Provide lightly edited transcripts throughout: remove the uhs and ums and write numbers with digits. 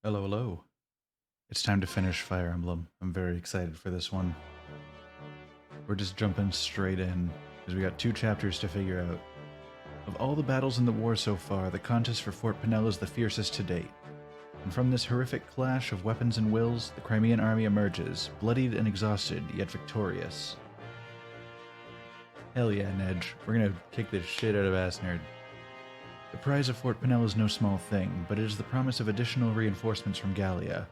Hello, hello. It's time to finish Fire Emblem. I'm very excited for this one. We're just jumping straight in, because we got 2 chapters to figure out. Of all the battles in the war so far, the contest for Fort Pinel is the fiercest to date. And from this horrific clash of weapons and wills, the Crimean army emerges, bloodied and exhausted, yet victorious. Hell yeah, Nedge. We're gonna kick this shit out of Asnerd. The prize of Fort Pinel is no small thing, but it is the promise of additional reinforcements from Gallia,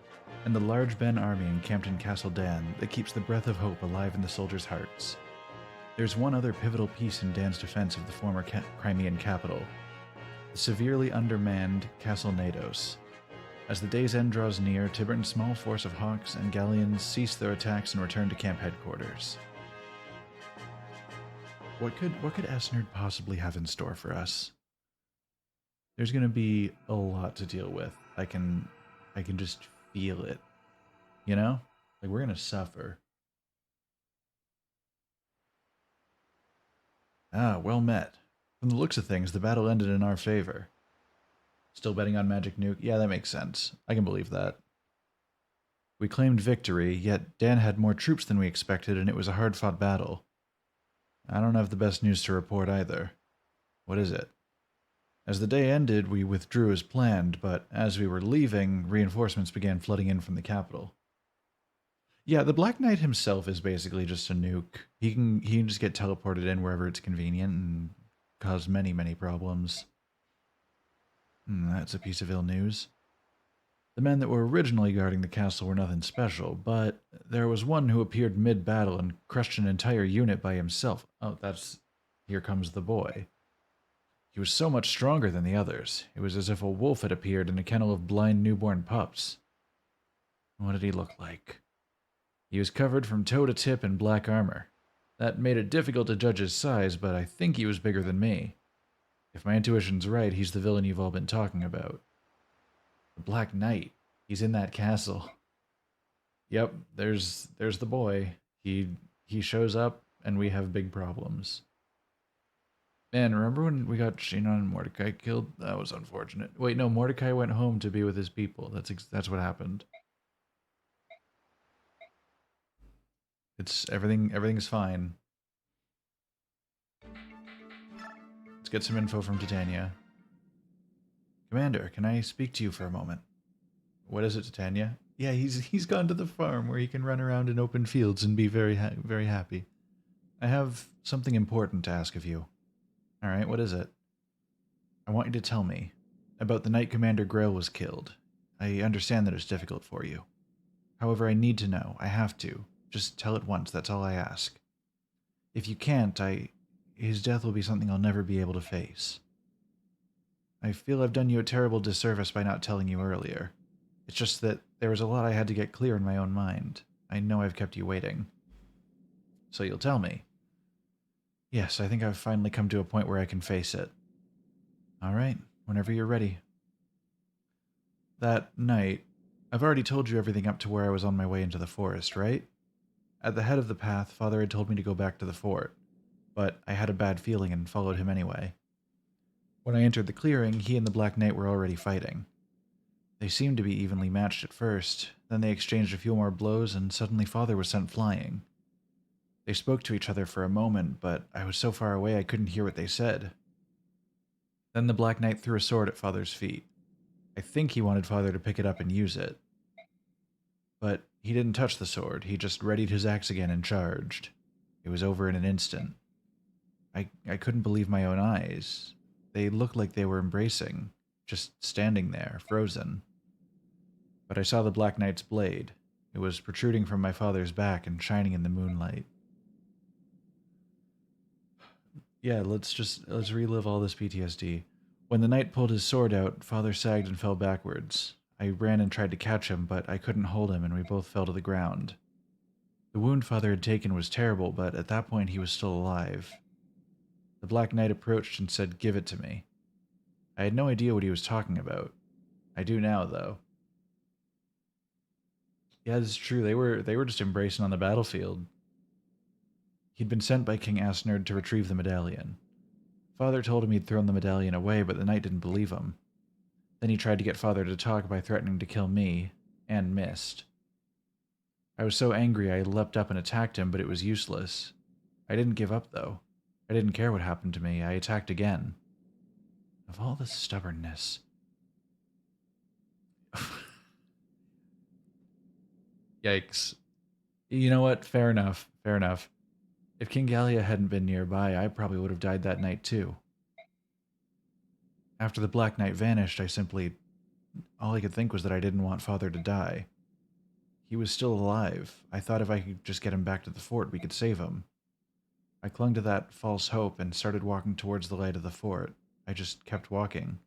and the large Ben army encamped in Castle Dan that keeps the breath of hope alive in the soldiers' hearts. There's one other pivotal piece in Dan's defense of the former Crimean capital, the severely undermanned Castle Nados. As the day's end draws near, Tiberton's small force of Hawks and Gallians cease their attacks and return to camp headquarters. What could Asnerd possibly have in store for us? There's gonna be a lot to deal with. I can just feel it. You know? Like, we're gonna suffer. Ah, well met. From the looks of things, the battle ended in our favor. Still betting on Magic Nuke? Yeah, that makes sense. I can believe that. We claimed victory, yet Dan had more troops than we expected, and it was a hard-fought battle. I don't have the best news to report either. What is it? As the day ended, we withdrew as planned, but as we were leaving, reinforcements began flooding in from the capital. Yeah, the Black Knight himself is basically just a nuke. He can just get teleported in wherever it's convenient and cause many problems. That's a piece of ill news. The men that were originally guarding the castle were nothing special, but there was one who appeared mid-battle and crushed an entire unit by himself. Oh, that's... Here comes the boy. He was so much stronger than the others. It was as if a wolf had appeared in a kennel of blind newborn pups. What did he look like? He was covered from toe to tip in black armor. That made it difficult to judge his size, but I think he was bigger than me. If my intuition's right, he's the villain you've all been talking about. The Black Knight. He's in that castle. Yep, there's the boy. He shows up and we have big problems. Man, remember when we got Shinon and Mordecai killed? That was unfortunate. Wait, no, Mordecai went home to be with his people. That's what happened. It's everything's fine. Let's get some info from Titania. Commander, can I speak to you for a moment? What is it, Titania? Yeah, he's gone to the farm where he can run around in open fields and be very happy. I have something important to ask of you. All right, what is it? I want you to tell me about the night Commander Grail was killed. I understand that it's difficult for you. However, I need to know. I have to. Just tell it once, that's all I ask. If you can't, his death will be something I'll never be able to face. I feel I've done you a terrible disservice by not telling you earlier. It's just that there was a lot I had to get clear in my own mind. I know I've kept you waiting. So you'll tell me? Yes, I think I've finally come to a point where I can face it. All right, whenever you're ready. That night, I've already told you everything up to where I was on my way into the forest, right? At the head of the path, Father had told me to go back to the fort, but I had a bad feeling and followed him anyway. When I entered the clearing, he and the Black Knight were already fighting. They seemed to be evenly matched at first, then they exchanged a few more blows and suddenly Father was sent flying. They spoke to each other for a moment, but I was so far away I couldn't hear what they said. Then the Black Knight threw a sword at Father's feet. I think he wanted Father to pick it up and use it. But he didn't touch the sword, he just readied his axe again and charged. It was over in an instant. I couldn't believe my own eyes. They looked like they were embracing, just standing there, frozen. But I saw the Black Knight's blade. It was protruding from my father's back and shining in the moonlight. Yeah, let's relive all this PTSD. When the knight pulled his sword out, Father sagged and fell backwards. I ran and tried to catch him, but I couldn't hold him and we both fell to the ground. The wound Father had taken was terrible, but at that point he was still alive. The Black Knight approached and said, "Give it to me." I had no idea what he was talking about. I do now, though. Yeah, it's true. They were just embracing on the battlefield. He'd been sent by King Asnerd to retrieve the medallion. Father told him he'd thrown the medallion away, but the knight didn't believe him. Then he tried to get Father to talk by threatening to kill me, and missed. I was so angry I leapt up and attacked him, but it was useless. I didn't give up, though. I didn't care what happened to me. I attacked again. Of all the stubbornness. Yikes. You know what? Fair enough. Fair enough. If King Gallia hadn't been nearby, I probably would have died that night too. After the Black Knight vanished, all I could think was that I didn't want Father to die. He was still alive. I thought if I could just get him back to the fort, we could save him. I clung to that false hope and started walking towards the light of the fort. I just kept walking.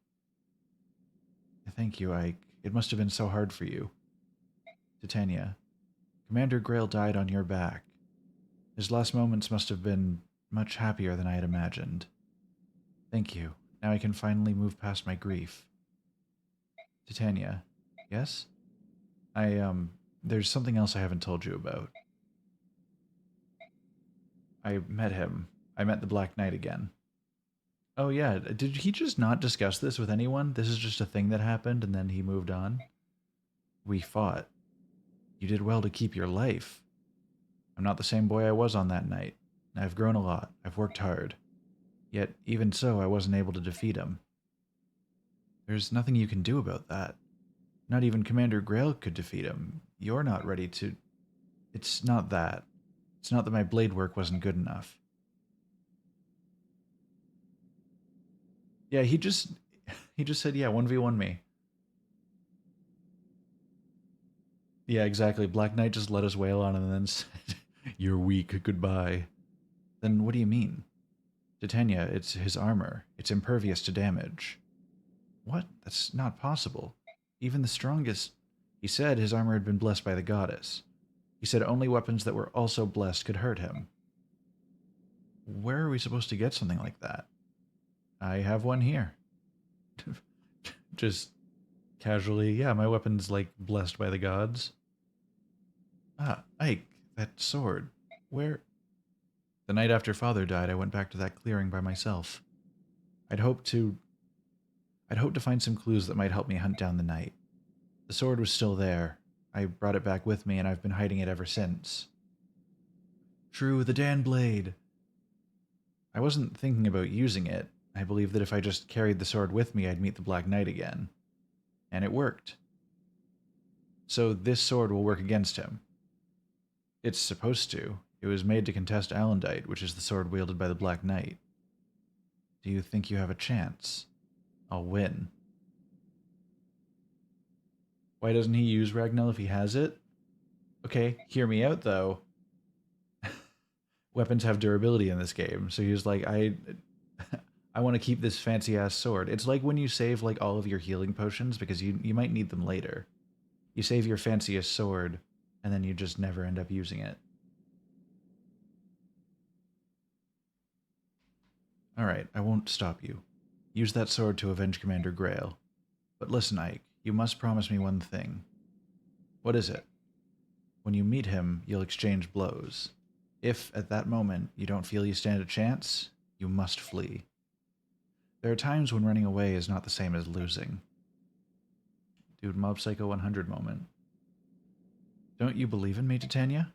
Thank you, Ike. It must have been so hard for you. Titania, Commander Grail died on your back. His last moments must have been much happier than I had imagined. Thank you. Now I can finally move past my grief. Titania, yes? There's something else I haven't told you about. I met him. I met the Black Knight again. Oh yeah, did he just not discuss this with anyone? This is just a thing that happened and then he moved on? We fought. You did well to keep your life. I'm not the same boy I was on that night. I've grown a lot. I've worked hard. Yet, even so, I wasn't able to defeat him. There's nothing you can do about that. Not even Commander Grail could defeat him. You're not ready to... It's not that. It's not that my blade work wasn't good enough. Yeah, he just said, yeah, 1v1 me. Yeah, exactly. Black Knight just let us wail on him and then said, you're weak, goodbye. Then what do you mean? Titania, it's his armor. It's impervious to damage. What? That's not possible. Even the strongest... He said his armor had been blessed by the goddess. He said only weapons that were also blessed could hurt him. Where are we supposed to get something like that? I have one here. Just casually, yeah, my weapon's like blessed by the gods. Ah, Ike, that sword. Where... The night after Father died, I went back to that clearing by myself. I'd hoped to find some clues that might help me hunt down the knight. The sword was still there. I brought it back with me, and I've been hiding it ever since. True, the Dan Blade. I wasn't thinking about using it. I believed that if I just carried the sword with me, I'd meet the Black Knight again. And it worked. So this sword will work against him. It's supposed to. It was made to contest Alendite, which is the sword wielded by the Black Knight. Do you think you have a chance? I'll win. Why doesn't he use Ragnell if he has it? Okay, hear me out though. Weapons have durability in this game, so he was like, I want to keep this fancy ass sword. It's like when you save like all of your healing potions because you might need them later. You save your fanciest sword, and then you just never end up using it. Alright, I won't stop you. Use that sword to avenge Commander Grail. But listen, Ike, you must promise me one thing. What is it? When you meet him, you'll exchange blows. If, at that moment, you don't feel you stand a chance, you must flee. There are times when running away is not the same as losing. Dude, Mob Psycho 100 moment. Don't you believe in me, Titania?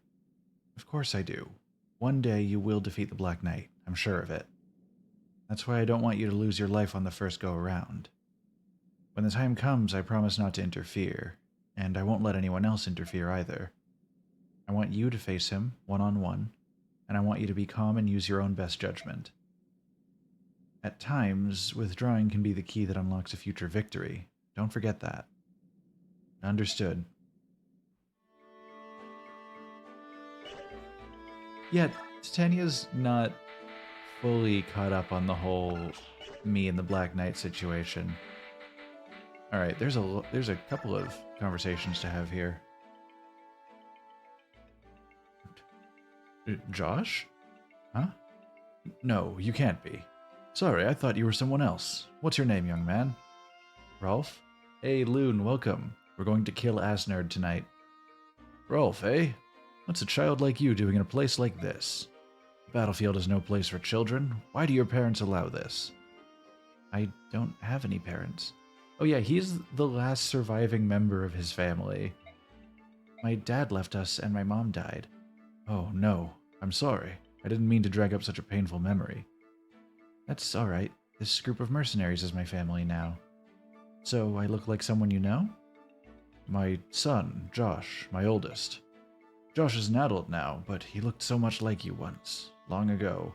Of course I do. One day you will defeat the Black Knight, I'm sure of it. That's why I don't want you to lose your life on the first go-around. When the time comes, I promise not to interfere, and I won't let anyone else interfere either. I want you to face him, one-on-one, and I want you to be calm and use your own best judgment. At times, withdrawing can be the key that unlocks a future victory. Don't forget that. Understood. Yet, Titania's not fully caught up on the whole me and the Black Knight situation. Alright, there's a couple of conversations to have here. Josh? Huh? No, you can't be. Sorry, I thought you were someone else. What's your name, young man? Rolf? Hey, Loon, welcome. We're going to kill Asnerd tonight. Rolf, eh? What's a child like you doing in a place like this? The battlefield is no place for children. Why do your parents allow this? I don't have any parents. Oh yeah, he's the last surviving member of his family. My dad left us and my mom died. Oh no, I'm sorry. I didn't mean to drag up such a painful memory. That's alright. This group of mercenaries is my family now. So I look like someone you know? My son, Josh, my oldest. Josh is an adult now, but he looked so much like you once, long ago.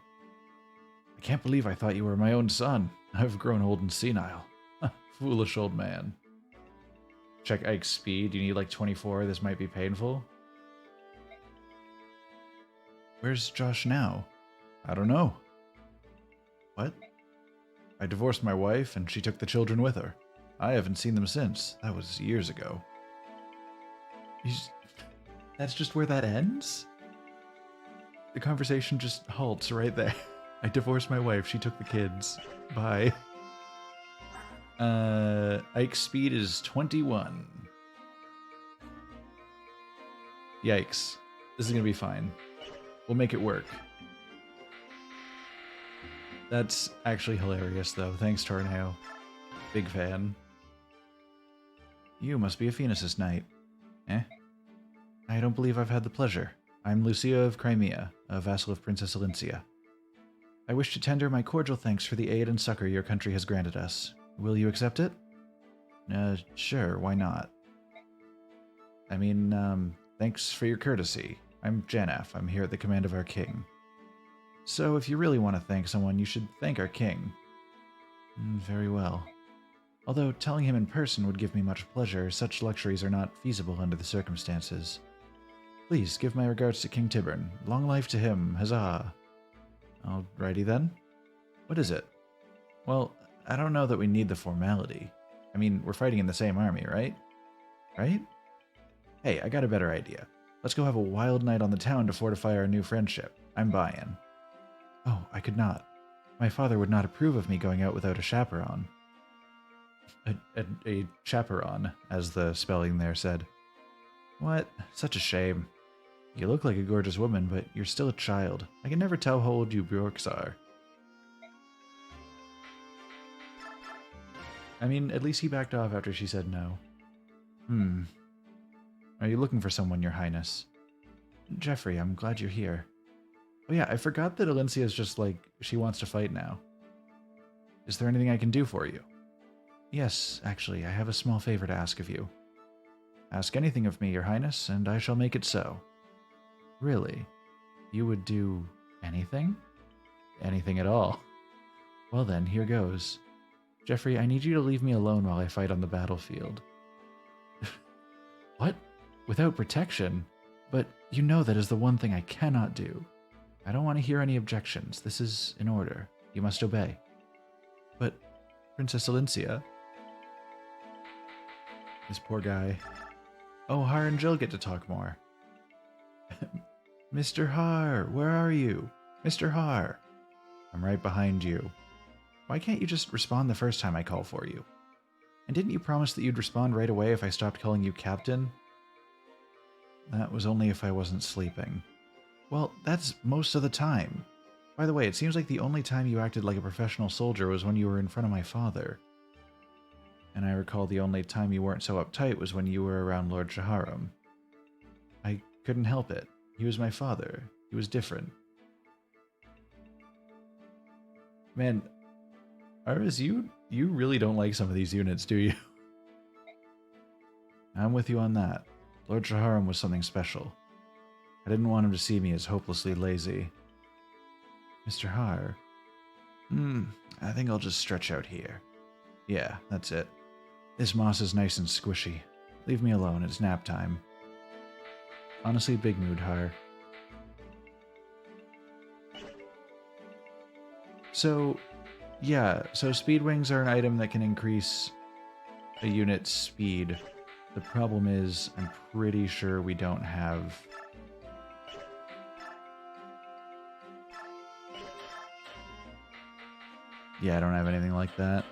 I can't believe I thought you were my own son. I've grown old and senile. Foolish old man. Check Ike's speed. You need like 24. This might be painful. Where's Josh now? I don't know. What? I divorced my wife and she took the children with her. I haven't seen them since. That was years ago. That's just where that ends? The conversation just halts right there. I divorced my wife. She took the kids. Bye. Ike's speed is 21. Yikes. This is gonna be fine. We'll make it work. That's actually hilarious, though. Thanks, Tornado. Big fan. You must be a Phoenix's knight. Eh? I don't believe I've had the pleasure. I'm Lucia of Crimea, a vassal of Princess Alincia. I wish to tender my cordial thanks for the aid and succor your country has granted us. Will you accept it? Sure, why not? I mean, thanks for your courtesy. I'm Janaf. I'm here at the command of our king. So if you really want to thank someone, you should thank our king. Very well. Although telling him in person would give me much pleasure, such luxuries are not feasible under the circumstances. Please give my regards to King Tiburn. Long life to him, huzzah! Alrighty then. What is it? Well, I don't know that we need the formality. I mean, we're fighting in the same army, right? Right? Hey, I got a better idea. Let's go have a wild night on the town to fortify our new friendship. I'm buying. Oh, I could not. My father would not approve of me going out without a chaperone. A chaperone, as the spelling there said. What? Such a shame. You look like a gorgeous woman, but you're still a child. I can never tell how old you Bjorks are. I mean, at least he backed off after she said no. Are you looking for someone, Your Highness? Jeffrey, I'm glad you're here. Oh yeah, I forgot that Alincia is just like, she wants to fight now. Is there anything I can do for you? Yes, actually, I have a small favor to ask of you. Ask anything of me, Your Highness, and I shall make it so. Really? You would do anything? Anything at all. Well then, here goes. Jeffrey, I need you to leave me alone while I fight on the battlefield. What? Without protection? But you know that is the one thing I cannot do. I don't want to hear any objections. This is an order. You must obey. But, Princess Alincia... This poor guy. Oh, Har and Jill get to talk more. Mr. Har, where are you? Mr. Har. I'm right behind you. Why can't you just respond the first time I call for you? And didn't you promise that you'd respond right away if I stopped calling you Captain? That was only if I wasn't sleeping. Well, that's most of the time. By the way, it seems like the only time you acted like a professional soldier was when you were in front of my father. And I recall the only time you weren't so uptight was when you were around Lord Shaharam. I couldn't help it. He was my father. He was different. Man, Arvis, you really don't like some of these units, do you? I'm with you on that. Lord Shaharam was something special. I didn't want him to see me as hopelessly lazy. Mr. Har. I think I'll just stretch out here. Yeah, that's it. This moss is nice and squishy. Leave me alone, it's nap time. Honestly, big mood, Har. So, yeah, so speed wings are an item that can increase a unit's speed. The problem is, I'm pretty sure we don't have... Yeah, I don't have anything like that.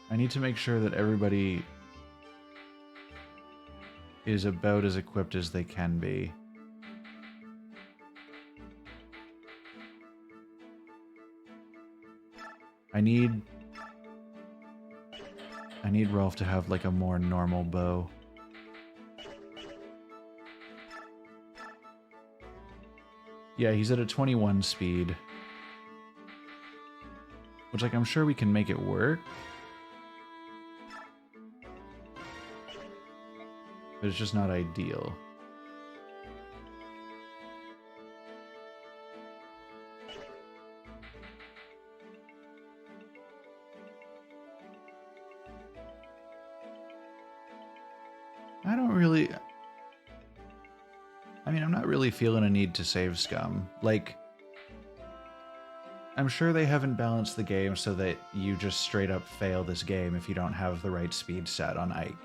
I need to make sure that everybody is about as equipped as they can be. I need Rolf to have like a more normal bow. Yeah, he's at a 21 speed. Which, like, I'm sure we can make it work. But it's just not ideal. I'm not really feeling a need to save scum. Like, I'm sure they haven't balanced the game so that you just straight up fail this game if you don't have the right speed stat on Ike.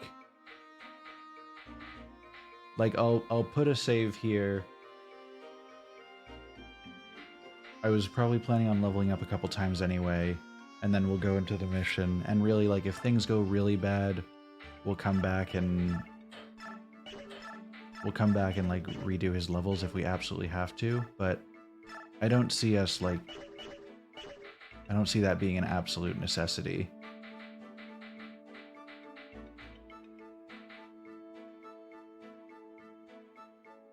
Like, I'll put a save here. I was probably planning on leveling up a couple times anyway, and then we'll go into the mission, and really, like, if things go really bad, we'll come back and like redo his levels if we absolutely have to, but I don't see us like I don't see that being an absolute necessity.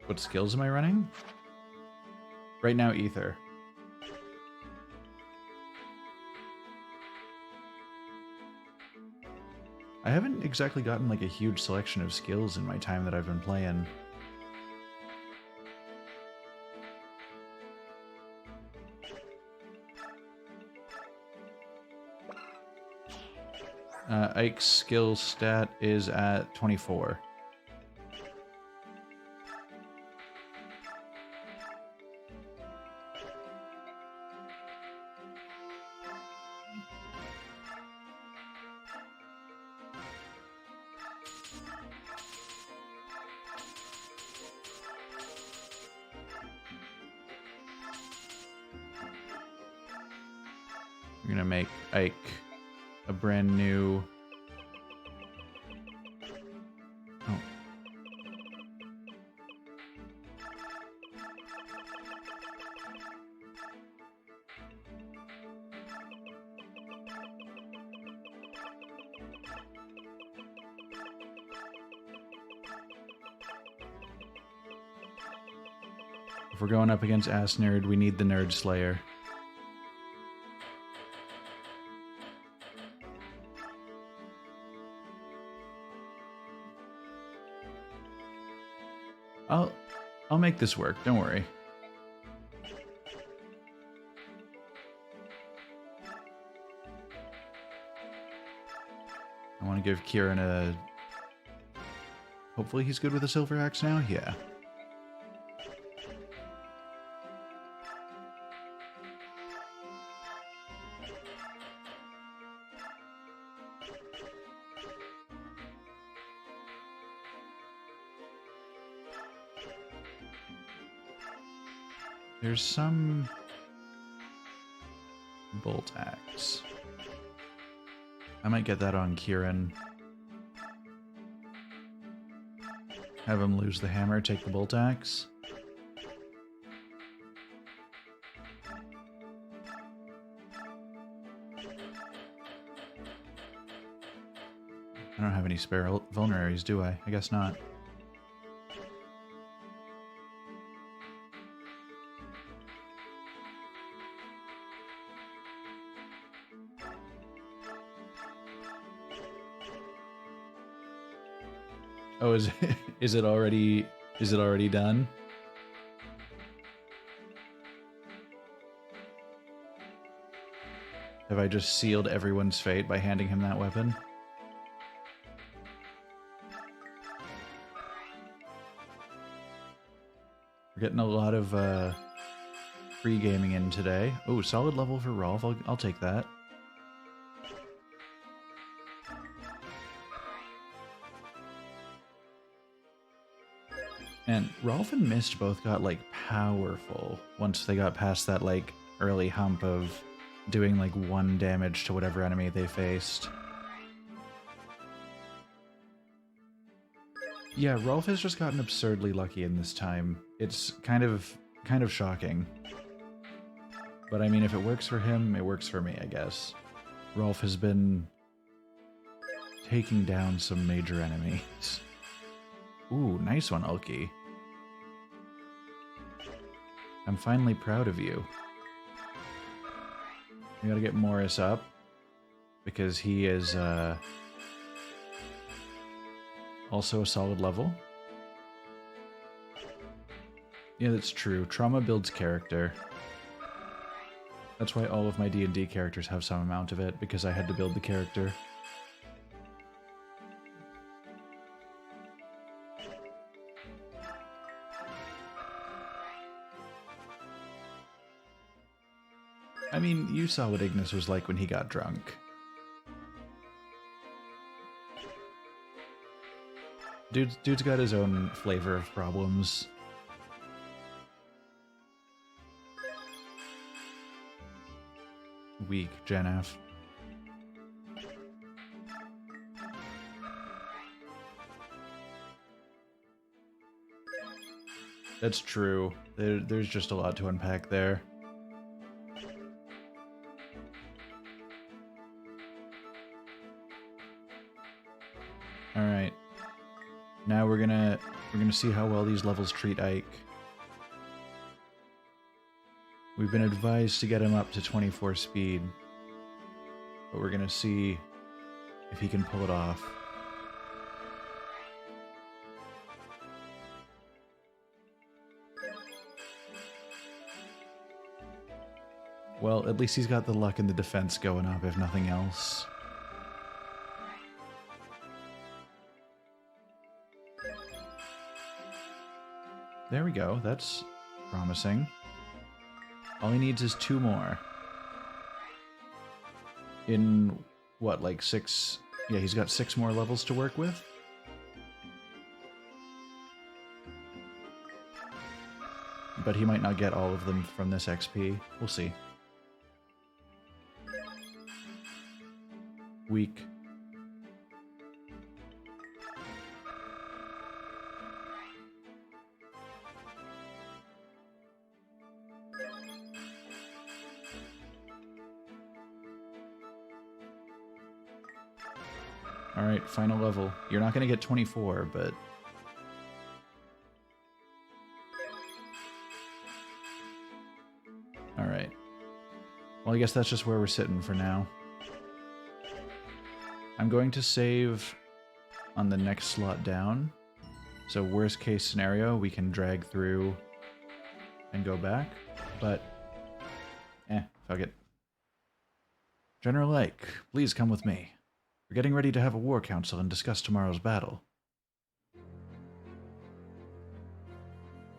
What skills am I running? Right now, Ether. I haven't exactly gotten like a huge selection of skills in my time that I've been playing. Ike's skill stat is at 24. I'm gonna make Ike a brand new... Oh. If we're going up against Ass Nerd, we need the Nerd Slayer. I'll make this work, don't worry. I want to give Kieran a... Hopefully he's good with a silver axe now? Yeah. There's some bolt axe. I might get that on Kieran. Have him lose the hammer, take the bolt axe. I don't have any spare vulneraries, do I? I guess not. Oh, is it already done? Have I just sealed everyone's fate by handing him that weapon? We're getting a lot of free gaming in today. Oh, solid level for Rolf. I'll take that. And Rolf and Mist both got, like, powerful once they got past that, like, early hump of doing, like, 1 damage to whatever enemy they faced. Yeah, Rolf has just gotten absurdly lucky in this time. It's kind of shocking. But I mean, if it works for him, it works for me, I guess. Rolf has been taking down some major enemies. Ooh, nice one, Ulki. I'm finally proud of you. We gotta get Morris up, because he is also a solid level. Yeah, that's true. Trauma builds character. That's why all of my D&D characters have some amount of it, because I had to build the character. I mean, you saw what Ignis was like when he got drunk. Dude's got his own flavor of problems. Weak, Jenaf. That's true. There's just a lot to unpack there. Alright. Now we're gonna see how well these levels treat Ike. We've been advised to get him up to 24 speed, but we're gonna see if he can pull it off. Well, at least he's got the luck and the defense going up, if nothing else. There we go, that's promising. All he needs is 2 more. In, what, like 6... Yeah, he's got 6 more levels to work with? But he might not get all of them from this XP. We'll see. Weak. Alright, final level. You're not going to get 24, but... Alright. Well, I guess that's just where we're sitting for now. I'm going to save on the next slot down. So worst case scenario, we can drag through and go back. But, fuck it. General Ike, please come with me. We're getting ready to have a war council and discuss tomorrow's battle.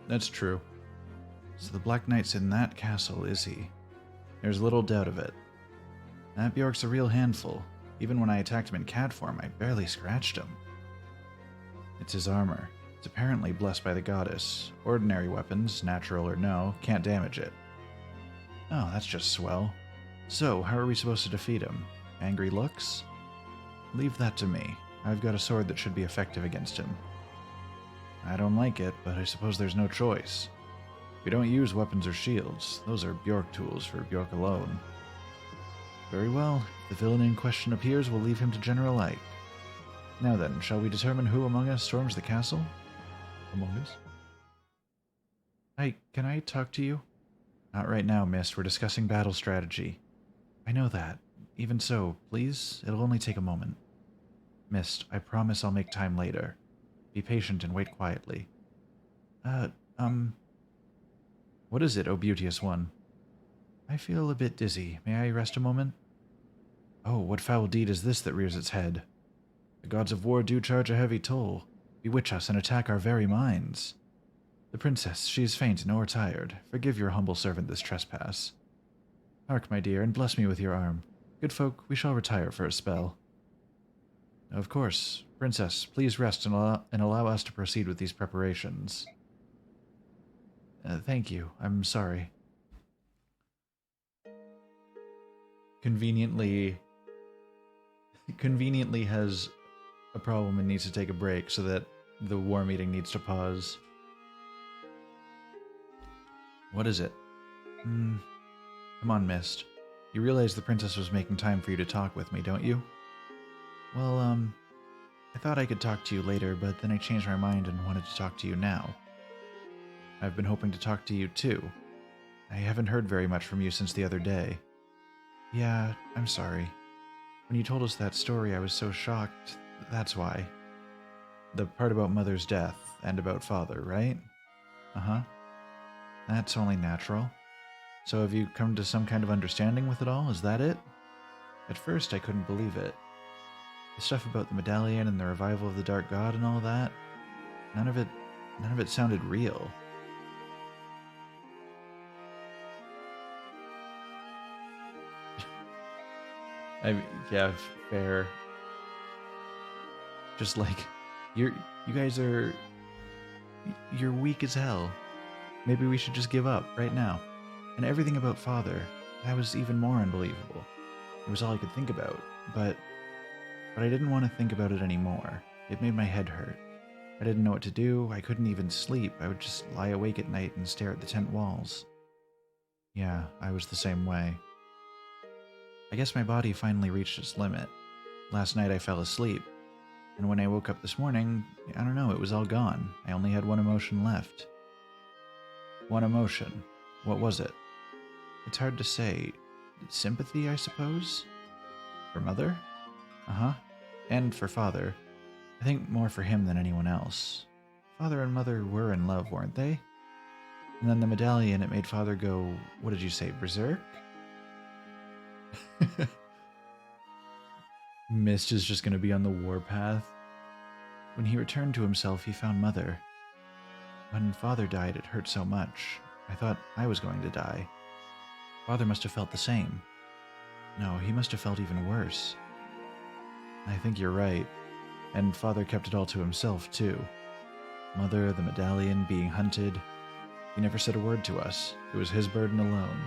That's true. So the Black Knight's in that castle, is he? There's little doubt of it. That Bjork's a real handful. Even when I attacked him in cat form, I barely scratched him. It's his armor. It's apparently blessed by the goddess. Ordinary weapons, natural or no, can't damage it. Oh, that's just swell. So, how are we supposed to defeat him? Angry looks? Leave that to me. I've got a sword that should be effective against him. I don't like it, but I suppose there's no choice. We don't use weapons or shields. Those are Bjork tools for Bjork alone. Very well. If the villain in question appears, we'll leave him to General Ike. Now then, shall we determine who among us storms the castle? Among us? Ike, can I talk to you? Not right now, miss. We're discussing battle strategy. I know that. Even so, please, it'll only take a moment. Mist, I promise I'll make time later. Be patient and wait quietly. What is it, O beauteous one? I feel a bit dizzy. May I rest a moment? Oh, what foul deed is this that rears its head? The gods of war do charge a heavy toll, bewitch us and attack our very minds. The princess, she is faint and o'ertired. Forgive your humble servant this trespass. Hark, my dear, and bless me with your arm. Good folk, we shall retire for a spell. Of course. Princess, please rest and allow us to proceed with these preparations. Thank you. I'm sorry. Conveniently has a problem and needs to take a break so that The war meeting needs to pause. What is it? Come on, Mist. You realize the princess was making time for you to talk with me, don't you? Well, I thought I could talk to you later, but then I changed my mind and wanted to talk to you now. I've been hoping to talk to you too. I haven't heard very much from you since the other day. Yeah, I'm sorry. When you told us that story, I was so shocked. That's why. The part about Mother's death and about Father, right? Uh-huh. That's only natural. So have you come to some kind of understanding with it all? Is that it? At first, I couldn't believe it. The stuff about the medallion and the revival of the Dark God and all that, none of it sounded real. Yeah, fair. Just like, you guys are, you're weak as hell. Maybe we should just give up right now. And everything about Father, that was even more unbelievable. It was all I could think about, but I didn't want to think about it anymore. It made my head hurt. I didn't know what to do. I couldn't even sleep. I would just lie awake at night and stare at the tent walls. Yeah, I was the same way. I guess my body finally reached its limit. Last night I fell asleep, and when I woke up this morning, I don't know, it was all gone. I only had one emotion left. One emotion. What was it? It's hard to say. Sympathy, I suppose? For Mother? Uh-huh. And for Father. I think more for him than anyone else. Father and Mother were in love, weren't they? And then the medallion, it made Father go, what did you say, berserk? Mist is just going to be on the warpath. When he returned to himself, he found Mother. When Father died, it hurt so much. I thought I was going to die. Father must have felt the same. No, he must have felt even worse. I think you're right. And Father kept it all to himself, too. Mother, the medallion, being hunted. He never said a word to us. It was his burden alone.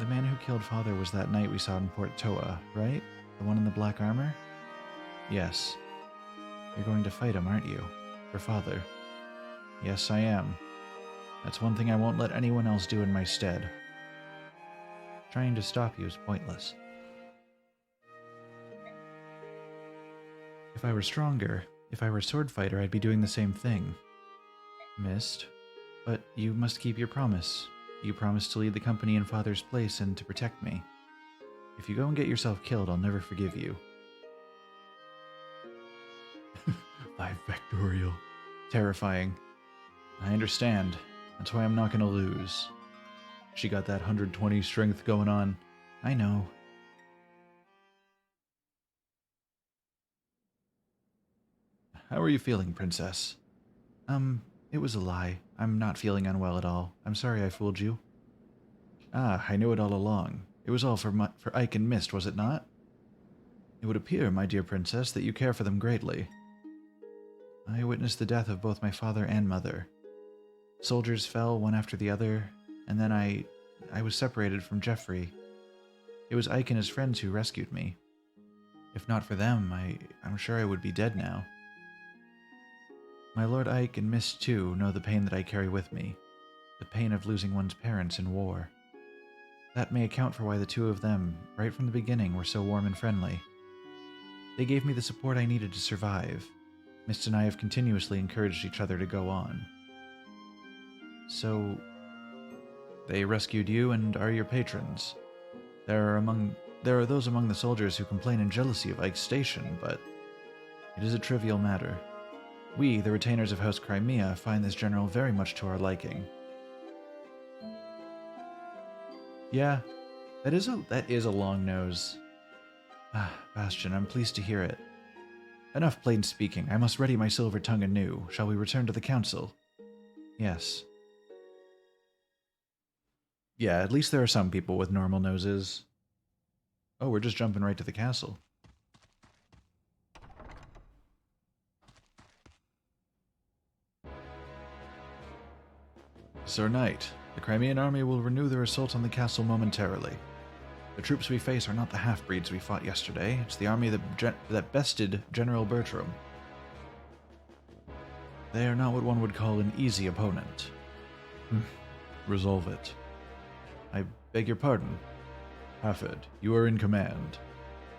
The man who killed Father was that knight we saw in Port Toa, right? The one in the black armor? Yes. You're going to fight him, aren't you? For Father. Yes, I am. That's one thing I won't let anyone else do in my stead. Trying to stop you is pointless. If I were stronger, if I were a sword fighter, I'd be doing the same thing. Mist. But you must keep your promise. You promised to lead the company in Father's place and to protect me. If you go and get yourself killed, I'll never forgive you. 5 factorial. Terrifying. I understand. That's why I'm not gonna lose. She got that 120 strength going on. I know. How are you feeling, Princess? It was a lie. I'm not feeling unwell at all. I'm sorry I fooled you. Ah, I knew it all along. It was all for Ike and Mist, was it not? It would appear, my dear Princess, that you care for them greatly. I witnessed the death of both my father and mother. Soldiers fell one after the other, and then I was separated from Jeffrey. It was Ike and his friends who rescued me. If not for them, I'm sure I would be dead now. My Lord Ike and Mist, too, know the pain that I carry with me. The pain of losing one's parents in war. That may account for why the two of them, right from the beginning, were so warm and friendly. They gave me the support I needed to survive. Mist and I have continuously encouraged each other to go on. So, they rescued you and are your patrons. There are those among the soldiers who complain in jealousy of Ike's station, but it is a trivial matter. We, the retainers of House Crimea, find this general very much to our liking. Yeah, that is a long nose. Ah, Bastion, I'm pleased to hear it. Enough plain speaking. I must ready my silver tongue anew. Shall we return to the council? Yes. Yeah, at least there are some people with normal noses. Oh, we're just jumping right to the castle. Sir Knight, the Crimean army will renew their assault on the castle momentarily. The troops we face are not the half-breeds we fought yesterday. It's the army that bested General Bertram. They are not what one would call an easy opponent. Resolve it. I beg your pardon. Hafid, you are in command.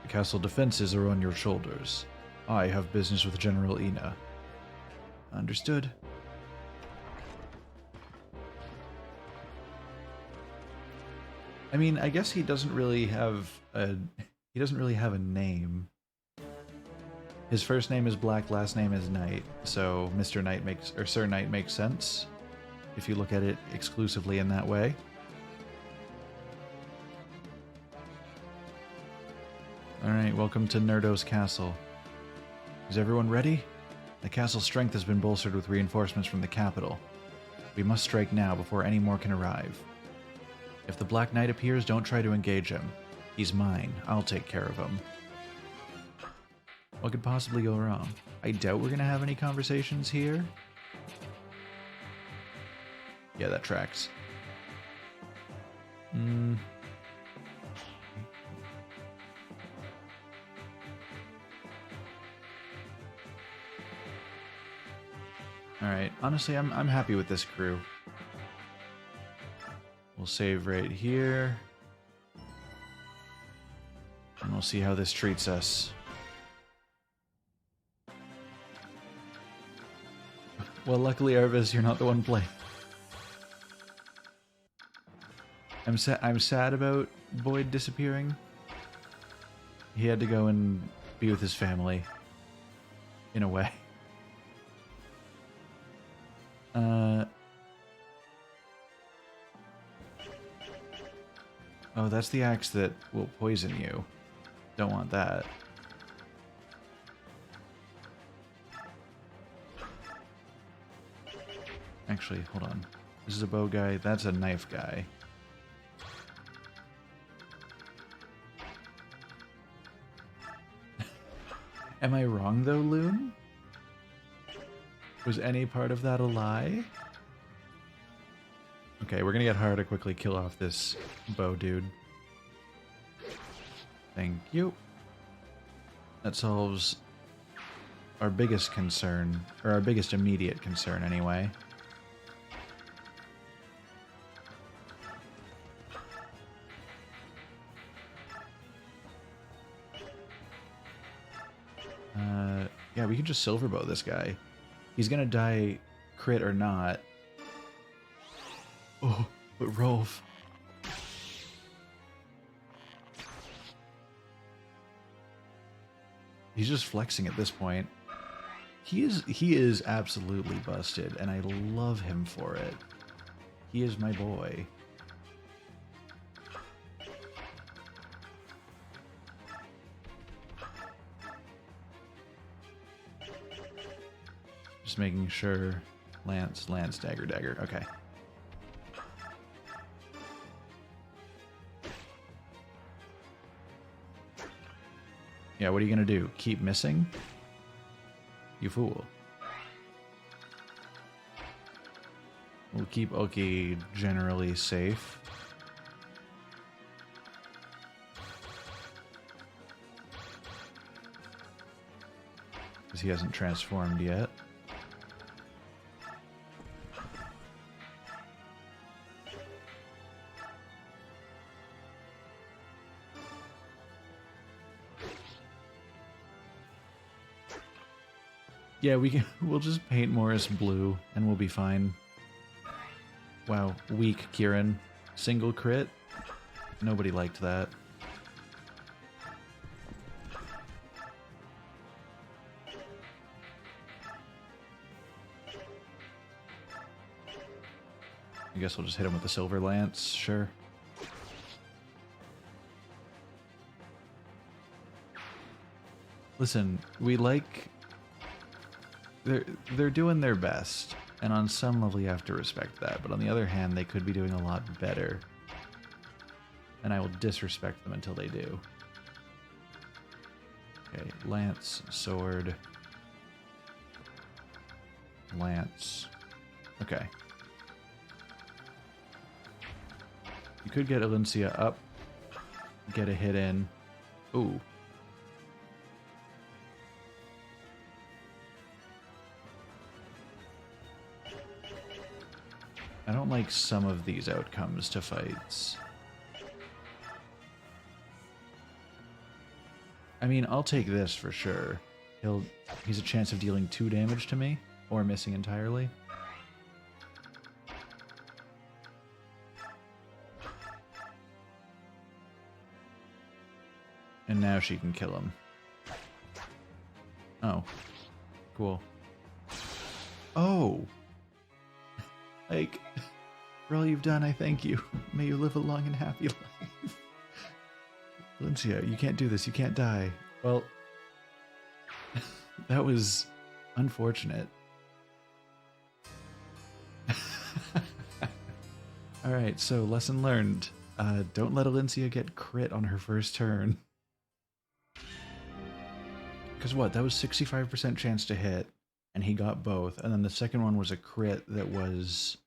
The castle defenses are on your shoulders. I have business with General Ina. Understood. I mean, I guess he doesn't really have a name. His first name is Black, last name is Knight, so Mr. Knight makes, or Sir Knight makes sense if you look at it exclusively in that way. Alright, welcome to Nerdo's castle. Is everyone ready? The castle's strength has been bolstered with reinforcements from the capital. We must strike now before any more can arrive. If the Black Knight appears, don't try to engage him. He's mine. I'll take care of him. What could possibly go wrong? I doubt we're gonna have any conversations here. Yeah, that tracks. Alright, honestly, I'm happy with this crew. We'll save right here. And we'll see how this treats us. Well, luckily, Arvis, you're not the one playing. I'm sad about Boyd disappearing. He had to go and be with his family. In a way. Oh, that's the axe that will poison you. Don't want that. Actually, hold on. This is a bow guy. That's a knife guy. Am I wrong, though, Loon? Was any part of that a lie? Okay, we're gonna get hard to quickly kill off this bow dude. Thank you. That solves our biggest concern, or our biggest immediate concern anyway. Yeah, we can just silver bow this guy. He's gonna die crit or not. Oh, but Rolf. He's just flexing at this point. He is absolutely busted, and I love him for it. He is my boy. Just making sure. Lance, dagger. Okay. Yeah, what are you gonna do? Keep missing? You fool. We'll keep Oki generally safe. Because he hasn't transformed yet. Yeah, we'll just paint Morris blue and we'll be fine. Wow, weak Kieran. Single crit? Nobody liked that. I guess we'll just hit him with the silver lance, sure. Listen, we like... They're doing their best, and on some level you have to respect that, but on the other hand, they could be doing a lot better. And I will disrespect them until they do. Okay, lance, sword... Lance. Okay. You could get Alencia up, get a hit in. Ooh. like some of these outcomes to fights. I mean, I'll take this for sure. He's a chance of dealing 2 damage to me, or missing entirely. And now she can kill him. Oh. Cool. Oh! Like, for all you've done, I thank you. May you live a long and happy life. Valencia, you can't do this. You can't die. Well, that was unfortunate. Alright, so lesson learned. Don't let Valencia get crit on her first turn. Because what? That was 65% chance to hit, and he got both. And then the second one was a crit that was...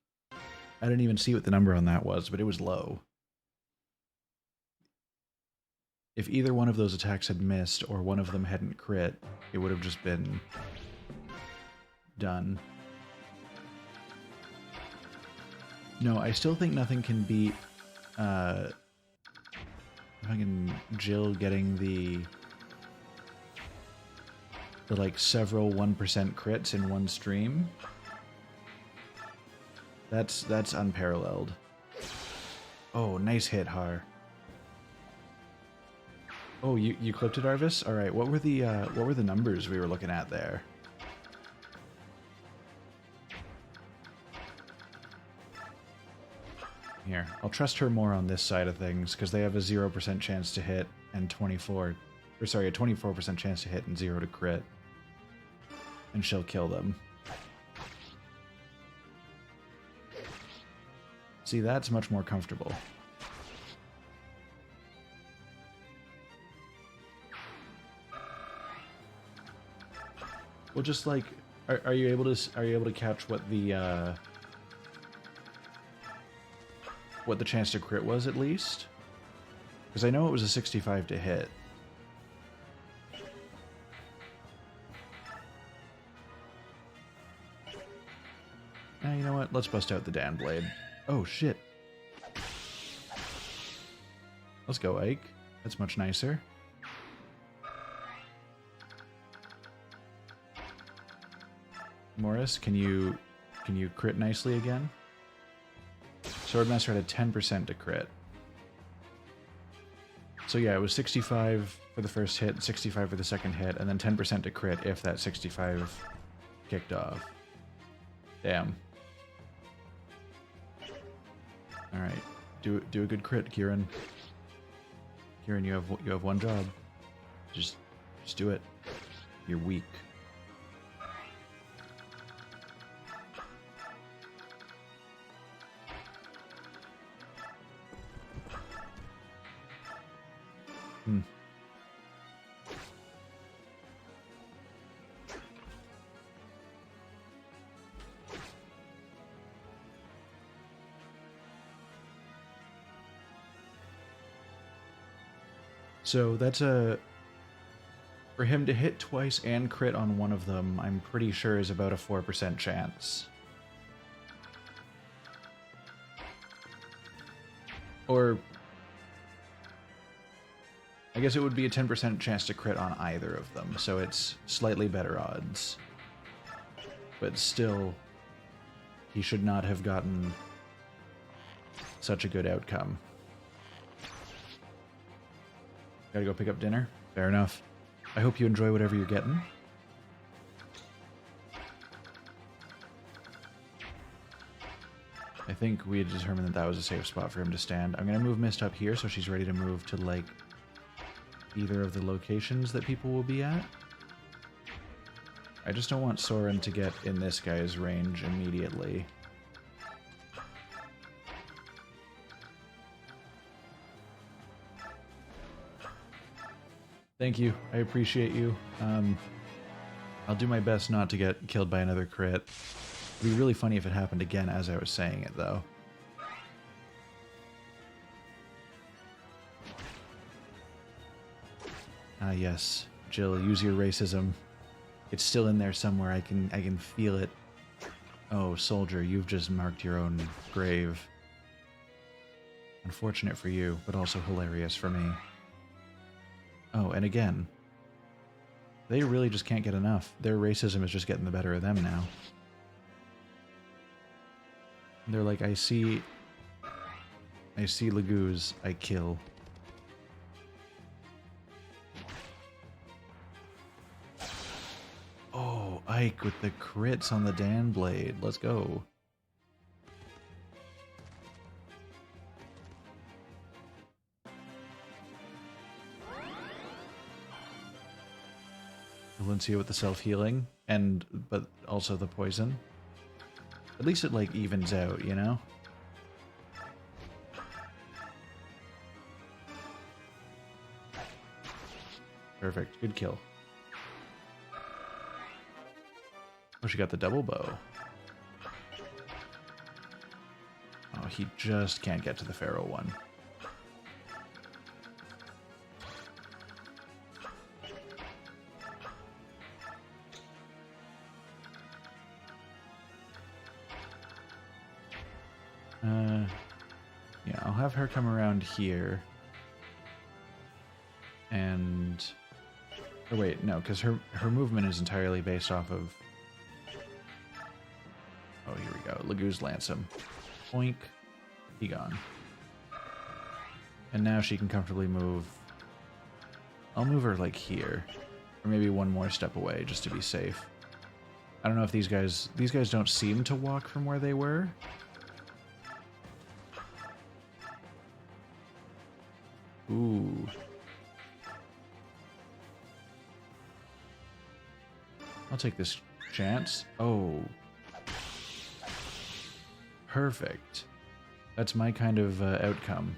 I didn't even see what the number on that was, but it was low. If either one of those attacks had missed, or one of them hadn't crit, it would have just been... done. No, I still think nothing can beat... fucking Jill getting the like several 1% crits in one stream. That's unparalleled. Oh, nice hit, Har. Oh, you clipped it, Arvis? All right. What were the numbers we were looking at there? Here, I'll trust her more on this side of things because they have a 0% chance to hit and a 24% chance to hit and 0 to crit. And she'll kill them. See, that's much more comfortable. Well, just like, are you able to catch what the chance to crit was at least? Because I know it was a 65 to hit. You know what? Let's bust out the Dan Blade. Oh, shit. Let's go, Ike. That's much nicer. Morris, can you crit nicely again? Swordmaster had a 10% to crit. So yeah, it was 65 for the first hit, 65 for the second hit, and then 10% to crit if that 65 kicked off. Damn. Alright. Do a good crit, Kieran. Kieran, you have one job. Just do it. You're weak. So that's for him to hit twice and crit on one of them, I'm pretty sure is about a 4% chance. Or I guess it would be a 10% chance to crit on either of them, so it's slightly better odds. But still, he should not have gotten such a good outcome. Gotta go pick up dinner? Fair enough. I hope you enjoy whatever you're getting. I think we had determined that that was a safe spot for him to stand. I'm gonna move Mist up here so she's ready to move to, like, either of the locations that people will be at. I just don't want Soren to get in this guy's range immediately. Thank you. I appreciate you. I'll do my best not to get killed by another crit. It'd be really funny if it happened again as I was saying it, though. Ah, yes. Jill, use your racism. It's still in there somewhere. I can feel it. Oh, soldier, you've just marked your own grave. Unfortunate for you, but also hilarious for me. Oh, and again, they really just can't get enough. Their racism is just getting the better of them now. They're like, I see Laguz, I kill. Oh, Ike with the crits on the Dan Blade. Let's go. Valencia with the self-healing, but also the poison. At least it, like, evens out, you know? Perfect. Good kill. Oh, she got the double bow. Oh, he just can't get to the Pharaoh one. Yeah, I'll have her come around here. And... oh, wait, no, because her movement is entirely based off of... oh, here we go. Laguz lance him. Oink. He gone. And now she can comfortably move... I'll move her, like, here. Or maybe one more step away, just to be safe. I don't know if these guys don't seem to walk from where they were. Ooh. I'll take this chance. Oh. Perfect. That's my kind of outcome.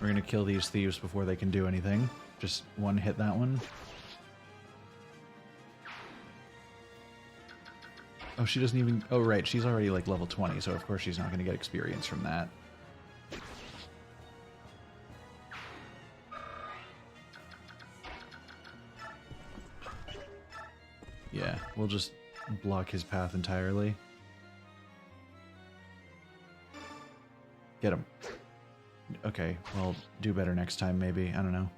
We're gonna kill these thieves before they can do anything. Just one hit that one. Oh, she doesn't even... oh, right. She's already, like, level 20, so of course she's not going to get experience from that. Yeah, we'll just block his path entirely. Get him. Okay, well, do better next time, maybe. I don't know.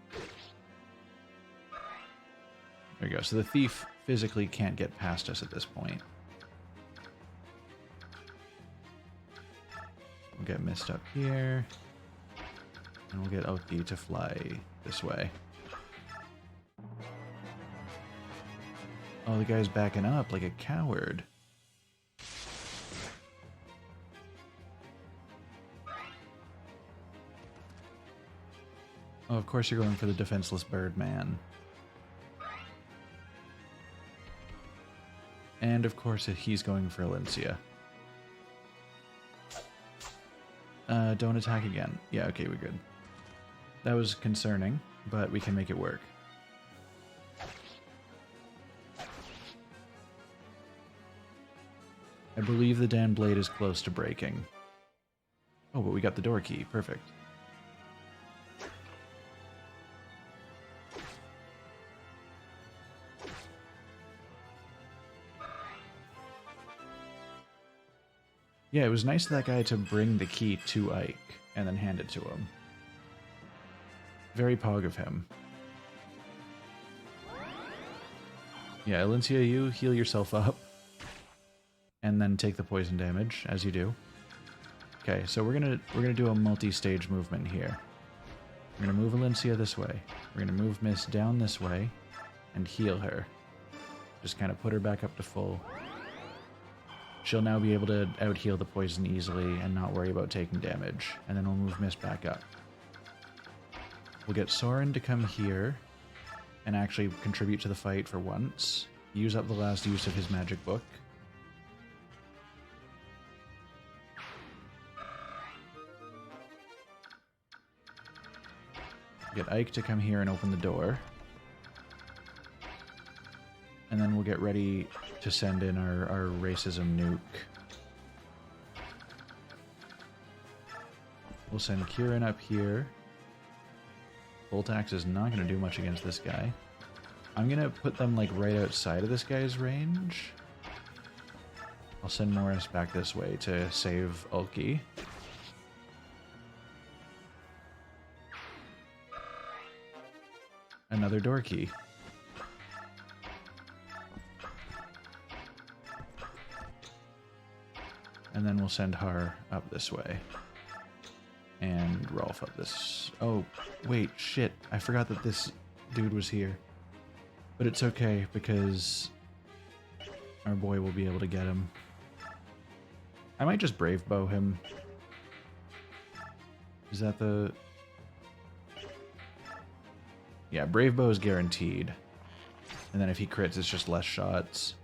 There you go. So the thief physically can't get past us at this point. We'll get Mist up here. And we'll get Oki to fly this way. Oh, the guy's backing up like a coward. Oh, of course you're going for the defenseless bird man. And of course he's going for Alencia. Don't attack again. Yeah, okay, we're good. That was concerning, but we can make it work. I believe the Dan Blade is close to breaking. Oh, but we got the door key. Perfect. Yeah, it was nice of that guy to bring the key to Ike and then hand it to him. Very pog of him. Yeah, Alencia, you heal yourself up. And then take the poison damage, as you do. Okay, so we're gonna do a multi-stage movement here. We're gonna move Alencia this way. We're gonna move Mist down this way and heal her. Just kind of put her back up to full. She'll now be able to out-heal the poison easily and not worry about taking damage. And then we'll move Mist back up. We'll get Soren to come here and actually contribute to the fight for once. Use up the last use of his magic book. Get Ike to come here and open the door. And then we'll get ready to send in our racism nuke. We'll send Kieran up here. Bolt Axe is not going to do much against this guy. I'm going to put them like right outside of this guy's range. I'll send Morris back this way to save Ulki. Another door key. And then we'll send Har up this way. And Rolf up this... Oh, wait, shit. I forgot that this dude was here. But it's okay, because our boy will be able to get him. I might just Brave Bow him. Is that the... Yeah, Brave Bow is guaranteed. And then if he crits, it's just less shots.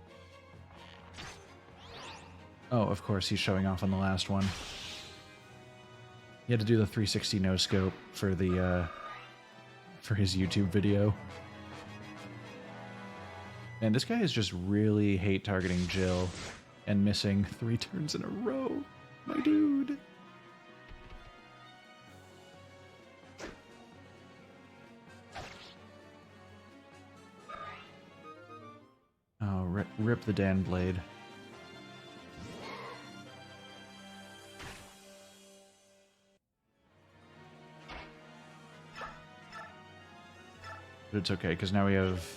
Oh, of course, he's showing off on the last one. He had to do the 360 no-scope for the, for his YouTube video. And this guy is just really hate targeting Jill and missing 3 turns in a row. My dude. Oh, rip the Dan Blade. But it's okay, because now we have...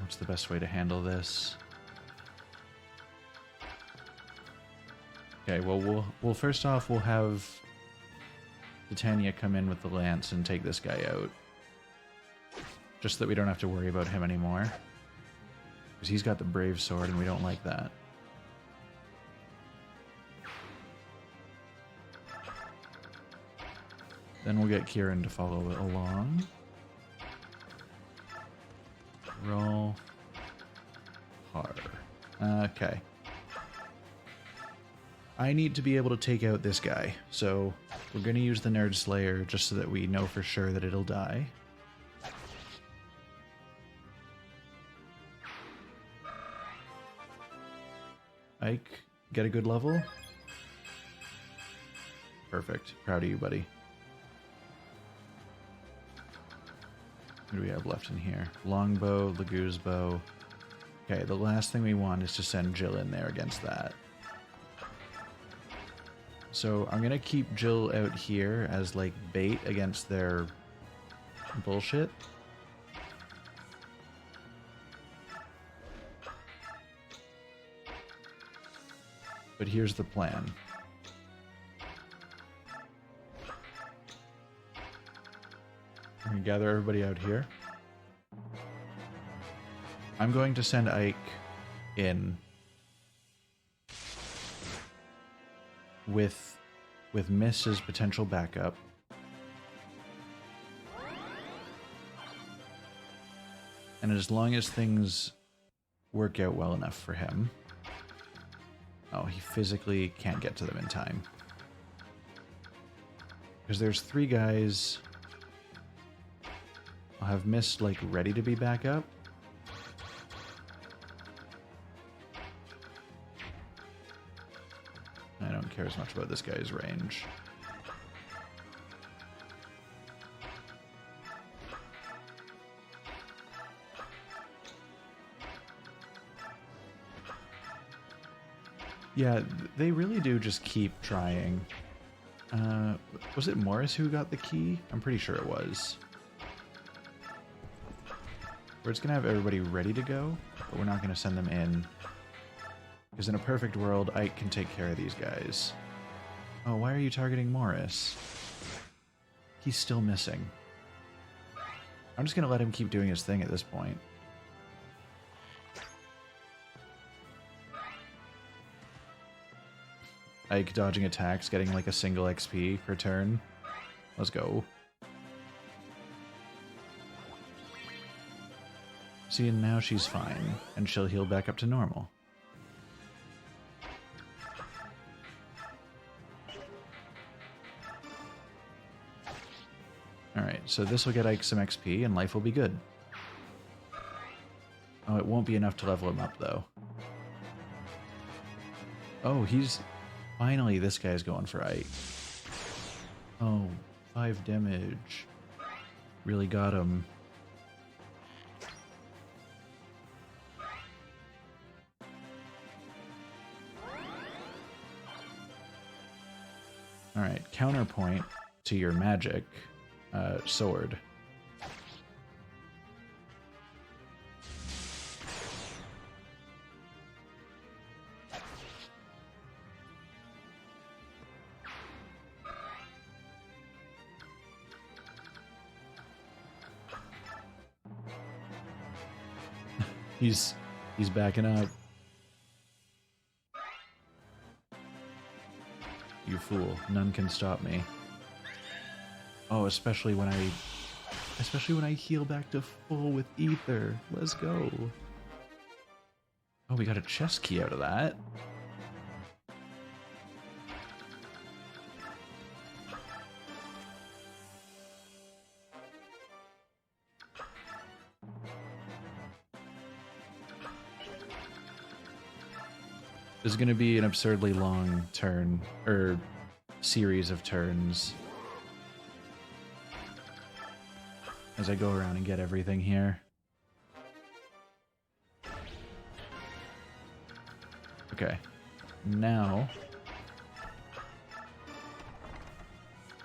what's the best way to handle this? Okay, well, we'll first off, we'll have Titania come in with the lance and take this guy out. Just so that we don't have to worry about him anymore. Because he's got the Brave Sword, and we don't like that. Then we'll get Kieran to follow along. Roll. Hard. Okay. I need to be able to take out this guy, so we're going to use the Nerd Slayer just so that we know for sure that it'll die. Ike, get a good level? Perfect. Proud of you, buddy. What do we have left in here? Longbow, Lagoo's bow. Okay, the last thing we want is to send Jill in there against that. So I'm gonna keep Jill out here as like bait against their bullshit. But here's the plan. I'm gonna gather everybody out here. I'm going to send Ike in with Miss as potential backup. And as long as things work out well enough for him. Oh, he physically can't get to them in time. Because there's 3 guys. I'll have Miss, like, ready to be back up. I don't care as much about this guy's range. Yeah, they really do just keep trying. Was it Morris who got the key? I'm pretty sure it was. We're just going to have everybody ready to go, but we're not going to send them in. Because in a perfect world, Ike can take care of these guys. Oh, why are you targeting Morris? He's still missing. I'm just going to let him keep doing his thing at this point. Ike dodging attacks, getting like a single XP per turn. Let's go. See, and now she's fine, and she'll heal back up to normal. Alright, so this will get Ike some XP, and life will be good. Oh, it won't be enough to level him up, though. Oh, he's... Finally, this guy's going for Ike. Oh, 5 damage. Really got him. Alright, counterpoint to your magic sword. He's backing up. You fool. None can stop me. Oh, especially when I heal back to full with ether. Let's go. Oh, we got a chest key out of that. This is going to be an absurdly long turn, or series of turns, as I go around and get everything here. Okay, now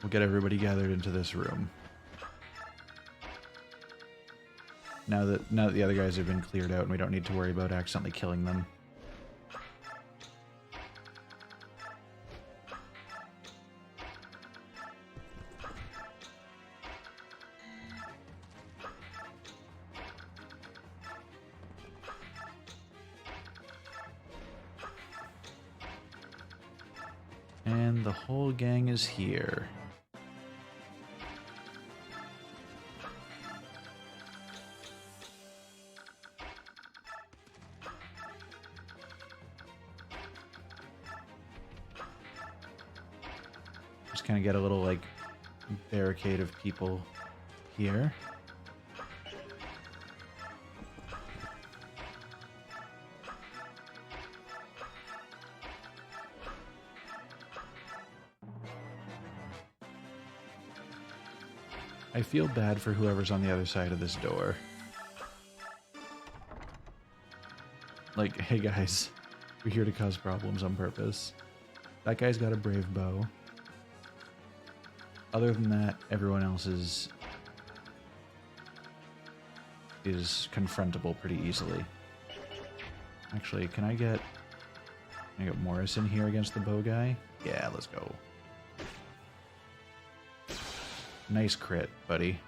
we'll get everybody gathered into this room. Now that the other guys have been cleared out and we don't need to worry about accidentally killing them. And the whole gang is here. Just kind of get a little, like, barricade of people here. I feel bad for whoever's on the other side of this door. Like, hey guys, we're here to cause problems on purpose. That guy's got a brave bow. Other than that, everyone else is confrontable pretty easily. Actually, can I get Morris in here against the bow guy? Yeah, let's go. Nice crit, buddy.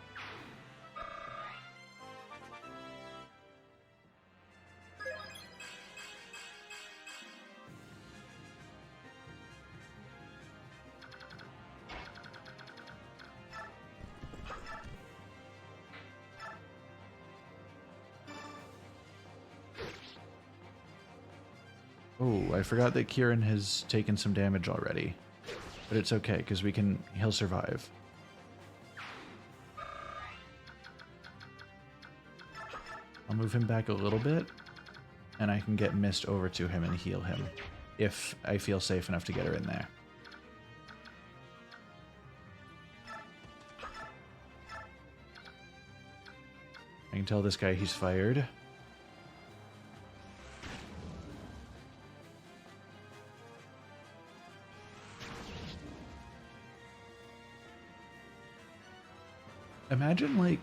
Oh, I forgot that Kieran has taken some damage already. But it's okay, because he'll survive. I'll move him back a little bit, and I can get Mist over to him and heal him, if I feel safe enough to get her in there. I can tell this guy he's fired. Imagine, like...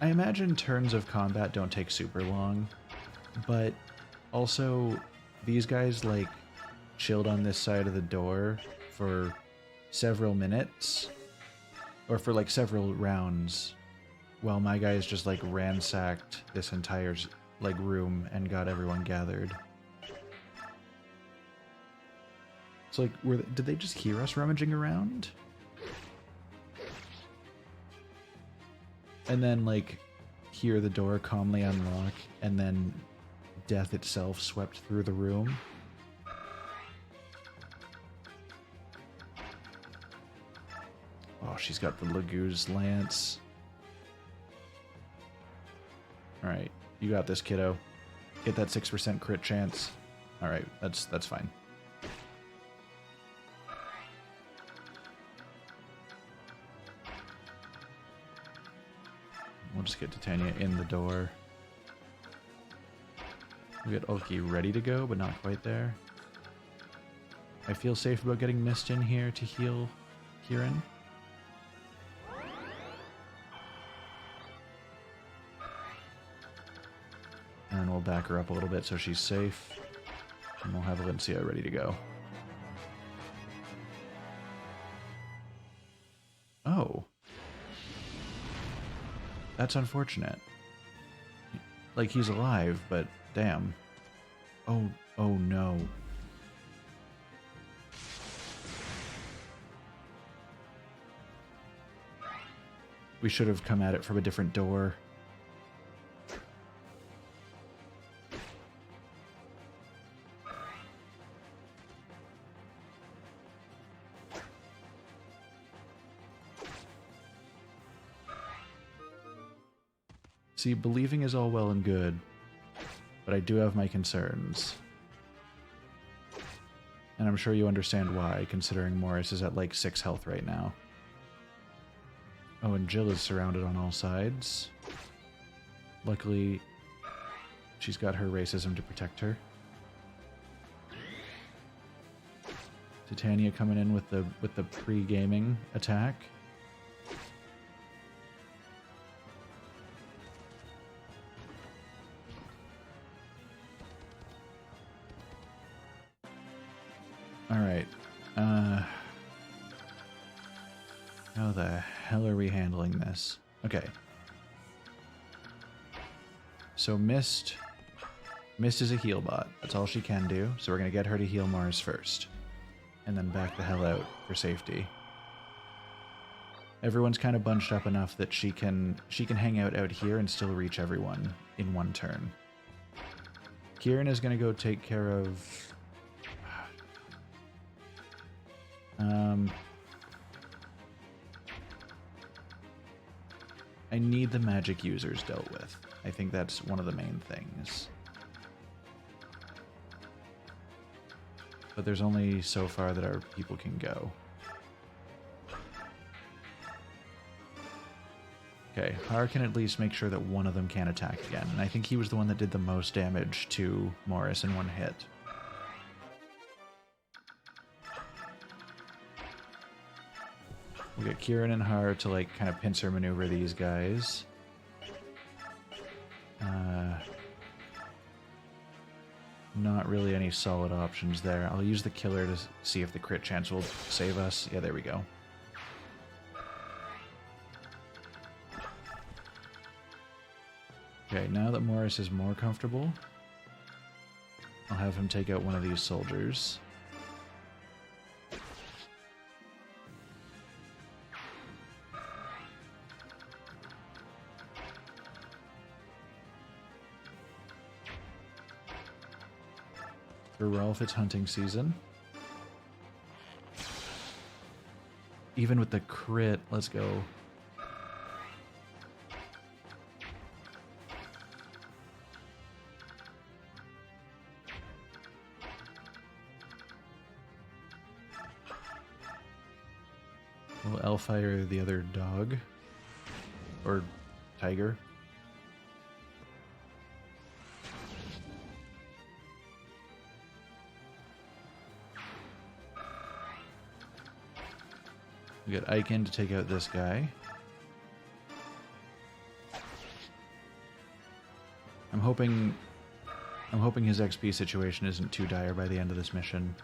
I imagine turns of combat don't take super long, but also these guys, like, chilled on this side of the door for several minutes, or for, like, several rounds, while my guys just, like, ransacked this entire, like, room and got everyone gathered. So, like, did they just hear us rummaging around? And then, like, hear the door calmly unlock, and then death itself swept through the room. Oh, she's got the Lagoo's lance. Alright, you got this, kiddo. Get that 6% crit chance. Alright, that's fine. We'll just get Titania in the door. We got Ulki ready to go, but not quite there. I feel safe about getting Mist in here to heal Kieran. And then we'll back her up a little bit so she's safe. And we'll have Valencia ready to go. Oh. That's unfortunate. Like, he's alive, but damn. Oh no. We should have come at it from a different door. See, believing is all well and good, but I do have my concerns. And I'm sure you understand why, considering Morris is at like 6 health right now. Oh, and Jill is surrounded on all sides. Luckily, she's got her racism to protect her. Titania coming in with the pre-gaming attack. Alright. How the hell are we handling this? Okay. So Mist is a heal bot. That's all she can do. So we're going to get her to heal Mars first. And then back the hell out for safety. Everyone's kind of bunched up enough that she can hang out here and still reach everyone in one turn. Kieran is going to go take care of... I need the magic users dealt with. I think that's one of the main things. But there's only so far that our people can go. Okay, Har can at least make sure that one of them can't attack again. And I think he was the one that did the most damage to Morris in one hit. We'll get Kieran and Har to, like, kind of pincer maneuver these guys. Not really any solid options there. I'll use the killer to see if the crit chance will save us. Yeah, there we go. Okay, now that Morris is more comfortable, I'll have him take out one of these soldiers. For Rolf, it's hunting season. Even with the crit, let's go. Will Elfire the other dog? Or tiger? We got Aiken to take out this guy. I'm hoping his XP situation isn't too dire by the end of this mission.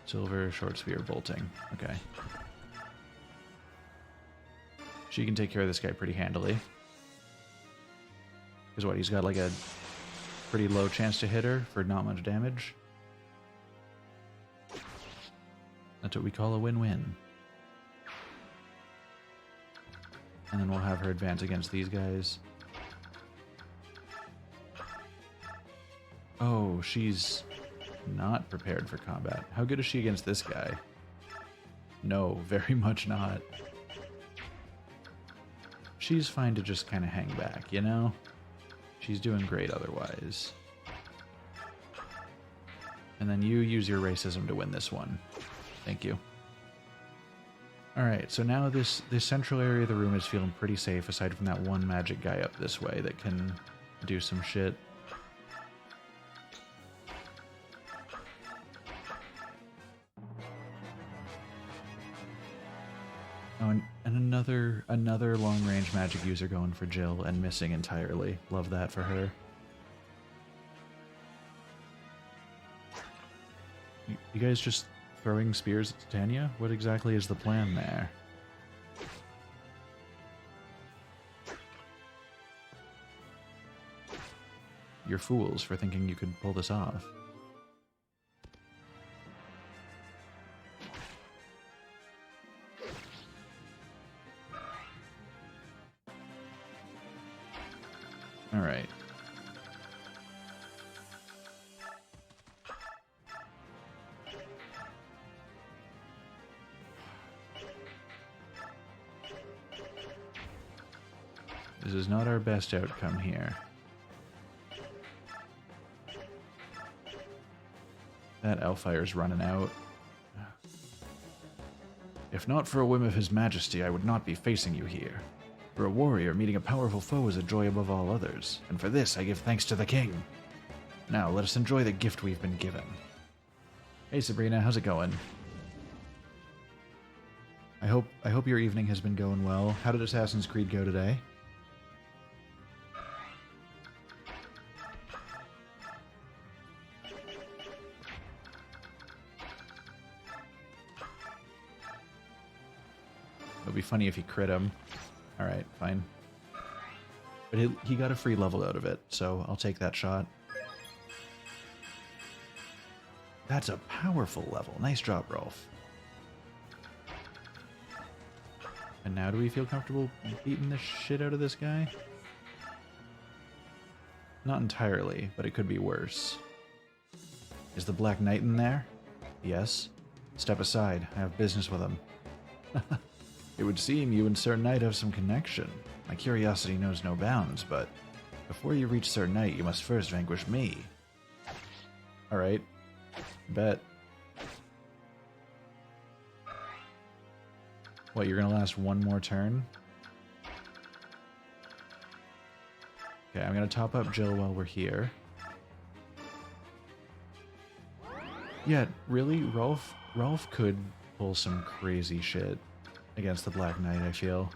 Silver, short spear, bolting. Okay. She can take care of this guy pretty handily. Because what, he's got like a pretty low chance to hit her for not much damage. That's what we call a win-win. And then we'll have her advance against these guys. Oh, she's not prepared for combat. How good is she against this guy? No, very much not. She's fine to just kind of hang back, you know? She's doing great otherwise. And then you use your racism to win this one. Thank you. Alright, so now this central area of the room is feeling pretty safe, aside from that one magic guy up this way that can do some shit. Oh, and another long-range magic user going for Jill and missing entirely. Love that for her. You guys just throwing spears at Titania? What exactly is the plan there? You're fools for thinking you could pull this off. Alright. This is not our best outcome here. That Elfire's running out. If not for a whim of His Majesty, I would not be facing you here. For a warrior, meeting a powerful foe is a joy above all others, and for this I give thanks to the king. Now, let us enjoy the gift we've been given. Hey Sabrina, how's it going? I hope your evening has been going well. How did Assassin's Creed go today? It would be funny if he crit him. Alright, fine. But he got a free level out of it, so I'll take that shot. That's a powerful level. Nice job, Rolf. And now do we feel comfortable beating the shit out of this guy? Not entirely, but it could be worse. Is the Black Knight in there? Yes. Step aside. I have business with him. It would seem you and Sir Knight have some connection. My curiosity knows no bounds, but before you reach Sir Knight, you must first vanquish me. Alright. Bet. What, you're gonna last one more turn? Okay, I'm gonna top up Jill while we're here. Yeah, really? Rolf could pull some crazy shit against the Black Knight, I feel.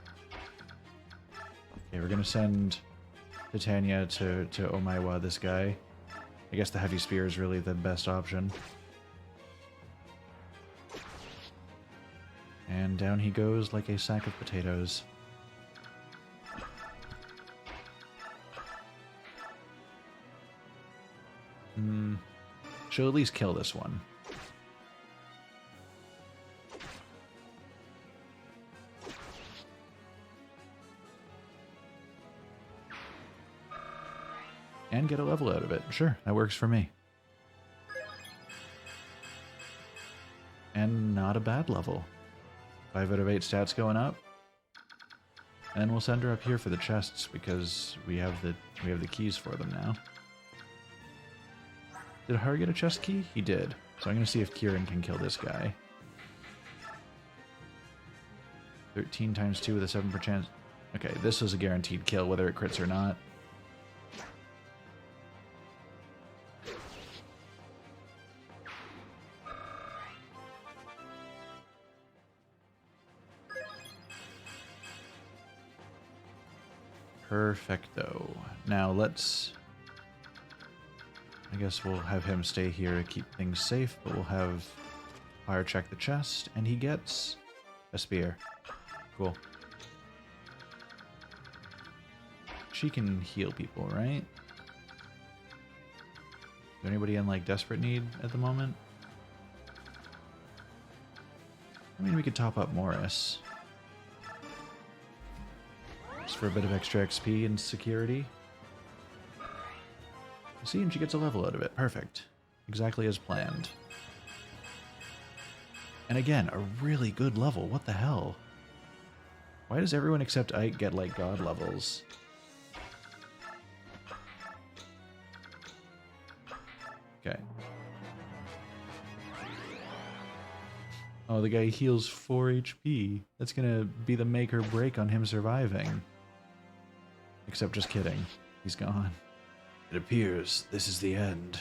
Okay, we're gonna send Titania to Omaiwa, this guy. I guess the heavy spear is really the best option. And down he goes like a sack of potatoes. She'll at least kill this one. And get a level out of it. Sure, that works for me. And not a bad level. 5 out of 8 stats going up. And we'll send her up here for the chests because we have the keys for them now. Did Har get a chest key? He did. So I'm gonna see if Kieran can kill this guy. 13 times 2 with a 7% chance. Okay, this was a guaranteed kill whether it crits or not. Perfecto. Now let's... I guess we'll have him stay here to keep things safe, but we'll have Fire check the chest, and he gets a spear. Cool. She can heal people, right? Is there anybody in, like, desperate need at the moment? I mean, we could top up Morris. Just for a bit of extra XP and security. See, and she gets a level out of it. Perfect. Exactly as planned. And again, a really good level. What the hell? Why does everyone except Ike get, like, god levels? Okay. Oh, the guy heals 4 HP. That's gonna be the make or break on him surviving. Except just kidding. He's gone. It appears this is the end.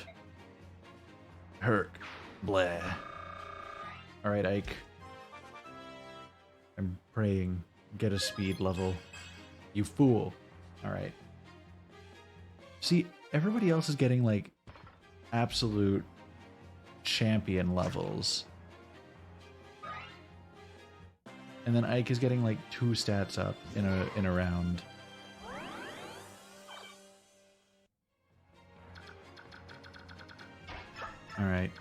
Herc. Blah. Alright, Ike. I'm praying. Get a speed level. You fool. Alright. See, everybody else is getting, like, absolute champion levels. And then Ike is getting, like, 2 stats up in a round. Alright.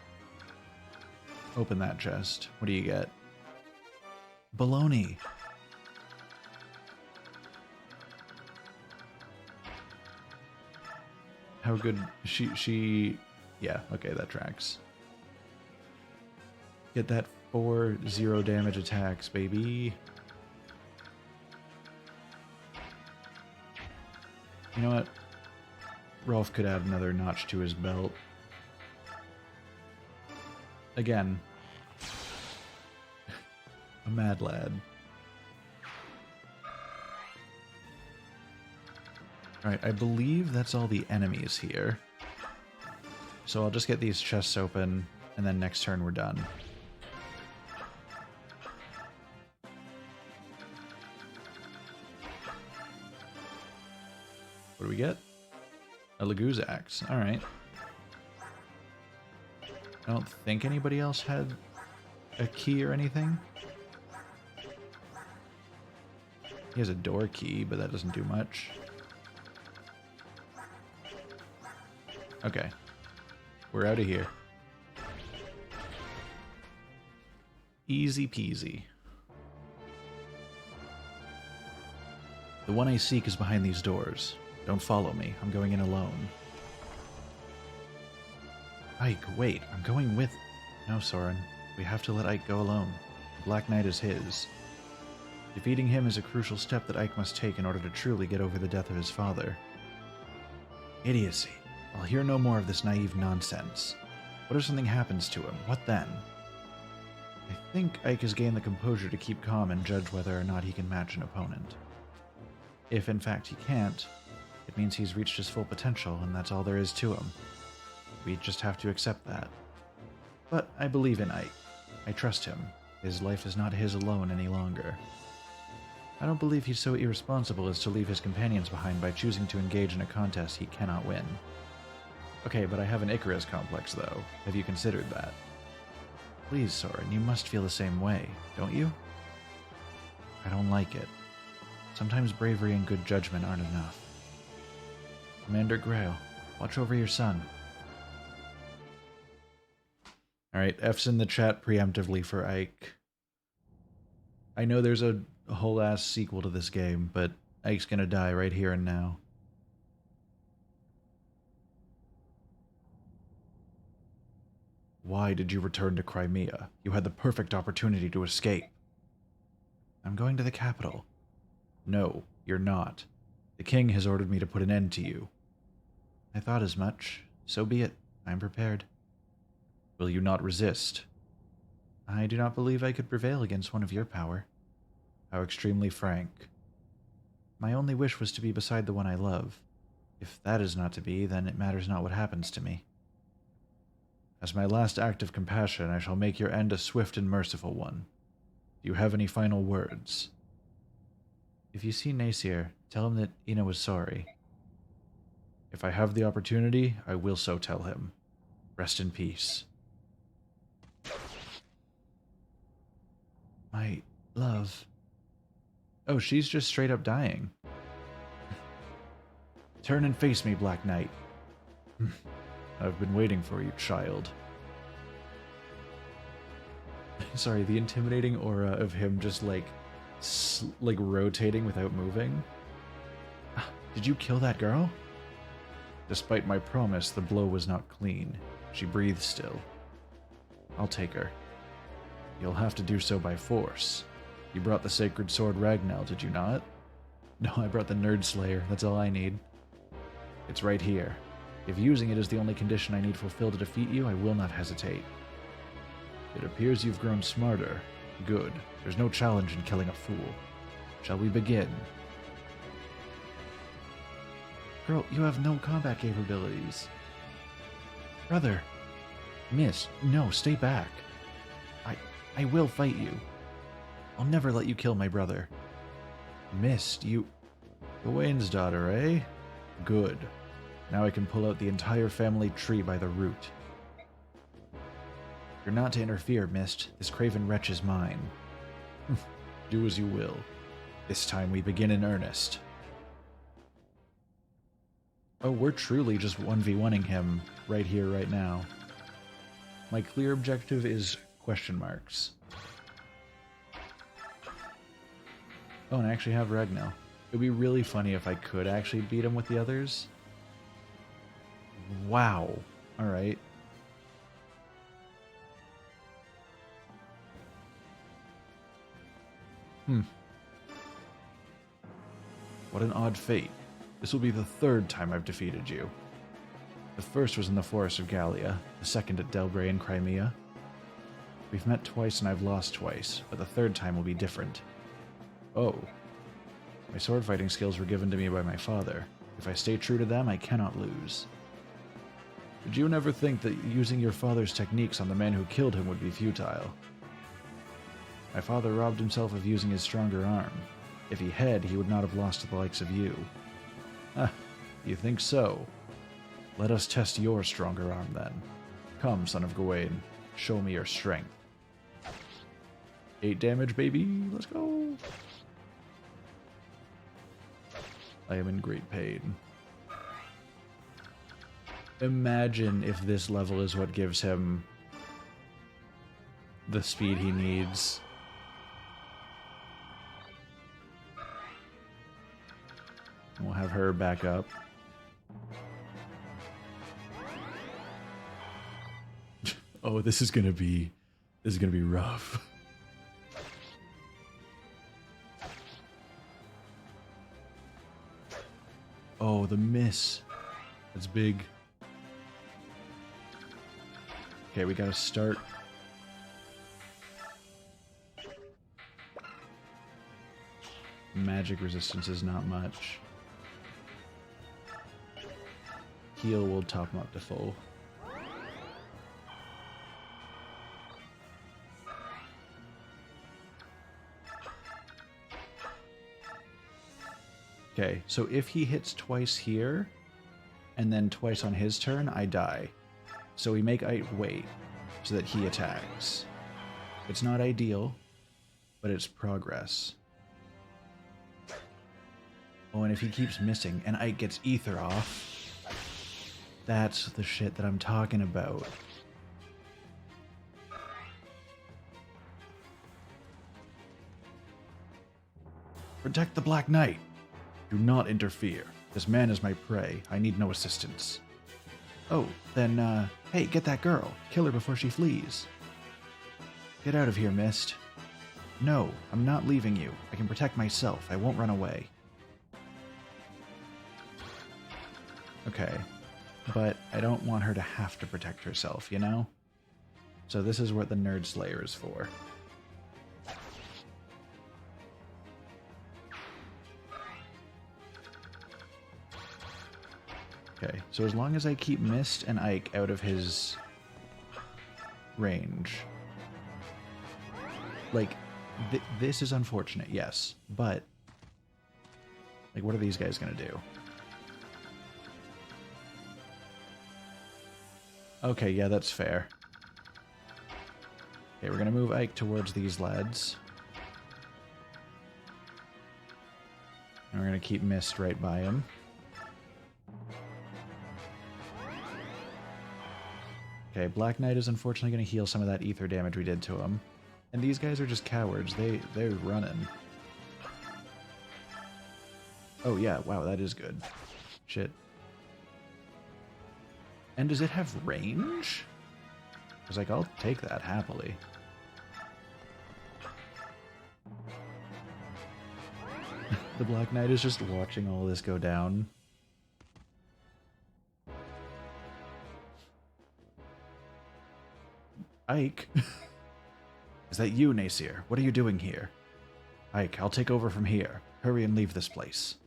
Open that chest. What do you get? Baloney. How good... She... Yeah, okay, that tracks. Get that 4 0 damage attacks, baby. You know what? Rolf could add another notch to his belt. Again. A mad lad. Alright, I believe that's all the enemies here. So I'll just get these chests open, and then next turn we're done. What do we get? A Laguz axe. Alright. I don't think anybody else had a key or anything. He has a door key, but that doesn't do much. Okay. We're out of here. Easy peasy. The one I seek is behind these doors. Don't follow me. I'm going in alone. Ike, wait. I'm going with... No, Soren. We have to let Ike go alone. The Black Knight is his. Defeating him is a crucial step that Ike must take in order to truly get over the death of his father. Idiocy. I'll hear no more of this naive nonsense. What if something happens to him? What then? I think Ike has gained the composure to keep calm and judge whether or not he can match an opponent. If in fact he can't, it means he's reached his full potential and that's all there is to him. We just have to accept that. But I believe in Ike. I trust him. His life is not his alone any longer. I don't believe he's so irresponsible as to leave his companions behind by choosing to engage in a contest he cannot win. Okay, but I have an Icarus complex, though. Have you considered that? Please, Soren, you must feel the same way, don't you? I don't like it. Sometimes bravery and good judgment aren't enough. Commander Grail, watch over your son. Alright, F's in the chat preemptively for Ike. I know there's a whole-ass sequel to this game, but Ike's gonna die right here and now. Why did you return to Crimea? You had the perfect opportunity to escape. I'm going to the capital. No, you're not. The king has ordered me to put an end to you. I thought as much. So be it. I'm prepared. Will you not resist? I do not believe I could prevail against one of your power. How extremely frank. My only wish was to be beside the one I love. If that is not to be, then it matters not what happens to me. As my last act of compassion, I shall make your end a swift and merciful one. Do you have any final words? If you see Nasir, tell him that Ina was sorry. If I have the opportunity, I will so tell him. Rest in peace. My love. Oh, she's just straight up dying. Turn and face me, Black Knight. I've been waiting for you, child. Sorry, the intimidating aura of him just like rotating without moving. Did you kill that girl? Despite my promise, the blow was not clean. She breathes still. I'll take her. You'll have to do so by force. You brought the sacred sword Ragnell, did you not? No, I brought the Nerd Slayer. That's all I need. It's right here. If using it is the only condition I need fulfilled to defeat you, I will not hesitate. It appears you've grown smarter. Good. There's no challenge in killing a fool. Shall we begin? Girl, you have no combat capabilities. Brother. Miss, no, stay back. I will fight you. I'll never let you kill my brother. Mist, you... Gawain's daughter, eh? Good. Now I can pull out the entire family tree by the root. You're not to interfere, Mist. This craven wretch is mine. Do as you will. This time we begin in earnest. Oh, we're truly just 1v1ing him right here, right now. My clear objective is question marks. Oh, and I actually have Ragnar. It would be really funny if I could actually beat him with the others. Wow. Alright. What an odd fate. This will be the third time I've defeated you. The first was in the forest of Gallia, the second at Delbray in Crimea. We've met twice and I've lost twice, but the third time will be different. Oh. My sword fighting skills were given to me by my father. If I stay true to them, I cannot lose. Did you never think that using your father's techniques on the man who killed him would be futile? My father robbed himself of using his stronger arm. If he had, he would not have lost to the likes of you. Ah, you think so? Let us test your stronger arm then. Come, son of Gawain, show me your strength. 8 damage, baby, let's go! I am in great pain. Imagine if this level is what gives him the speed he needs. We'll have her back up. Oh, this is gonna be rough. Oh, the miss. That's big. Okay, we gotta start. Magic resistance is not much. Heal will top him up to full. Okay, so if he hits twice here, and then twice on his turn, I die. So we make Ike wait, so that he attacks. It's not ideal, but it's progress. Oh, and if he keeps missing, and Ike gets Ether off, that's the shit that I'm talking about. Protect the Black Knight! Do not interfere. This man is my prey. I need no assistance. Oh, then, hey, get that girl. Kill her before she flees. Get out of here, Mist. No, I'm not leaving you. I can protect myself. I won't run away. Okay, but I don't want her to have to protect herself, you know? So this is what the Nerd Slayer is for. Okay, so as long as I keep Mist and Ike out of his range. Like, this is unfortunate, yes, but like, what are these guys gonna do? Okay, yeah, that's fair. Okay, we're gonna move Ike towards these lads. And we're gonna keep Mist right by him. Okay, Black Knight is unfortunately going to heal some of that ether damage we did to him. And these guys are just cowards. They're running. Oh yeah, wow, that is good. Shit. And does it have range? I was like, I'll take that happily. The Black Knight is just watching all this go down. Ike. Is that you, Nasir? What are you doing here? Ike, I'll take over from here. Hurry and leave this place.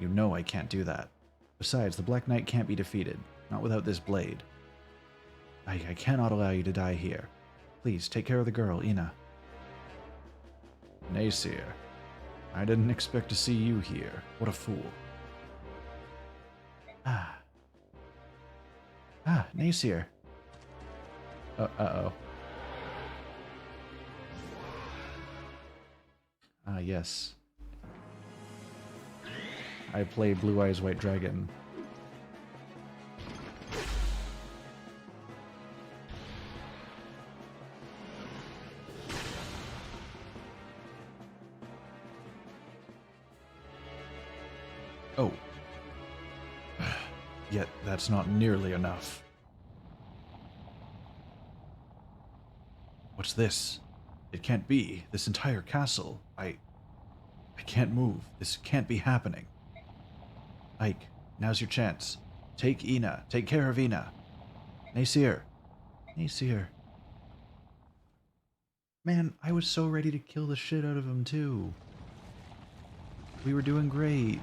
You know I can't do that. Besides, the Black Knight can't be defeated. Not without this blade. Ike, I cannot allow you to die here. Please, take care of the girl, Ina. Nasir. I didn't expect to see you here. What a fool. Nasir. Uh-oh. Yes. I play Blue Eyes White Dragon. Oh. Yet that's not nearly enough. What's this? It can't be. This entire castle. I can't move. This can't be happening. Ike, now's your chance. Take Ina. Take care of Ina. Nasir. Nasir. Man, I was so ready to kill the shit out of him too. We were doing great.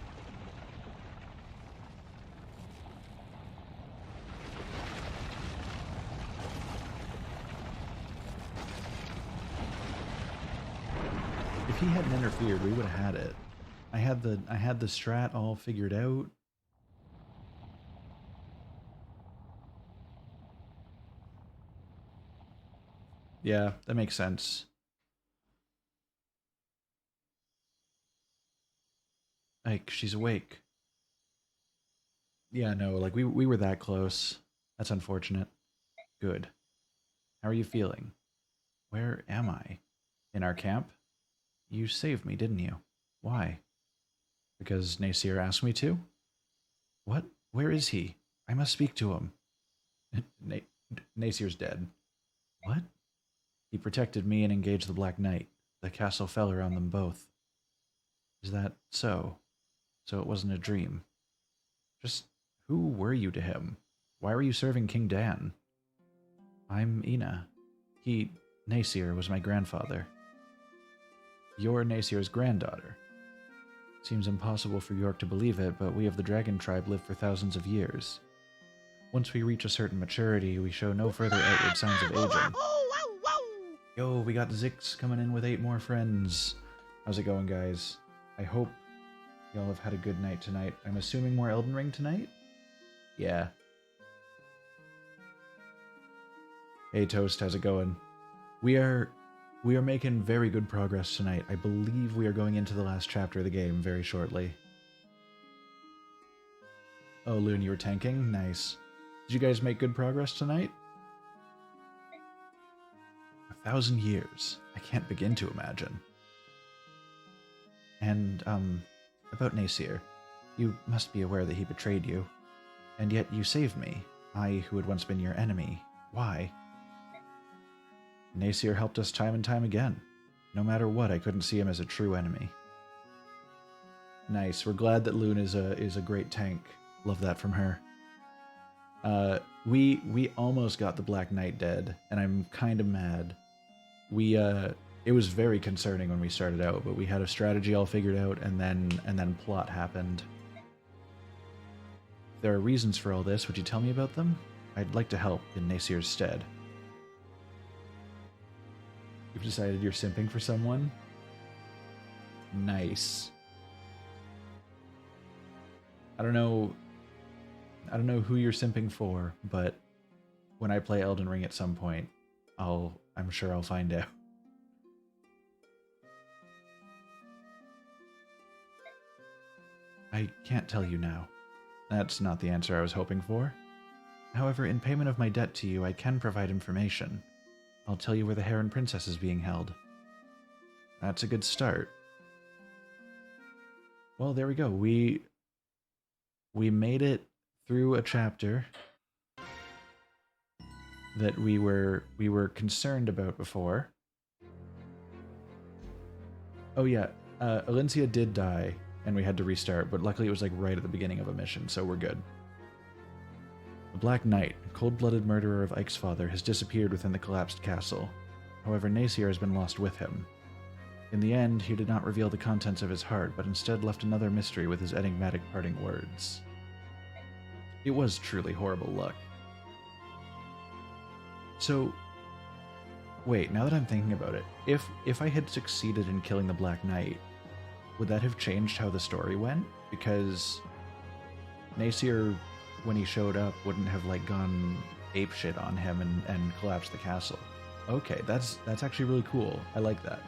If he hadn't interfered, we would have had it. I had the strat all figured out. Yeah, that makes sense. Like, she's awake. Yeah, no, like we were that close. That's unfortunate. Good. How are you feeling? Where am I? In our camp? You saved me, didn't you? Why? Because Nasir asked me to? What? Where is he? I must speak to him. Nasir's dead. What? He protected me and engaged the Black Knight. The castle fell around them both. Is that so? So it wasn't a dream. Just who were you to him? Why were you serving King Dan? I'm Ina. Nasir, was my grandfather. You're Nasir's granddaughter. Seems impossible for York to believe it, but we of the Dragon Tribe live for thousands of years. Once we reach a certain maturity, we show no further outward signs of aging. Yo, we got Zix coming in with 8 more friends. How's it going, guys? I hope y'all have had a good night tonight. I'm assuming more Elden Ring tonight? Yeah. Hey, Toast, how's it going? We are making very good progress tonight. I believe we are going into the last chapter of the game very shortly. Oh, Loon, you were tanking? Nice. Did you guys make good progress tonight? 1,000 years. I can't begin to imagine. And, about Nasir. You must be aware that he betrayed you. And yet you saved me. I, who had once been your enemy. Why? Nasir helped us time and time again. No matter what, I couldn't see him as a true enemy. Nice. We're glad that Loon is a great tank. Love that from her. We almost got the Black Knight dead, and I'm kind of mad. It was very concerning when we started out, but we had a strategy all figured out, and then plot happened. If there are reasons for all this, would you tell me about them? I'd like to help in Nasir's stead. You've decided you're simping for someone? Nice. I don't know who you're simping for, but when I play Elden Ring at some point, I'm sure I'll find out. I can't tell you now. That's not the answer I was hoping for. However, in payment of my debt to you, I can provide information. I'll tell you where the Heron Princess is being held. That's a good start. Well, there we go. We made it through a chapter that we were concerned about before. Oh yeah, Alencia did die, and we had to restart, but luckily it was like right at the beginning of a mission, so we're good. The Black Knight, cold-blooded murderer of Ike's father, has disappeared within the collapsed castle. However, Nasir has been lost with him. In the end, he did not reveal the contents of his heart, but instead left another mystery with his enigmatic parting words. It was truly horrible luck. So, wait, now that I'm thinking about it, if I had succeeded in killing the Black Knight, would that have changed how the story went? Because Nasir, when he showed up, wouldn't have like gone apeshit on him and collapsed the castle. Okay, that's actually really cool. I like that.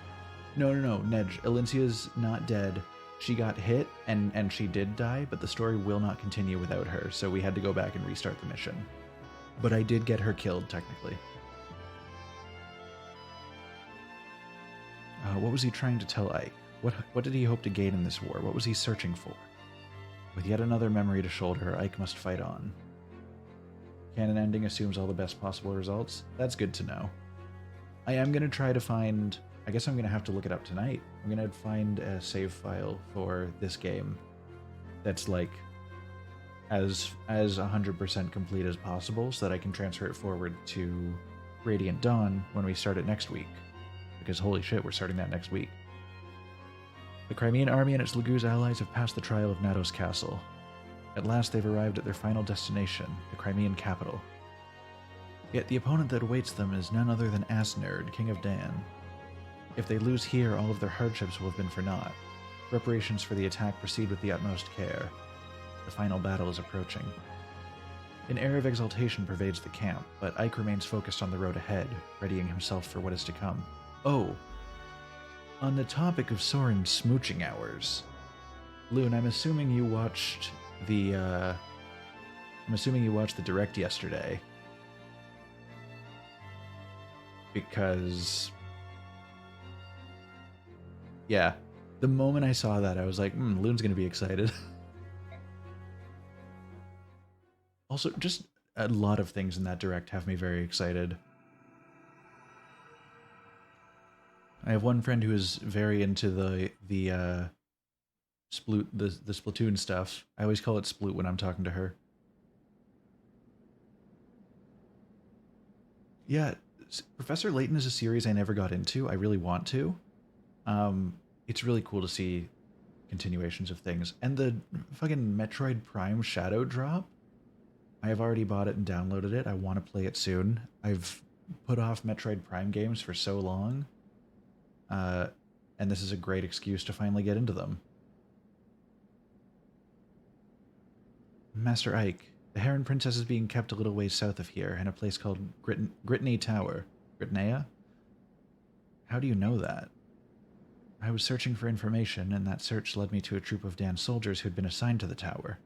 No, Nej, Elincia's not dead. She got hit and she did die, but the story will not continue without her, so we had to go back and restart the mission. But I did get her killed, technically. What was he trying to tell Ike? What did he hope to gain in this war? What was he searching for? With yet another memory to shoulder, Ike must fight on. Canon ending assumes all the best possible results. That's good to know. I am going to try to find... I guess I'm going to have to look it up tonight. I'm going to find a save file for this game that's like as 100% complete as possible so that I can transfer it forward to Radiant Dawn when we start it next week. Because holy shit, we're starting that next week. The Crimean army and its Laguz allies have passed the trial of Nados Castle. At last they've arrived at their final destination, the Crimean capital. Yet the opponent that awaits them is none other than Asnerd, King of Dan. If they lose here, all of their hardships will have been for naught. Preparations for the attack proceed with the utmost care. The final battle is approaching. An air of exultation pervades the camp, but Ike remains focused on the road ahead, readying himself for what is to come. Oh, on the topic of Soren's smooching hours, Loon, I'm assuming you watched the direct yesterday. Because yeah, the moment I saw that, I was like, Loon's gonna be excited. Also, just a lot of things in that direct have me very excited. I have one friend who is very into the Splatoon stuff. I always call it Sploot when I'm talking to her. Yeah, Professor Layton is a series I never got into. I really want to. It's really cool to see continuations of things. And the fucking Metroid Prime Shadow Drop, I have already bought it and downloaded it. I want to play it soon. I've put off Metroid Prime games for so long. And this is a great excuse to finally get into them. Master Ike, the Heron Princess is being kept a little ways south of here, in a place called Gritney Tower. Gritnea? How do you know that? I was searching for information, and that search led me to a troop of Dan's soldiers who'd been assigned to the tower.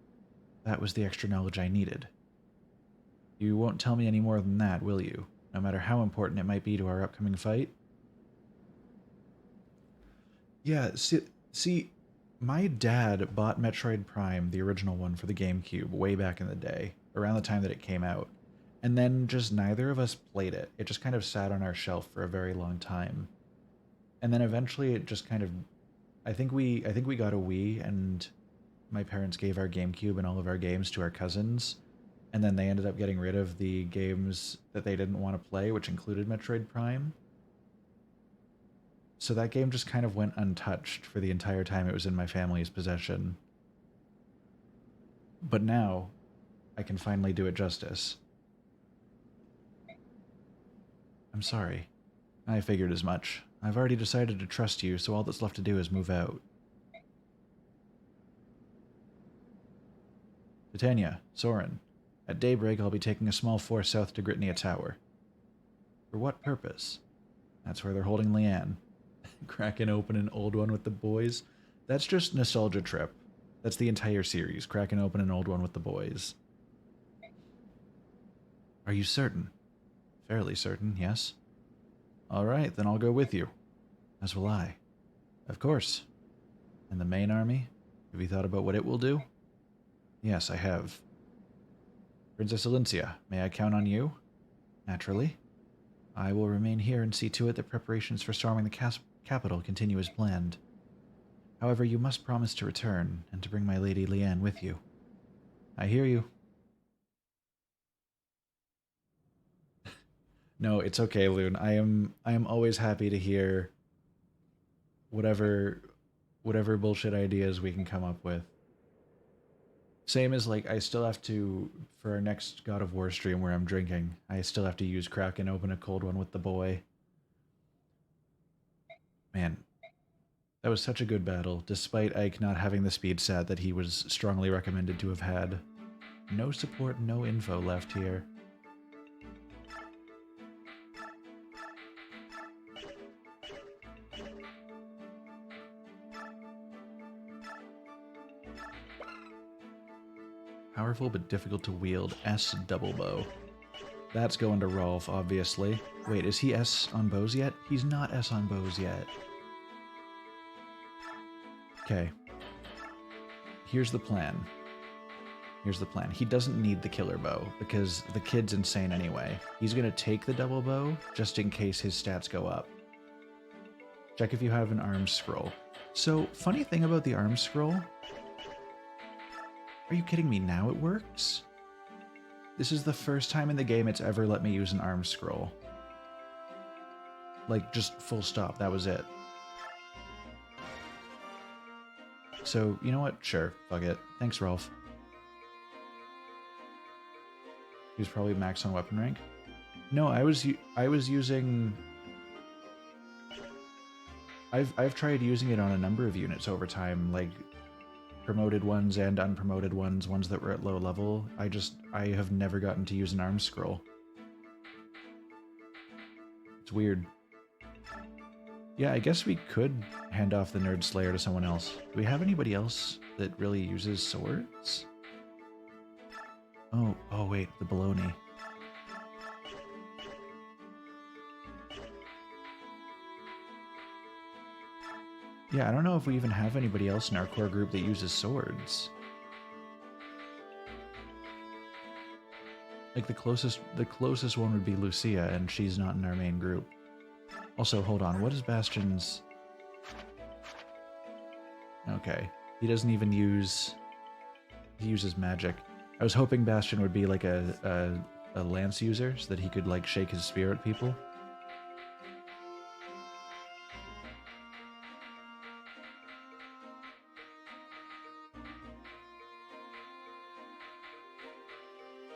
That was the extra knowledge I needed. You won't tell me any more than that, will you? No matter how important it might be to our upcoming fight? Yeah, see, my dad bought Metroid Prime, the original one for the GameCube, way back in the day, around the time that it came out. And then just neither of us played it. It just kind of sat on our shelf for a very long time. And then eventually it just kind of... I think we got a Wii, and my parents gave our GameCube and all of our games to our cousins. And then they ended up getting rid of the games that they didn't want to play, which included Metroid Prime. So that game just kind of went untouched for the entire time it was in my family's possession. But now, I can finally do it justice. I'm sorry. I figured as much. I've already decided to trust you, so all that's left to do is move out. Titania, Soren, at daybreak I'll be taking a small force south to Gritnea Tower. For what purpose? That's where they're holding Leanne. Cracking open an old one with the boys. That's just nostalgia trip. That's the entire series, cracking open an old one with the boys. Are you certain? Fairly certain, yes. Alright, then I'll go with you. As will I. Of course. And the main army? Have you thought about what it will do? Yes, I have. Princess Elincia, may I count on you? Naturally. I will remain here and see to it that preparations for storming the capital continue as planned. However, you must promise to return, and to bring my lady Leanne with you. I hear you. No, it's okay, Loon. I am always happy to hear whatever bullshit ideas we can come up with. Same as like I still have to for our next God of War stream where I'm drinking. I still have to use crack and open a cold one with the boy. Man, that was such a good battle, despite Ike not having the speed stat that he was strongly recommended to have had. No support, no info left here. Powerful but difficult to wield. S double bow. That's going to Rolf, obviously. Wait, is he S on bows yet? He's not S on bows yet. Okay. Here's the plan. Here's the plan. He doesn't need the killer bow, because the kid's insane anyway. He's going to take the double bow, just in case his stats go up. Check if you have an arm scroll. So, funny thing about the arm scroll... Are you kidding me? Now it works? This is the first time in the game it's ever let me use an arm scroll. Like, just full stop. That was it. So, you know what? Sure. Fuck it. Thanks, Rolf. He was probably max on weapon rank. No, I was using... I've tried using it on a number of units over time, like promoted ones and unpromoted ones that were at low level. I have never gotten to use an arm scroll. It's weird. Yeah, I guess we could hand off the Nerd Slayer to someone else. Do we have anybody else that really uses swords? Oh wait, the baloney. Yeah, I don't know if we even have anybody else in our core group that uses swords. Like the closest one would be Lucia, and she's not in our main group. Also, hold on, what is Bastion's... Okay, he doesn't even use... He uses magic. I was hoping Bastion would be like a lance user, so that he could like shake his spear at people.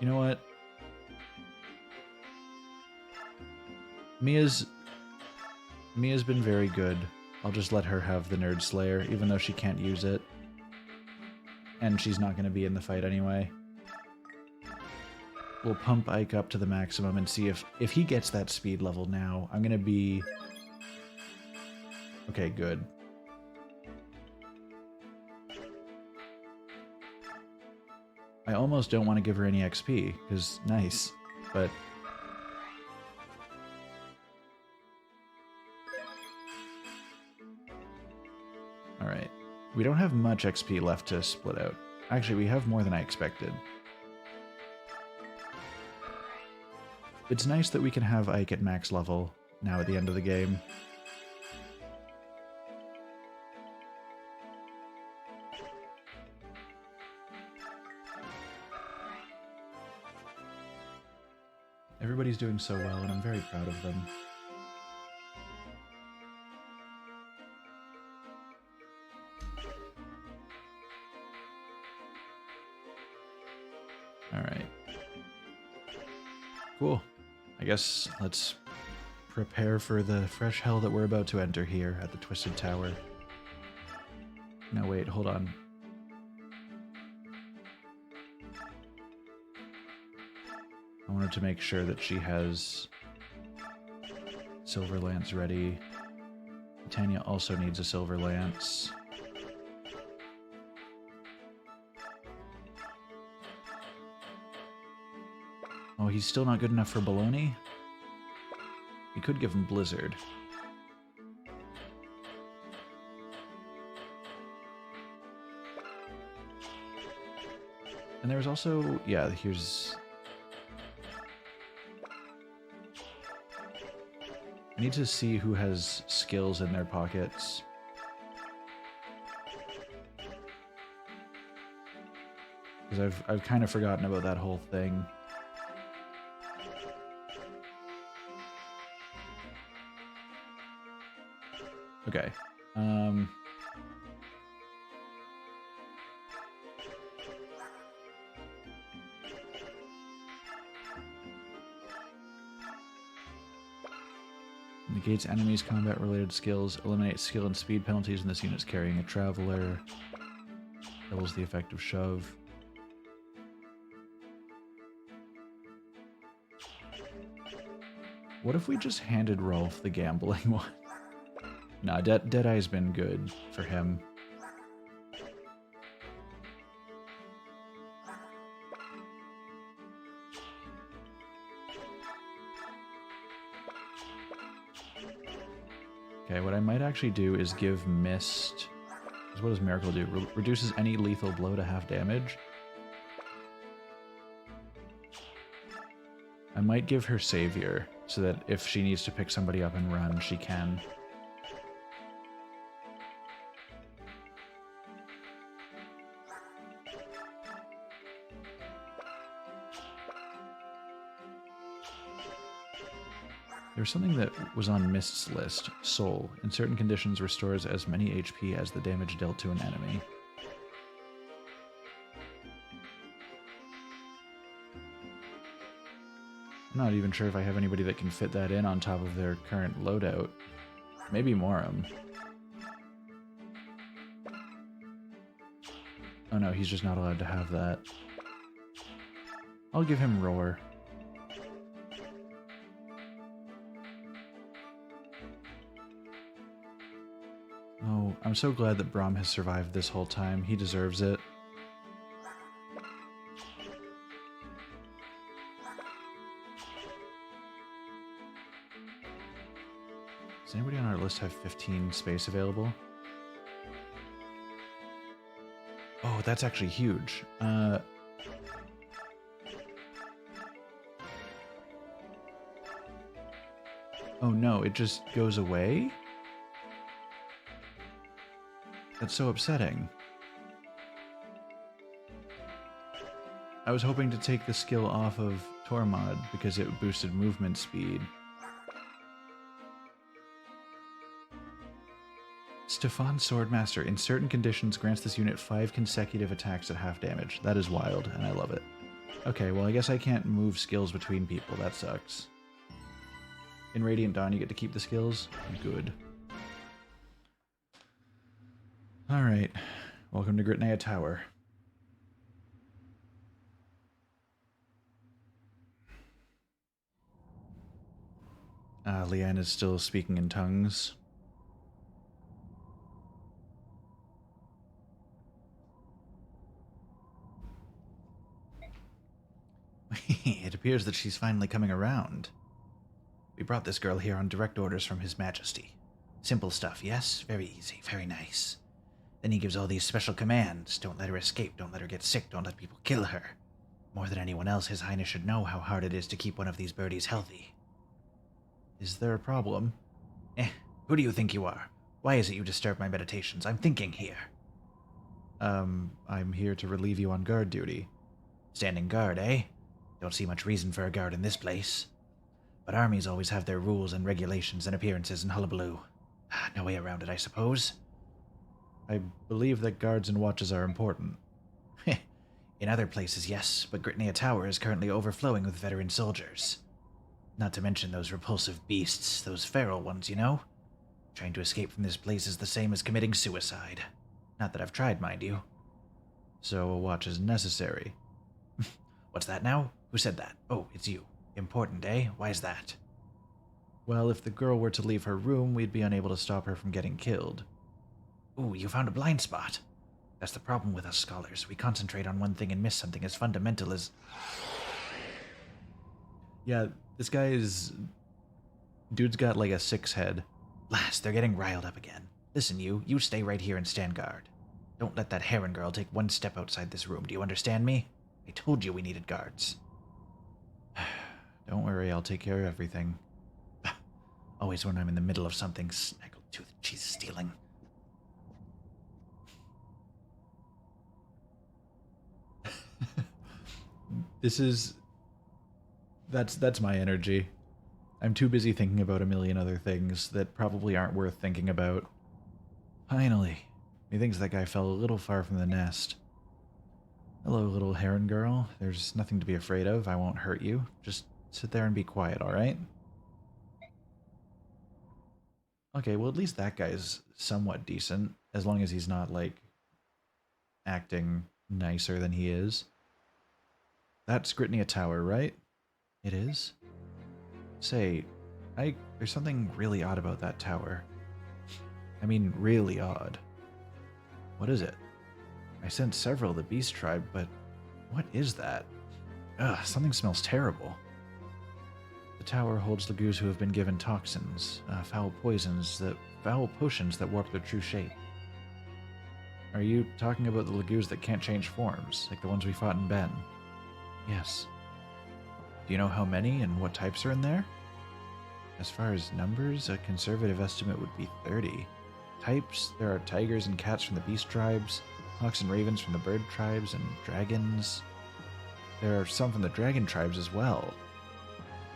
You know what? Mia's been very good. I'll just let her have the Nerd Slayer, even though she can't use it. And she's not going to be in the fight anyway. We'll pump Ike up to the maximum and see if he gets that speed level now. I'm going to be... Okay, good. I almost don't want to give her any XP, because nice, but... Alright. We don't have much XP left to split out. Actually, we have more than I expected. It's nice that we can have Ike at max level now at the end of the game. Everybody's doing so well, and I'm very proud of them. Alright. Cool. I guess let's prepare for the fresh hell that we're about to enter here at the Twisted Tower. No, wait, hold on. I wanted to make sure that she has Silver Lance ready. Tanya also needs a Silver Lance. Oh, he's still not good enough for Baloney? We could give him Blizzard. And there's also... Yeah, here's... I need to see who has skills in their pockets. Because I've kind of forgotten about that whole thing. Okay. Negates enemies' combat-related skills. Eliminates skill and speed penalties when this unit's carrying a traveler. Doubles the effect of shove. What if we just handed Rolf the gambling one? Nah, Deadeye's been good for him. Okay, what I might actually do is give Mist... What does Miracle do? Reduces any lethal blow to half damage. I might give her Savior, so that if she needs to pick somebody up and run, she can. There's something that was on Mist's list. Soul. In certain conditions, restores as many HP as the damage dealt to an enemy. I'm not even sure if I have anybody that can fit that in on top of their current loadout. Maybe Moram. Oh no, he's just not allowed to have that. I'll give him Roar. Oh, I'm so glad that Braum has survived this whole time. He deserves it. Does anybody on our list have 15 space available? Oh, that's actually huge. Oh no, it just goes away? That's so upsetting. I was hoping to take the skill off of Tormod because it boosted movement speed. Stefan Swordmaster, in certain conditions, grants this unit 5 consecutive attacks at half damage. That is wild, and I love it. Okay, well I guess I can't move skills between people. That sucks. In Radiant Dawn, you get to keep the skills? Good. Alright, welcome to Gritnea Tower. Leanne is still speaking in tongues. It appears that she's finally coming around. We brought this girl here on direct orders from His Majesty. Simple stuff, yes? Very easy, very nice. Then he gives all these special commands. Don't let her escape, don't let her get sick, don't let people kill her. More than anyone else, His Highness should know how hard it is to keep one of these birdies healthy. Is there a problem? Who do you think you are? Why is it you disturb my meditations? I'm thinking here. I'm here to relieve you on guard duty. Standing guard, eh? Don't see much reason for a guard in this place. But armies always have their rules and regulations and appearances and hullabaloo. No way around it, I suppose. I believe that guards and watches are important. In other places, yes, but Gritnea Tower is currently overflowing with veteran soldiers. Not to mention those repulsive beasts, those feral ones, you know? Trying to escape from this place is the same as committing suicide. Not that I've tried, mind you. So a watch is necessary. What's that now? Who said that? Oh, it's you. Important, eh? Why is that? Well, if the girl were to leave her room, we'd be unable to stop her from getting killed. Ooh, you found a blind spot. That's the problem with us scholars. We concentrate on one thing and miss something as fundamental as... Yeah, this guy is... Dude's got like a 6 head. Blast, they're getting riled up again. Listen, you stay right here and stand guard. Don't let that Heron girl take one step outside this room, do you understand me? I told you we needed guards. Don't worry, I'll take care of everything. Always when I'm in the middle of something, snaggletooth cheese stealing. This is... That's my energy. I'm too busy thinking about a million other things that probably aren't worth thinking about. Finally. Methinks that guy fell a little far from the nest. Hello, little heron girl. There's nothing to be afraid of. I won't hurt you. Just sit there and be quiet, alright? Okay, well at least that guy's somewhat decent, as long as he's not, like, acting nicer than he is. That's Gritnia Tower, right? It is? Say, there's something really odd about that tower. I mean, really odd. What is it? I sent several of the beast tribe, but what is that? Ugh, something smells terrible. The tower holds Lagoos who have been given toxins, foul potions that warp their true shape. Are you talking about the Lagoos that can't change forms, like the ones we fought in Ben? Yes. Do you know how many and what types are in there? As far as numbers, a conservative estimate would be 30. Types, there are tigers and cats from the beast tribes, hawks and ravens from the bird tribes, and dragons. There are some from the dragon tribes as well.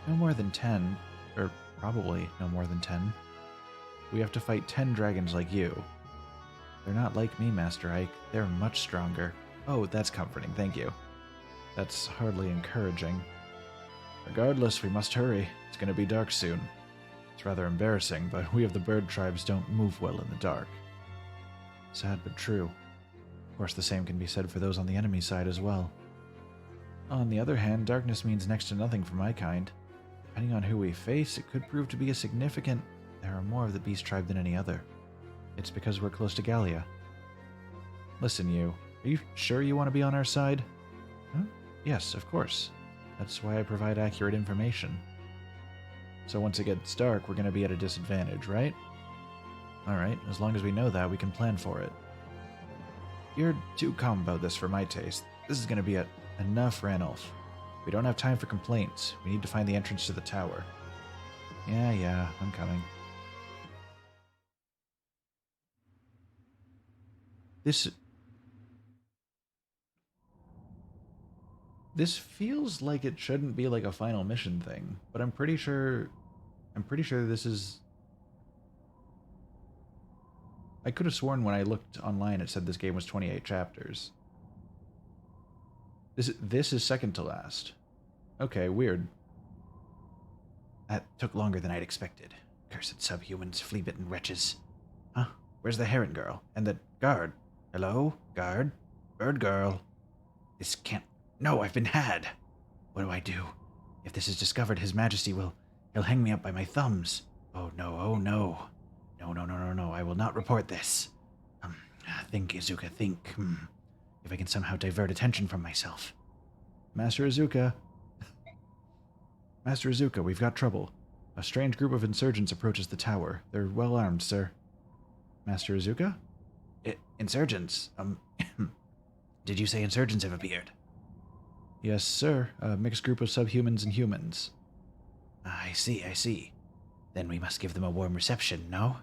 No more than 10, or probably no more than 10. We have to fight 10 dragons like you. They're not like me, Master Ike. They're much stronger. Oh, that's comforting, thank you. That's hardly encouraging. Regardless, we must hurry. It's going to be dark soon. It's rather embarrassing, but we of the bird tribes don't move well in the dark. Sad but true. Of course, the same can be said for those on the enemy side as well. On the other hand, darkness means next to nothing for my kind. Depending on who we face, it could prove to be a significant... There are more of the beast tribe than any other. It's because we're close to Gallia. Listen, you. Are you sure you want to be on our side? Huh? Yes, of course. That's why I provide accurate information. So once it gets dark, we're going to be at a disadvantage, right? Alright, as long as we know that, we can plan for it. You're too calm about this for my taste. This is going to be enough, Ranulph. We don't have time for complaints. We need to find the entrance to the tower. Yeah, I'm coming. This feels like it shouldn't be like a final mission thing, but I'm pretty sure this is... I could have sworn when I looked online it said this game was 28 chapters. This is second to last. Okay, weird. That took longer than I'd expected. Cursed subhumans, flea-bitten wretches. Huh? Where's the heron girl? And the guard? Hello? Guard? Bird girl? This can't... No, I've been had! What do I do? If this is discovered, His Majesty he'll hang me up by my thumbs. Oh no, oh no. No, I will not report this. Think, Izuka, think. If I can somehow divert attention from myself. Master Izuka. Master Izuka, we've got trouble. A strange group of insurgents approaches the tower. They're well armed, sir. Master Izuka? Insurgents? Did you say insurgents have appeared? Yes, sir. A mixed group of subhumans and humans. I see. Then we must give them a warm reception, no?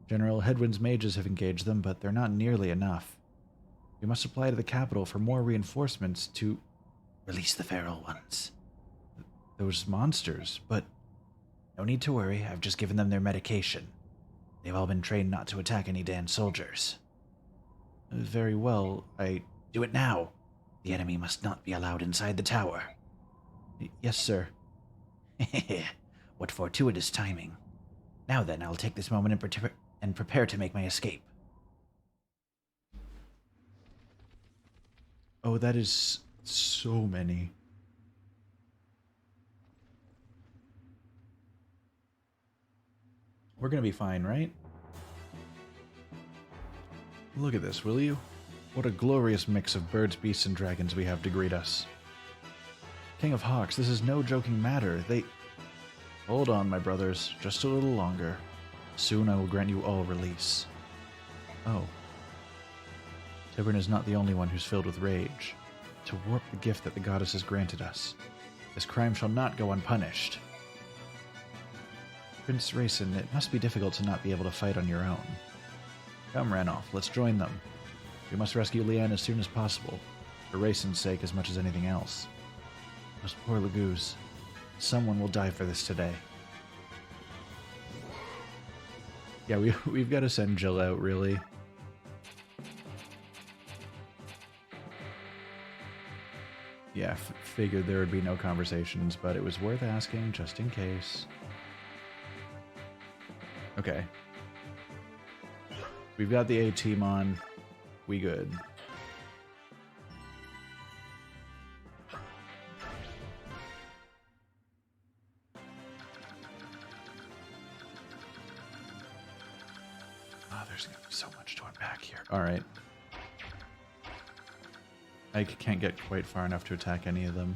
General Hedwin's mages have engaged them, but they're not nearly enough. We must apply to the capital for more reinforcements to... Release the feral ones. Those monsters, but... No need to worry, I've just given them their medication. They've all been trained not to attack any Dan soldiers. Very well, Do it now! The enemy must not be allowed inside the tower. Yes, sir. What fortuitous timing. Now then, I'll take this moment and prepare to make my escape. Oh, that is so many. We're gonna be fine, right? Look at this, will you? What a glorious mix of birds, beasts, and dragons we have to greet us. King of Hawks, this is no joking matter. Hold on, my brothers. Just a little longer. Soon I will grant you all release. Oh. Tibern is not the only one who's filled with rage. To warp the gift that the goddess has granted us. This crime shall not go unpunished. Prince Rayson, it must be difficult to not be able to fight on your own. Come, Ranulph, let's join them. We must rescue Leanne as soon as possible, for Rayson's sake as much as anything else. Those poor Lagoos. Someone will die for this today. Yeah, we've got to send Jill out, really. Yeah, figured there would be no conversations, but it was worth asking just in case. Okay. We've got the A-team on. We good. Oh, there's gonna be so much to unpack here. Alright. I can't get quite far enough to attack any of them.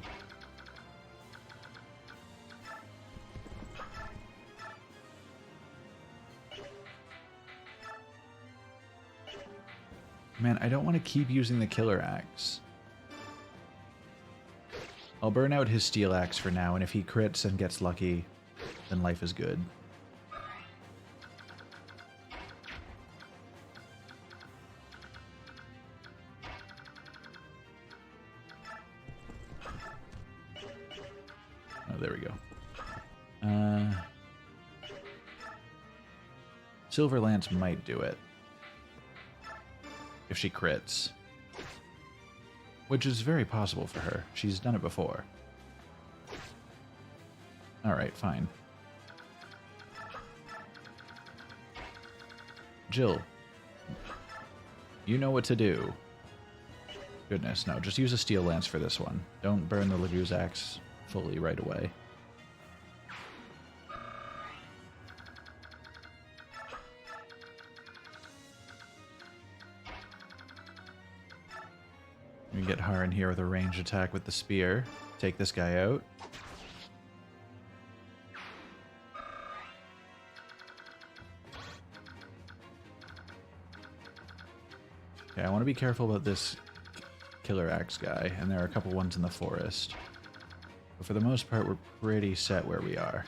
Man, I don't want to keep using the killer axe. I'll burn out his steel axe for now, and if he crits and gets lucky, then life is good. Oh, there we go. Silver Lance might do it. If she crits. Which is very possible for her. She's done it before. Alright, fine. Jill. You know what to do. Goodness, no. Just use a steel lance for this one. Don't burn the Laguz axe fully right away. We get Har in here with a ranged attack with the spear. Take this guy out. Okay, I want to be careful about this killer axe guy, and there are a couple ones in the forest. But for the most part, we're pretty set where we are.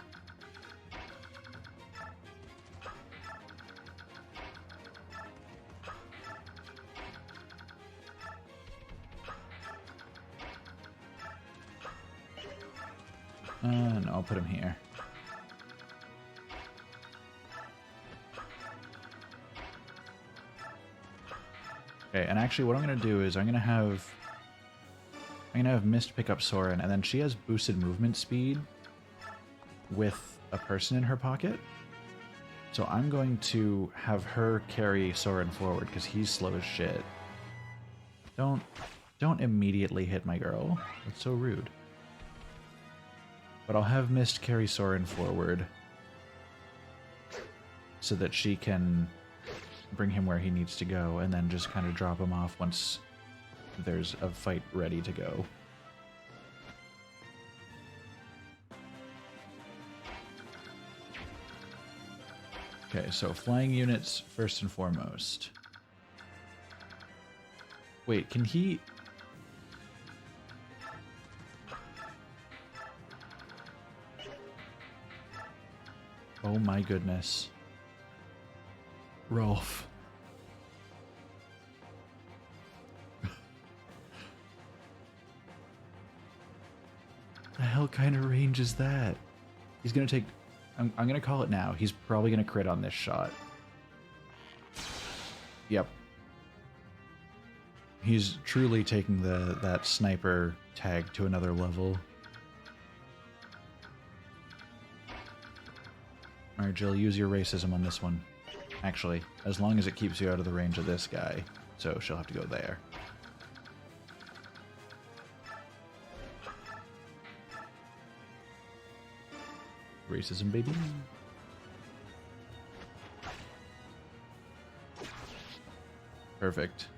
No, I'll put him here. Okay, and actually what I'm going to do is I'm going to have Mist pick up Soren, and then she has boosted movement speed with a person in her pocket. So I'm going to have her carry Soren forward, because he's slow as shit. Don't immediately hit my girl. That's so rude. But I'll have Mist carry Soren forward so that she can bring him where he needs to go, and then just kind of drop him off once there's a fight ready to go. Okay, so flying units first and foremost. Wait, can he... Oh my goodness. Rolf. The hell kind of range is that? He's gonna take... I'm gonna call it now. He's probably gonna crit on this shot. Yep. He's truly taking that sniper tag to another level. Alright, Jill, use your racism on this one. Actually, as long as it keeps you out of the range of this guy. So she'll have to go there. Racism, baby. Perfect.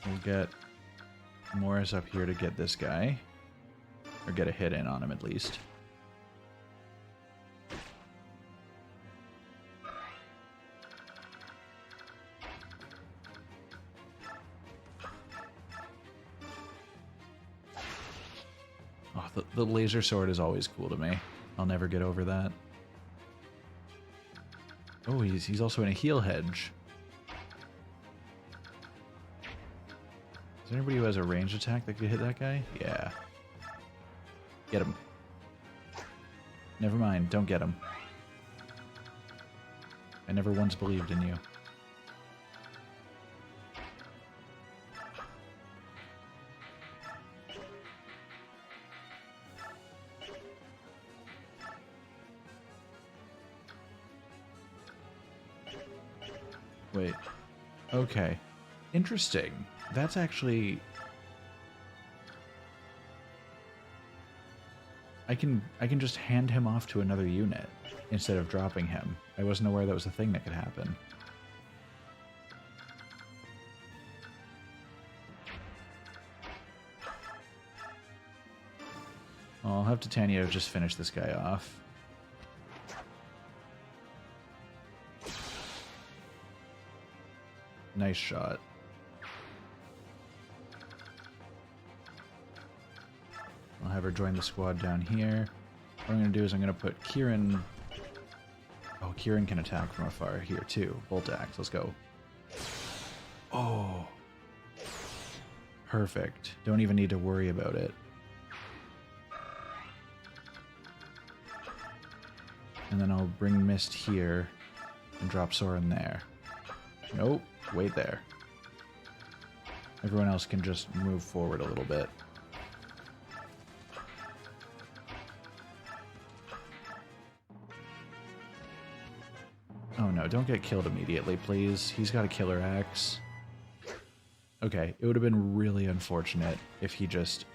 We'll get Morris up here to get this guy. Or get a hit in on him at least. Oh, the laser sword is always cool to me. I'll never get over that. Oh, he's also in a heal hedge. Is there anybody who has a ranged attack that could hit that guy? Yeah. Get him. Never mind, don't get him. I never once believed in you. Wait. Okay. Interesting. That's actually... I can just hand him off to another unit instead of dropping him. I wasn't aware that was a thing that could happen. I'll have Titania just finish this guy off. Nice shot. I'll have her join the squad down here. What I'm going to do is I'm going to put Kieran... Oh, Kieran can attack from afar here too. Bolt axe, let's go. Oh. Perfect. Don't even need to worry about it. And then I'll bring Mist here and drop Soren there. Nope, wait there. Everyone else can just move forward a little bit. Oh no, don't get killed immediately, please. He's got a killer axe. Okay, it would have been really unfortunate if he just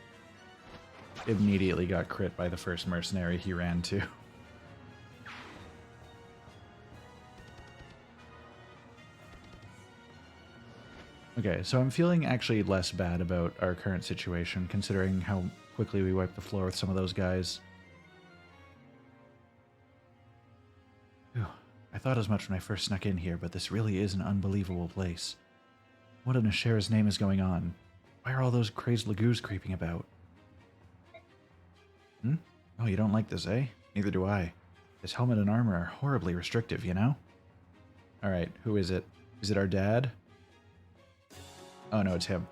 immediately got crit by the first mercenary he ran to. Okay, so I'm feeling actually less bad about our current situation, considering how quickly we wiped the floor with some of those guys. Whew. I thought as much when I first snuck in here, but this really is an unbelievable place. What in Ashera's name is going on? Why are all those crazed Lagoos creeping about? Hmm? Oh, you don't like this, eh? Neither do I. This helmet and armor are horribly restrictive, you know? Alright, who is it? Is it our dad? Oh no, it's him.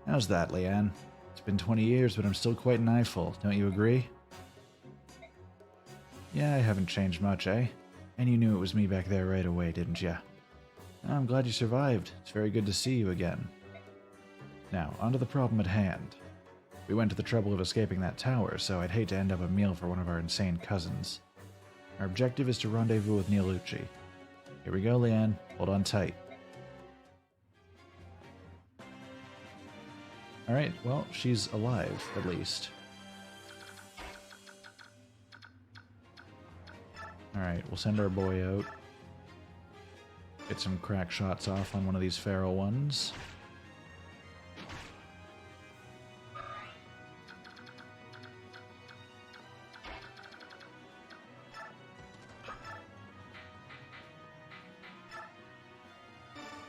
How's that, Leanne? It's been 20 years, but I'm still quite an eyeful, don't you agree? Yeah, I haven't changed much, eh? And you knew it was me back there right away, didn't ya? I'm glad you survived. It's very good to see you again. Now, onto the problem at hand. We went to the trouble of escaping that tower, so I'd hate to end up a meal for one of our insane cousins. Our objective is to rendezvous with Neolucci. Here we go, Leanne. Hold on tight. Alright, well, she's alive, at least. Alright, we'll send our boy out. Get some crack shots off on one of these feral ones.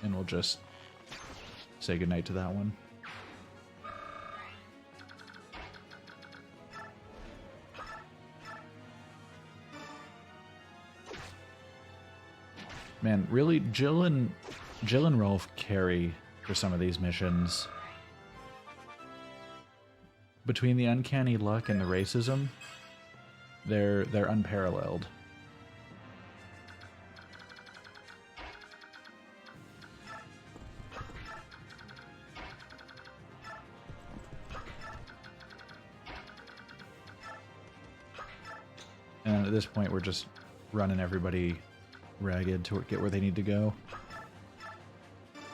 And we'll just say goodnight to that one. Man, really, Jill and Rolf carry for some of these missions. Between the uncanny luck and the racism, they're unparalleled. And at this point, we're just running everybody ragged to get where they need to go.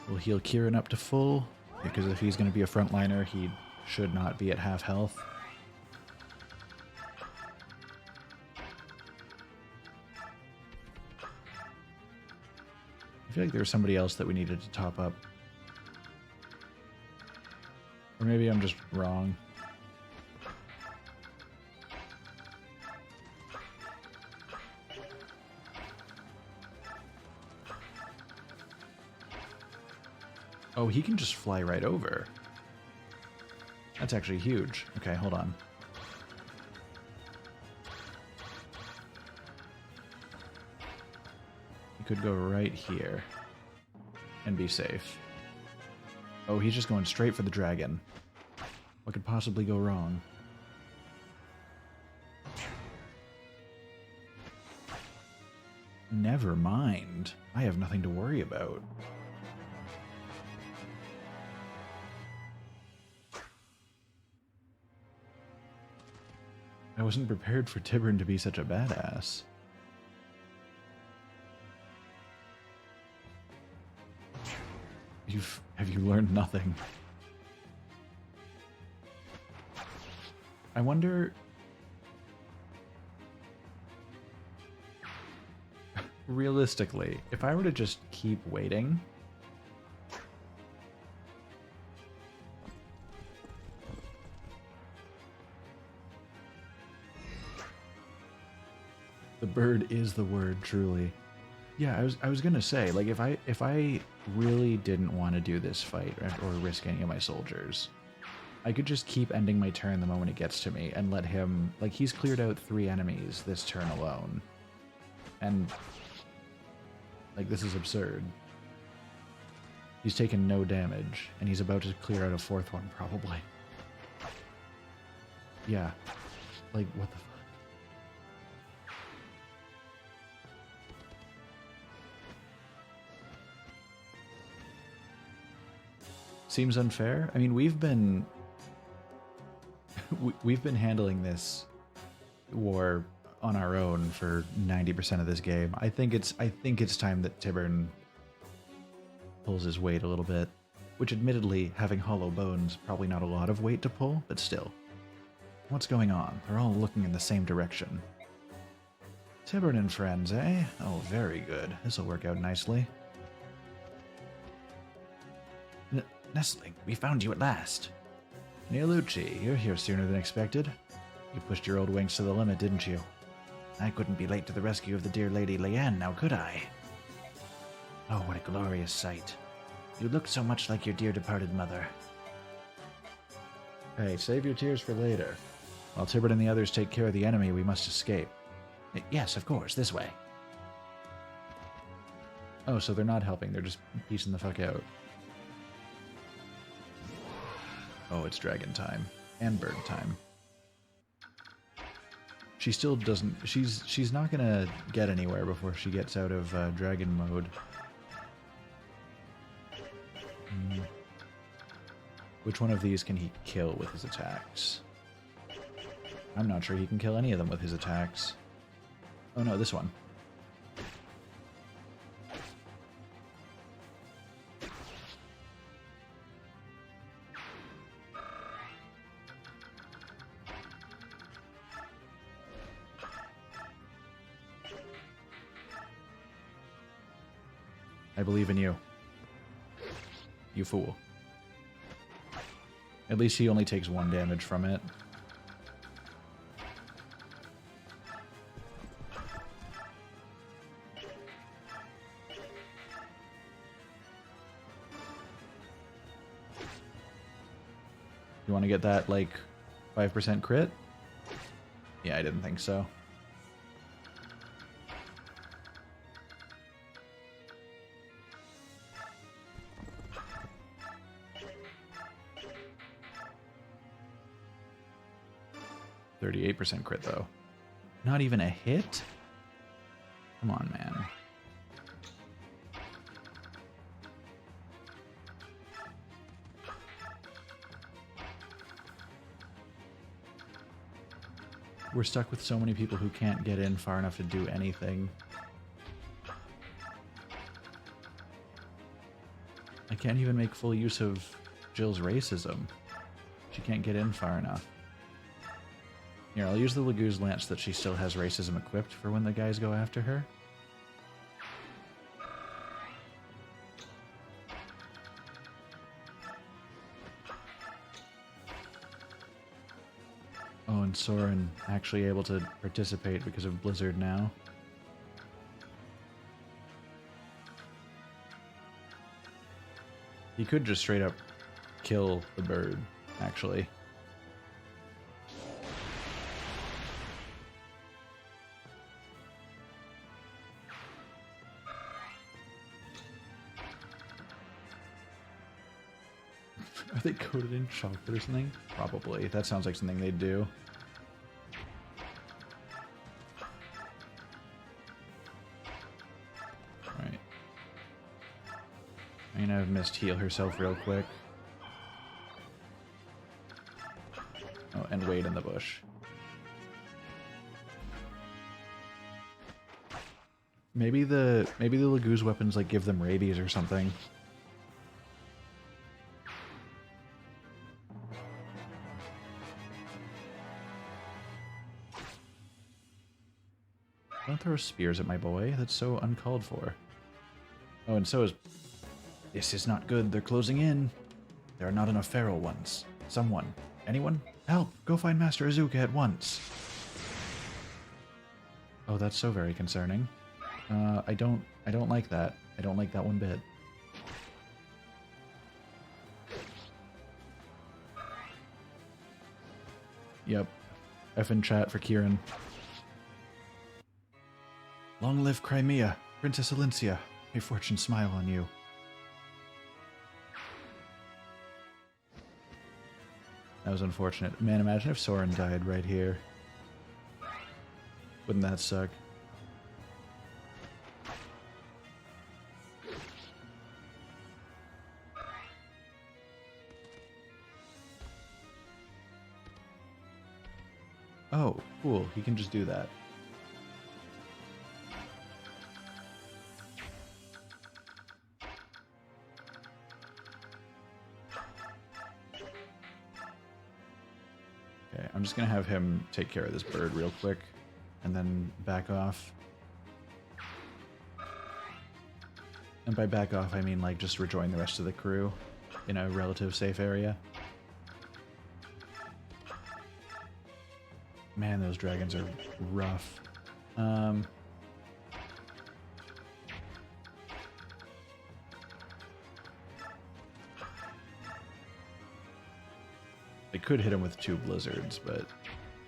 We'll heal Kieran up to full, because if he's going to be a frontliner, he should not be at half health. I feel like there was somebody else that we needed to top up. Or maybe I'm just wrong. Oh, he can just fly right over. That's actually huge. Okay, hold on. He could go right here and be safe. Oh, he's just going straight for the dragon. What could possibly go wrong? Never mind. I have nothing to worry about. I wasn't prepared for Tibern to be such a badass. Have you learned nothing? I wonder... Realistically, if I were to just keep waiting... The bird is the word, truly. Yeah, I was gonna say, like, if I really didn't want to do this fight or risk any of my soldiers, I could just keep ending my turn the moment it gets to me and let him, like, he's cleared out 3 enemies this turn alone. And, like, this is absurd. He's taken no damage, and he's about to clear out a 4th one, probably. Yeah. Like, what the fuck? Seems unfair. I mean, we've been handling this war on our own for 90% of this game. I think it's time that Tibern pulls his weight a little bit. Which, admittedly, having hollow bones, probably not a lot of weight to pull, but still. What's going on? They're all looking in the same direction. Tibern and friends, eh? Oh, very good. This'll work out nicely. Nestling, we found you at last. Neolucci, you're here sooner than expected. You pushed your old wings to the limit, didn't you? I couldn't be late to the rescue of the dear Lady Leanne, now could I? Oh, what a glorious sight. You look so much like your dear departed mother. Hey, save your tears for later. While Tibert and the others take care of the enemy, we must escape. Yes, of course, this way. Oh, so they're not helping, they're just piecing the fuck out. Oh, it's dragon time. And bird time. She still doesn't... She's not gonna get anywhere before she gets out of dragon mode. Which one of these can he kill with his attacks? I'm not sure he can kill any of them with his attacks. Oh no, this one. I believe in you. You fool. At least he only takes 1 damage from it. You want to get that, like, 5% crit? Yeah, I didn't think so. %, crit, though. Not even a hit? Come on, man. We're stuck with so many people who can't get in far enough to do anything. I can't even make full use of Jill's racism. She can't get in far enough. Here, I'll use the Laguz Lance that she still has racism equipped for when the guys go after her. Oh, and Soren actually able to participate because of Blizzard now. He could just straight up kill the bird, actually. Are they coated in chocolate or something? Probably. That sounds like something they'd do. Alright. I'm gonna have Mist heal herself real quick. Oh, and wait in the bush. Maybe the Lagoo's weapons like give them rabies or something. Don't throw spears at my boy. That's so uncalled for. Oh, and so is... This is not good. They're closing in. There are not enough feral ones. Someone. Anyone? Help! Go find Master Izuka at once. Oh, that's so very concerning. I don't like that. I don't like that one bit. Yep. F in chat for Kieran. Long live Crimea, Princess Alincia. May fortune smile on you. That was unfortunate. Man, imagine if Soren died right here. Wouldn't that suck? Oh, cool. He can just do that. Okay, I'm just gonna have him take care of this bird real quick, and then back off. And by back off, I mean like just rejoin the rest of the crew in a relative safe area. Man, those dragons are rough. They could hit him with 2 blizzards, but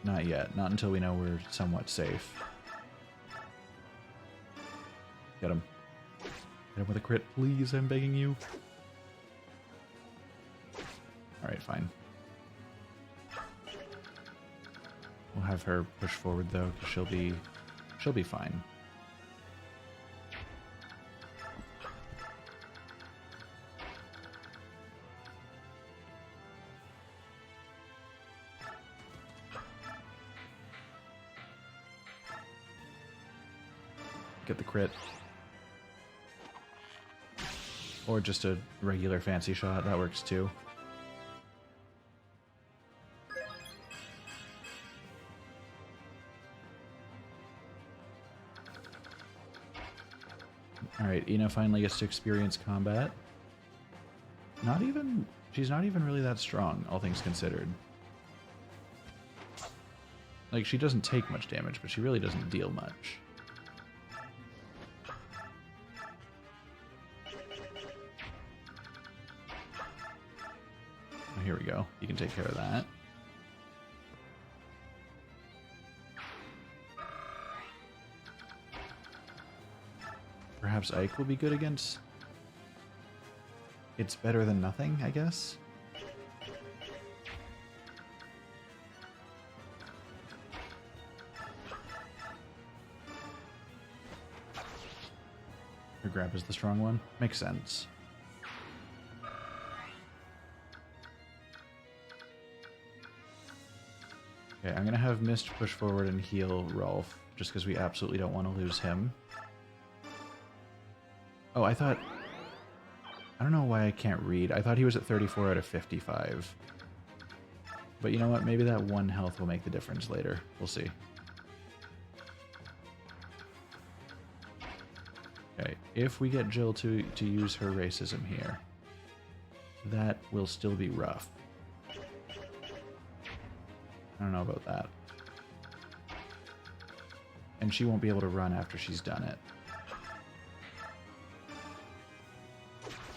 not yet. Not until we know we're somewhat safe. Get him. Hit him with a crit, please, I'm begging you. Alright, fine. We'll have her push forward though, because she'll be fine. Get the crit. Or just a regular fancy shot, that works too. Alright, Ina finally gets to experience combat. She's not even really that strong, all things considered. Like, she doesn't take much damage, but she really doesn't deal much. Oh, here we go. You can take care of that. Perhaps Ike will be good against... It's better than nothing, I guess? Her grab is the strong one. Makes sense. Okay, I'm gonna have Mist push forward and heal Rolf, just because we absolutely don't want to lose him. Oh, I thought... I don't know why I can't read. I thought he was at 34 out of 55. But you know what? Maybe that 1 health will make the difference later. We'll see. Okay, if we get Jill to use her racism here, that will still be rough. I don't know about that. And she won't be able to run after she's done it.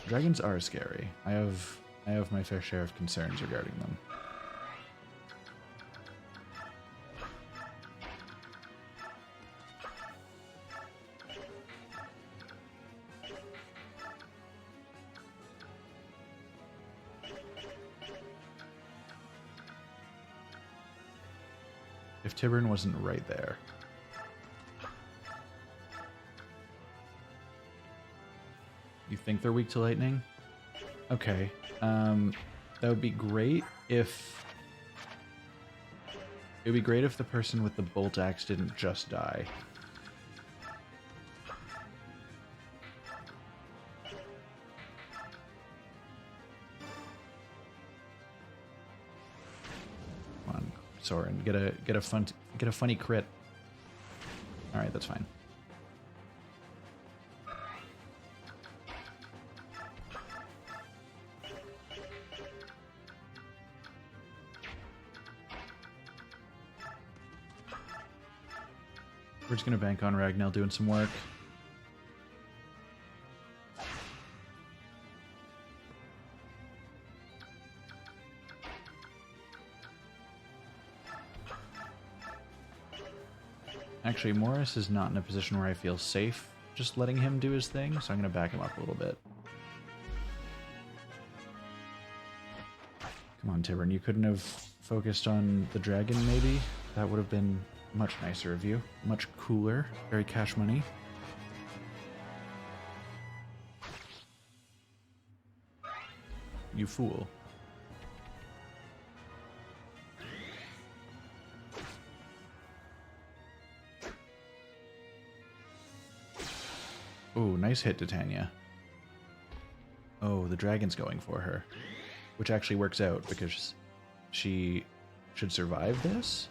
Dragons are scary. I have my fair share of concerns regarding them. If Tiburn wasn't right there. You think they're weak to lightning? Okay. That would be great if... It would be great if the person with the bolt axe didn't just die. Come on, Soren, get a funny crit. All right, that's fine. We're just going to bank on Ragnell doing some work. Actually, Morris is not in a position where I feel safe just letting him do his thing, so I'm going to back him up a little bit. Come on, Tiburn, you couldn't have focused on the dragon, maybe? That would have been much nicer of you. Much cooler. Very cash money. You fool. Ooh, nice hit, Titania. Oh, the dragon's going for her. Which actually works out, because she should survive this?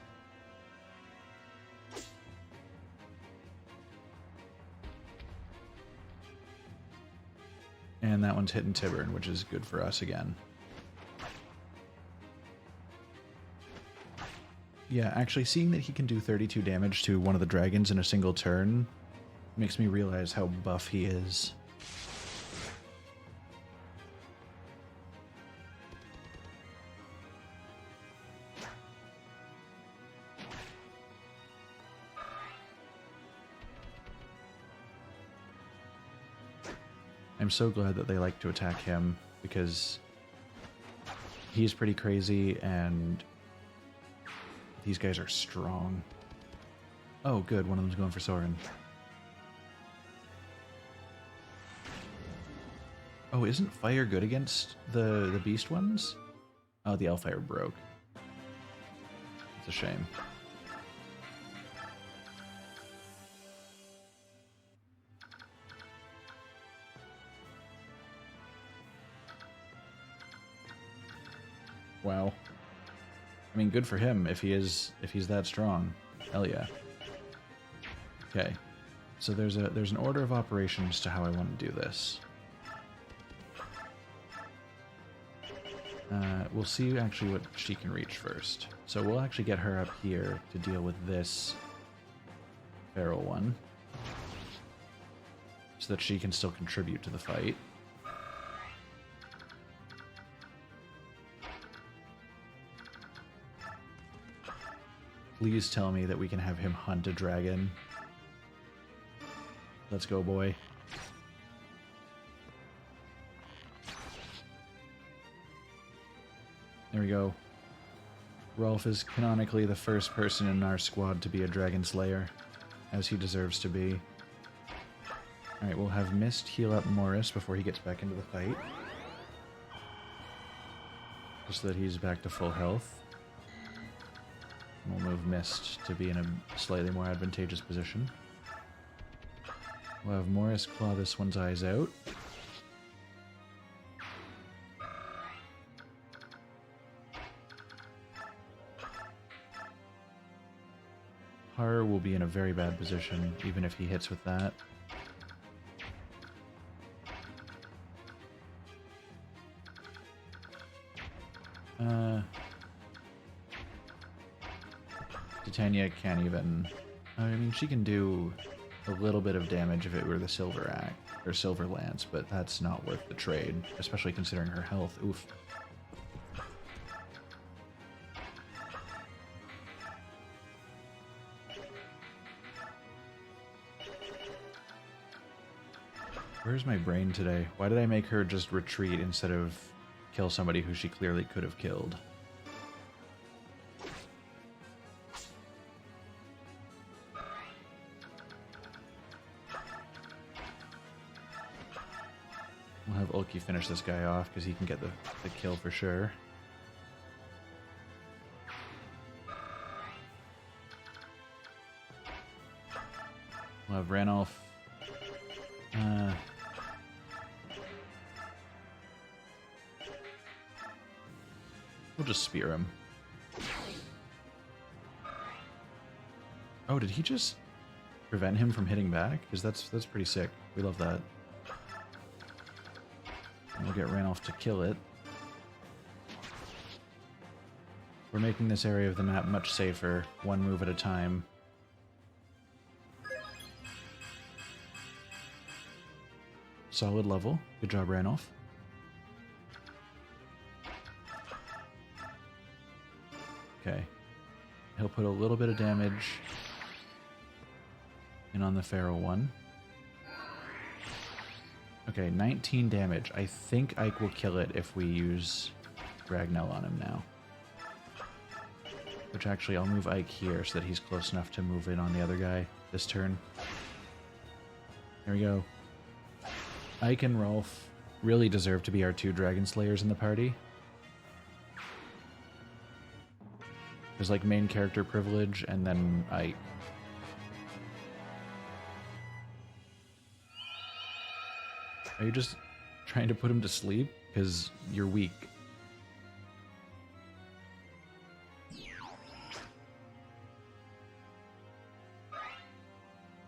And that one's hitting Tiburn, which is good for us again. Yeah, actually seeing that he can do 32 damage to one of the dragons in a single turn makes me realize how buff he is. I'm so glad that they like to attack him, because he's pretty crazy and these guys are strong. Oh good, one of them's going for Soren. Oh, isn't fire good against the beast ones? Oh, the Elfire broke. It's a shame. Wow. I mean, good for him if he's that strong. Hell yeah. Okay. So there's an order of operations to how I want to do this. We'll see actually what she can reach first. So we'll actually get her up here to deal with this feral one, so that she can still contribute to the fight. Please tell me that we can have him hunt a dragon. Let's go, boy. There we go. Rolf is canonically the first person in our squad to be a dragon slayer, as he deserves to be. Alright, we'll have Mist heal up Morris before he gets back into the fight. Just so that he's back to full health. We'll move Mist to be in a slightly more advantageous position. We'll have Morris claw this one's eyes out. Har will be in a very bad position, even if he hits with that. Titania can't even... I mean, she can do a little bit of damage if it were the Silver Axe, or Silver Lance, but that's not worth the trade, especially considering her health. Oof. Where's my brain today? Why did I make her just retreat instead of kill somebody who she clearly could have killed? We'll have Ulki finish this guy off because he can get the kill for sure. We'll have Ranulf. We'll just spear him. Oh, did he just prevent him from hitting back? Because that's pretty sick. We love that. And we'll get Ranulf to kill it. We're making this area of the map much safer, one move at a time. Solid level. Good job, Ranulf. Okay. He'll put a little bit of damage in on the feral one. Okay, 19 damage. I think Ike will kill it if we use Ragnell on him now. Which actually, I'll move Ike here so that he's close enough to move in on the other guy this turn. There we go. Ike and Rolf really deserve to be our two Dragon Slayers in the party. There's like main character privilege and then Ike. Are you just trying to put him to sleep? Because you're weak.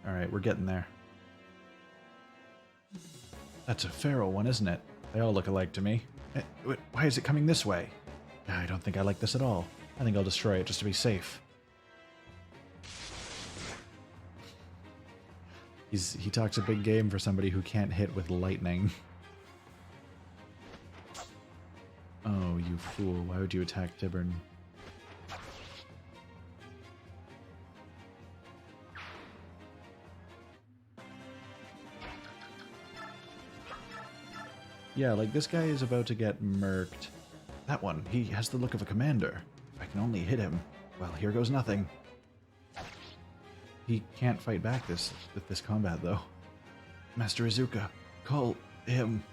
Alright, we're getting there. That's a feral one, isn't it? They all look alike to me. Why is it coming this way? I don't think I like this at all. I think I'll destroy it just to be safe. He talks a big game for somebody who can't hit with lightning. Oh, you fool. Why would you attack Tibern? Yeah, like this guy is about to get murked. That one, he has the look of a commander. If I can only hit him, well, here goes nothing. He can't fight back with this combat, though. Master Izuka, call him.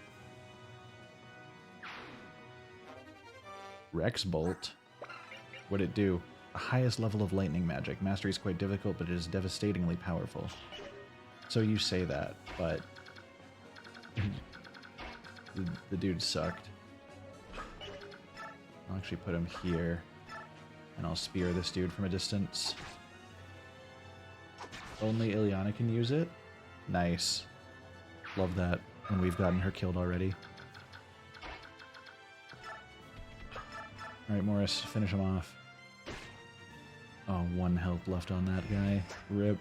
Rex Bolt. What'd it do? The highest level of lightning magic. Mastery is quite difficult, but it is devastatingly powerful. So you say that, but the dude sucked. I'll actually put him here, and I'll spear this dude from a distance. Only Ileana can use it? Nice. Love that when we've gotten her killed already. Alright, Morris, finish him off. Oh, 1 health left on that guy. RIP.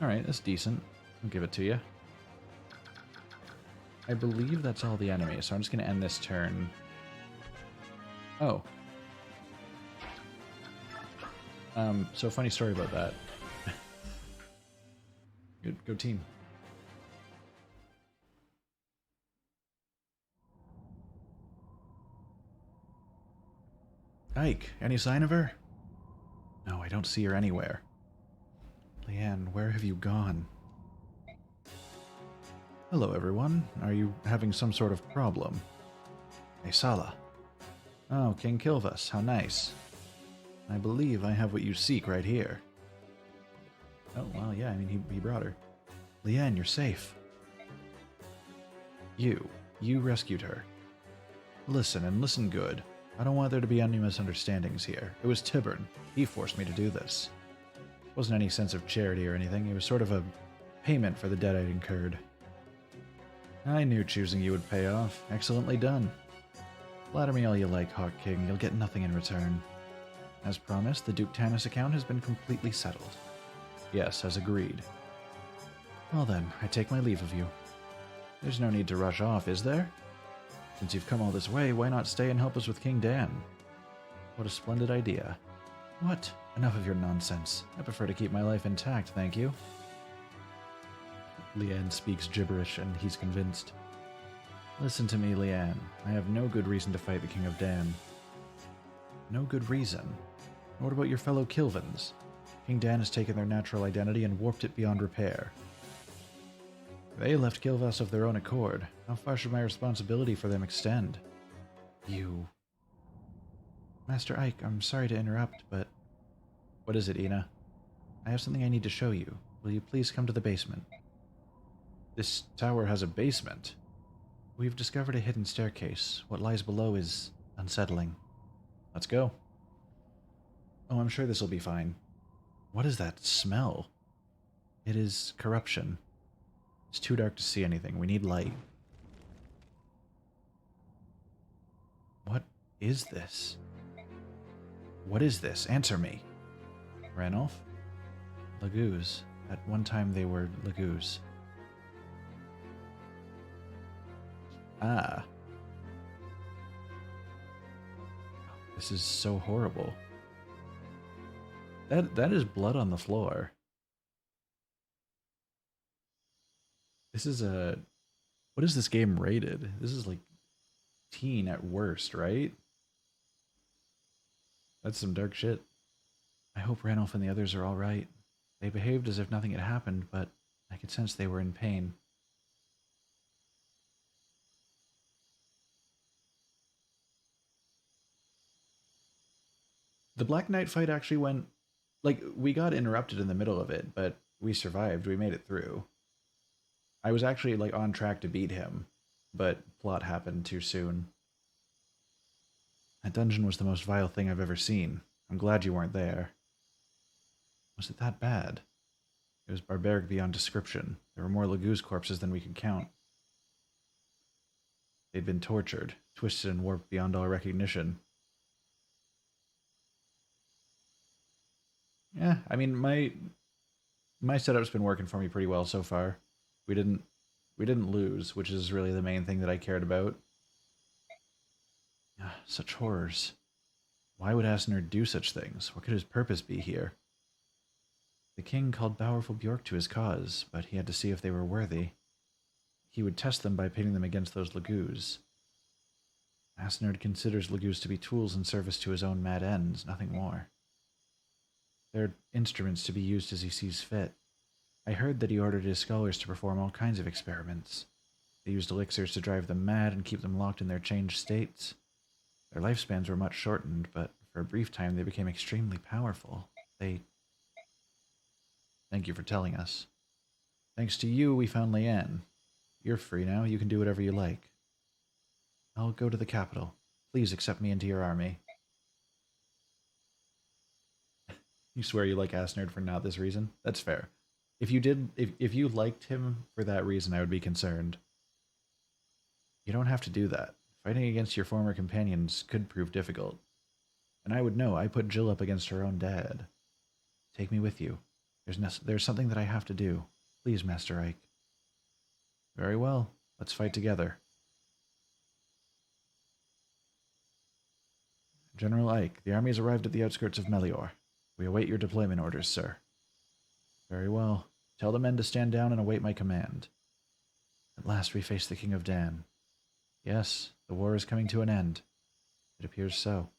Alright, that's decent. I'll give it to you. I believe that's all the enemies, so I'm just going to end this turn. Oh. So funny story about that. Good, go team. Ike, any sign of her? No, I don't see her anywhere. Leanne, where have you gone? Hello, everyone. Are you having some sort of problem? Hey, Sala. Oh, King Kilvas, how nice. I believe I have what you seek right here. Oh, well, yeah, I mean, he brought her. Leanne, you're safe. You rescued her. Listen, and listen good. I don't want there to be any misunderstandings here. It was Tibern. He forced me to do this. It wasn't any sense of charity or anything. It was sort of a payment for the debt I'd incurred. I knew choosing you would pay off. Excellently done. Flatter me all you like, Hawk King. You'll get nothing in return. As promised, the Duke Tanis account has been completely settled. Yes, as agreed. Well then, I take my leave of you. There's no need to rush off, is there? Since you've come all this way, why not stay and help us with King Dan? What a splendid idea. What? Enough of your nonsense. I prefer to keep my life intact, thank you. Leanne speaks gibberish, and he's convinced. Listen to me, Leanne. I have no good reason to fight the King of Dan. No good reason? What about your fellow Kilvins? King Dan has taken their natural identity and warped it beyond repair. They left Kilvas of their own accord. How far should my responsibility for them extend? You... Master Ike, I'm sorry to interrupt, but... What is it, Ina? I have something I need to show you. Will you please come to the basement? This tower has a basement? We've discovered a hidden staircase. What lies below is unsettling. Let's go. Oh, I'm sure this will be fine. What is that smell? It is corruption. It's too dark to see anything. We need light. What is this? What is this? Answer me. Ranulph? Lagoos. At one time they were lagoos. Ah. This is so horrible. That is blood on the floor. This is a... What is this game rated? This is like teen at worst, right? That's some dark shit. I hope Ranulph and the others are alright. They behaved as if nothing had happened, but I could sense they were in pain. The Black Knight fight actually went... Like, we got interrupted in the middle of it, but we survived. We made it through. I was actually, like, on track to beat him, but plot happened too soon. That dungeon was the most vile thing I've ever seen. I'm glad you weren't there. Was it that bad? It was barbaric beyond description. There were more Lagoos corpses than we could count. They'd been tortured, twisted and warped beyond all recognition. Yeah, I mean, my setup's been working for me pretty well so far. We didn't lose, which is really the main thing that I cared about. Such horrors. Why would Asnerd do such things? What could his purpose be here? The king called powerful Bjork to his cause, but he had to see if they were worthy. He would test them by pitting them against those Lagoos. Asnerd considers Lagoos to be tools in service to his own mad ends, nothing more. They're instruments to be used as he sees fit. I heard that he ordered his scholars to perform all kinds of experiments. They used elixirs to drive them mad and keep them locked in their changed states. Their lifespans were much shortened, but for a brief time they became extremely powerful. Thank you for telling us. Thanks to you, we found Leanne. You're free now. You can do whatever you like. I'll go to the capital. Please accept me into your army. You swear you like Asnerd for not this reason? That's fair. If you liked him for that reason, I would be concerned. You don't have to do that. Fighting against your former companions could prove difficult. And I would know. I put Jill up against her own dad. Take me with you. There's something that I have to do. Please, Master Ike. Very well. Let's fight together. General Ike, the army has arrived at the outskirts of Melior. We await your deployment orders, sir. Very well. Tell the men to stand down and await my command. At last we face the King of Dan. Yes, the war is coming to an end. It appears so.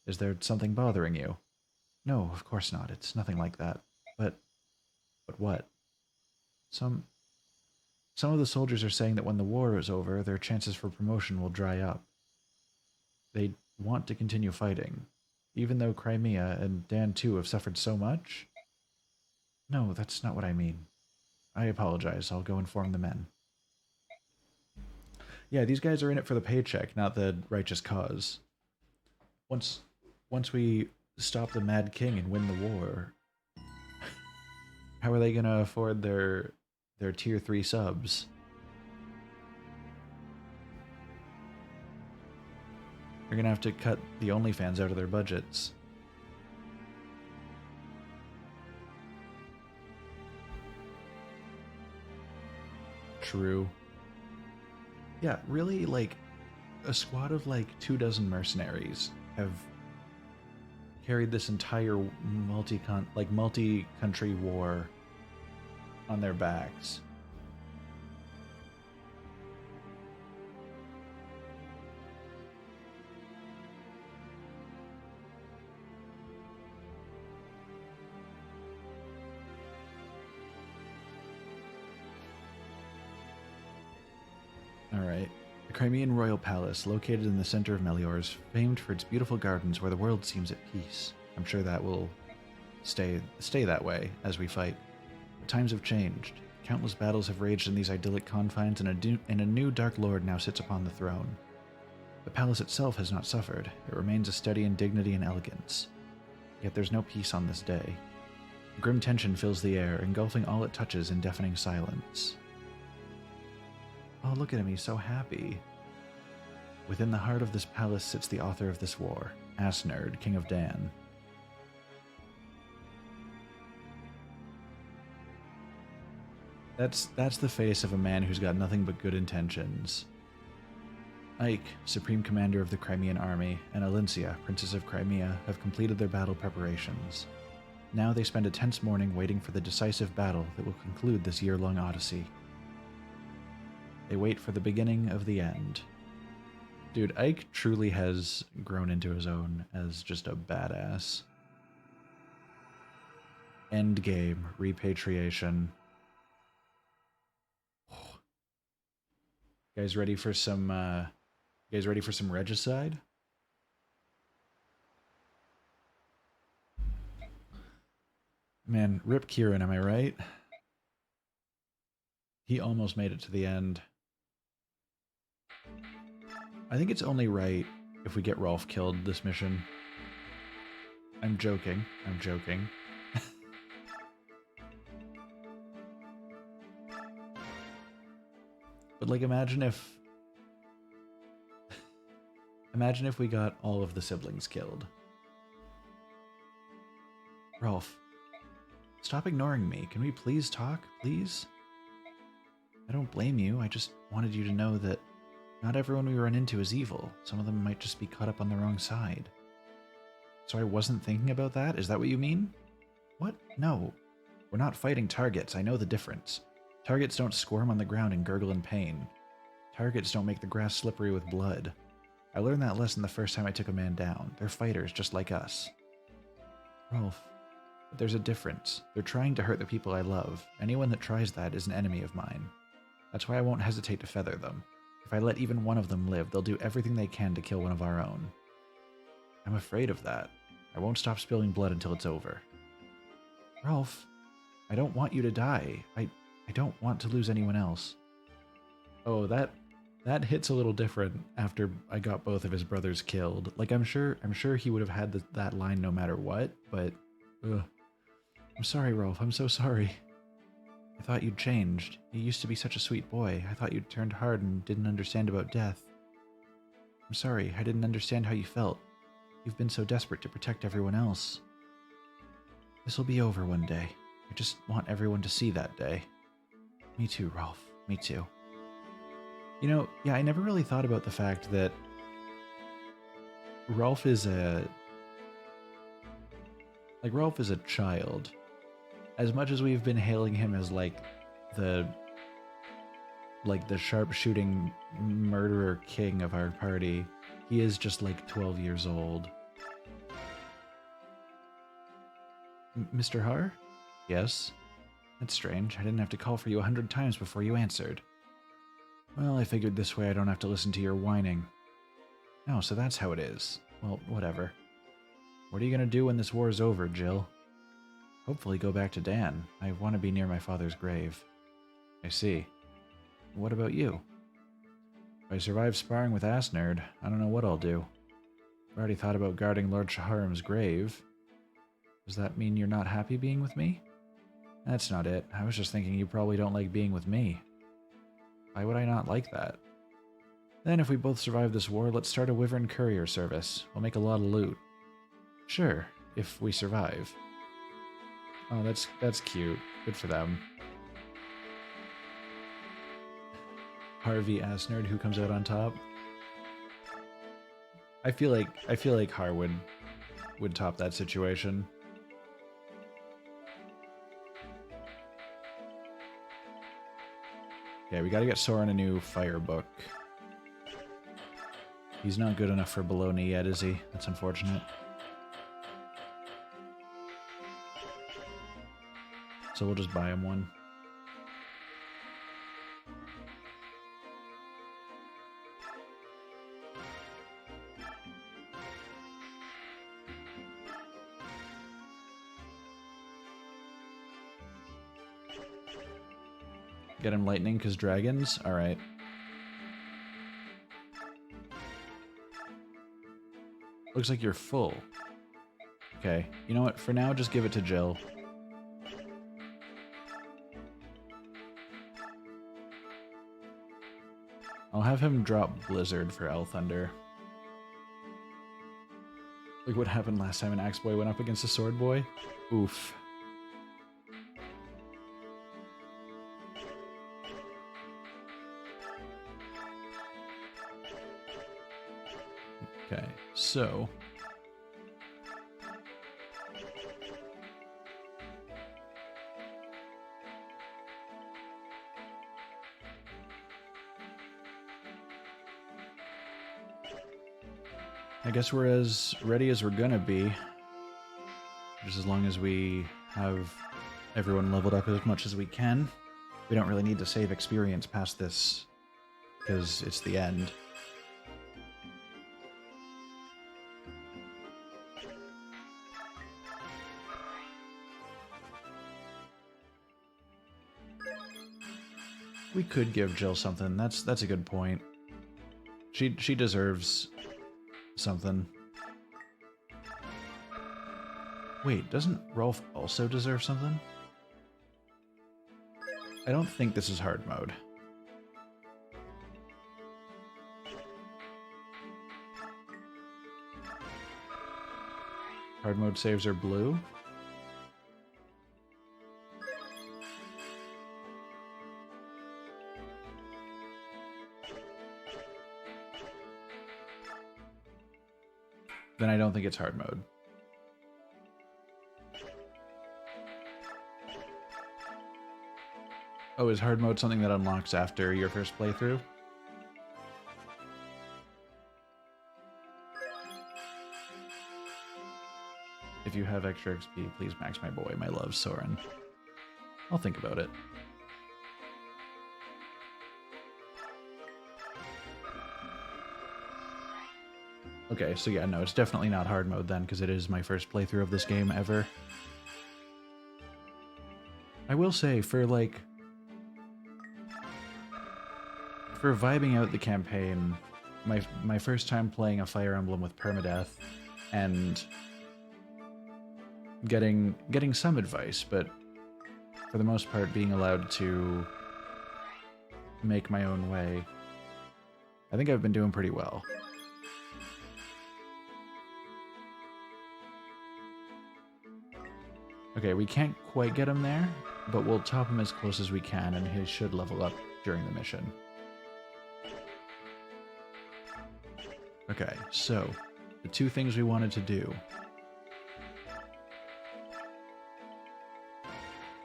Is there something bothering you? No, of course not. It's nothing like that. But what? Some of the soldiers are saying that when the war is over, their chances for promotion will dry up. They want to continue fighting, even though Crimea and Dan too have suffered so much? No, that's not what I mean. I apologize. I'll go inform the men. Yeah, these guys are in it for the paycheck, not the righteous cause. Once we stop the Mad King and win the war, how are they going to afford their tier 3 subs? They're going to have to cut the OnlyFans out of their budgets. True. Yeah, really, like, a squad of, like, 24 mercenaries have carried this entire multi-country war on their backs. Alright. The Crimean Royal Palace, located in the center of Melior, is famed for its beautiful gardens where the world seems at peace. I'm sure that will stay that way as we fight. But times have changed. Countless battles have raged in these idyllic confines, and a new Dark Lord now sits upon the throne. The palace itself has not suffered. It remains a study in dignity and elegance. Yet there's no peace on this day. A grim tension fills the air, engulfing all it touches in deafening silence. Oh, look at him, he's so happy. Within the heart of this palace sits the author of this war, Asnerd, King of Dan. That's the face of a man who's got nothing but good intentions. Ike, Supreme Commander of the Crimean Army, and Alincia, Princess of Crimea, have completed their battle preparations. Now they spend a tense morning waiting for the decisive battle that will conclude this year-long odyssey. They wait for the beginning of the end. Dude, Ike truly has grown into his own as just a badass. Endgame, repatriation. You guys ready for some regicide? Man, rip Kieran, am I right? He almost made it to the end. I think it's only right if we get Rolf killed this mission. I'm joking. I'm joking. But like, imagine if we got all of the siblings killed. Rolf, stop ignoring me. Can we please talk, please? I don't blame you. I just wanted you to know that not everyone we run into is evil. Some of them might just be caught up on the wrong side. So I wasn't thinking about that? Is that what you mean? What? No. We're not fighting targets. I know the difference. Targets don't squirm on the ground and gurgle in pain. Targets don't make the grass slippery with blood. I learned that lesson the first time I took a man down. They're fighters just like us. Rolf, but there's a difference. They're trying to hurt the people I love. Anyone that tries that is an enemy of mine. That's why I won't hesitate to feather them. If I let even one of them live, they'll do everything they can to kill one of our own. I'm afraid of that. I won't stop spilling blood until it's over. Rolf, I don't want you to die. I don't want to lose anyone else. Oh, that hits a little different after I got both of his brothers killed. Like, I'm sure he would have had that line no matter what, but ugh. I'm sorry, Rolf. I'm so sorry. I thought you'd changed. You used to be such a sweet boy. I thought you'd turned hard and didn't understand about death. I'm sorry. I didn't understand how you felt. You've been so desperate to protect everyone else. This'll be over one day. I just want everyone to see that day. Me too, Rolf. Me too. You know, yeah, I never really thought about the fact that Rolf is a child. As much as we've been hailing him as like the sharpshooting murderer king of our party, he is just like 12 years old. Mr. Har? Yes? That's strange. I didn't have to call for you 100 times before you answered. Well, I figured this way I don't have to listen to your whining. Oh, so that's how it is. Well, whatever. What are you gonna do when this war's over, Jill? Hopefully go back to Dan. I want to be near my father's grave. I see. What about you? If I survive sparring with Asnerd, I don't know what I'll do. I've already thought about guarding Lord Shaharim's grave. Does that mean you're not happy being with me? That's not it. I was just thinking you probably don't like being with me. Why would I not like that? Then if we both survive this war, let's start a Wyvern courier service. We'll make a lot of loot. Sure, if we survive. Oh, that's cute. Good for them. Harvey Asnerd, who comes out on top. I feel like Har would top that situation. Okay, we gotta get Soren a new fire book. He's not good enough for Bologna yet, is he? That's unfortunate. So we'll just buy him one. Get him lightning because dragons? Alright. Looks like you're full. Okay, you know what? For now, just give it to Jill. I'll have him drop Blizzard for L Thunder. Like what happened last time an Axe Boy went up against a Sword Boy? Oof. Okay, so... I guess we're as ready as we're gonna be. Just as long as we have everyone leveled up as much as we can. We don't really need to save experience past this, because it's the end. We could give Jill something. That's a good point. She deserves something. Wait, doesn't Rolf also deserve something? I don't think this is hard mode. Hard mode saves are blue? Then I don't think it's hard mode. Oh, is hard mode something that unlocks after your first playthrough? If you have extra XP, please max my boy, my love, Soren. I'll think about it. Okay, so yeah, no, it's definitely not hard mode then, because it is my first playthrough of this game ever. I will say, for vibing out the campaign, my first time playing a Fire Emblem with permadeath, and getting some advice, but for the most part being allowed to make my own way, I think I've been doing pretty well. Okay, we can't quite get him there, but we'll top him as close as we can, and he should level up during the mission. Okay, so, the two things we wanted to do.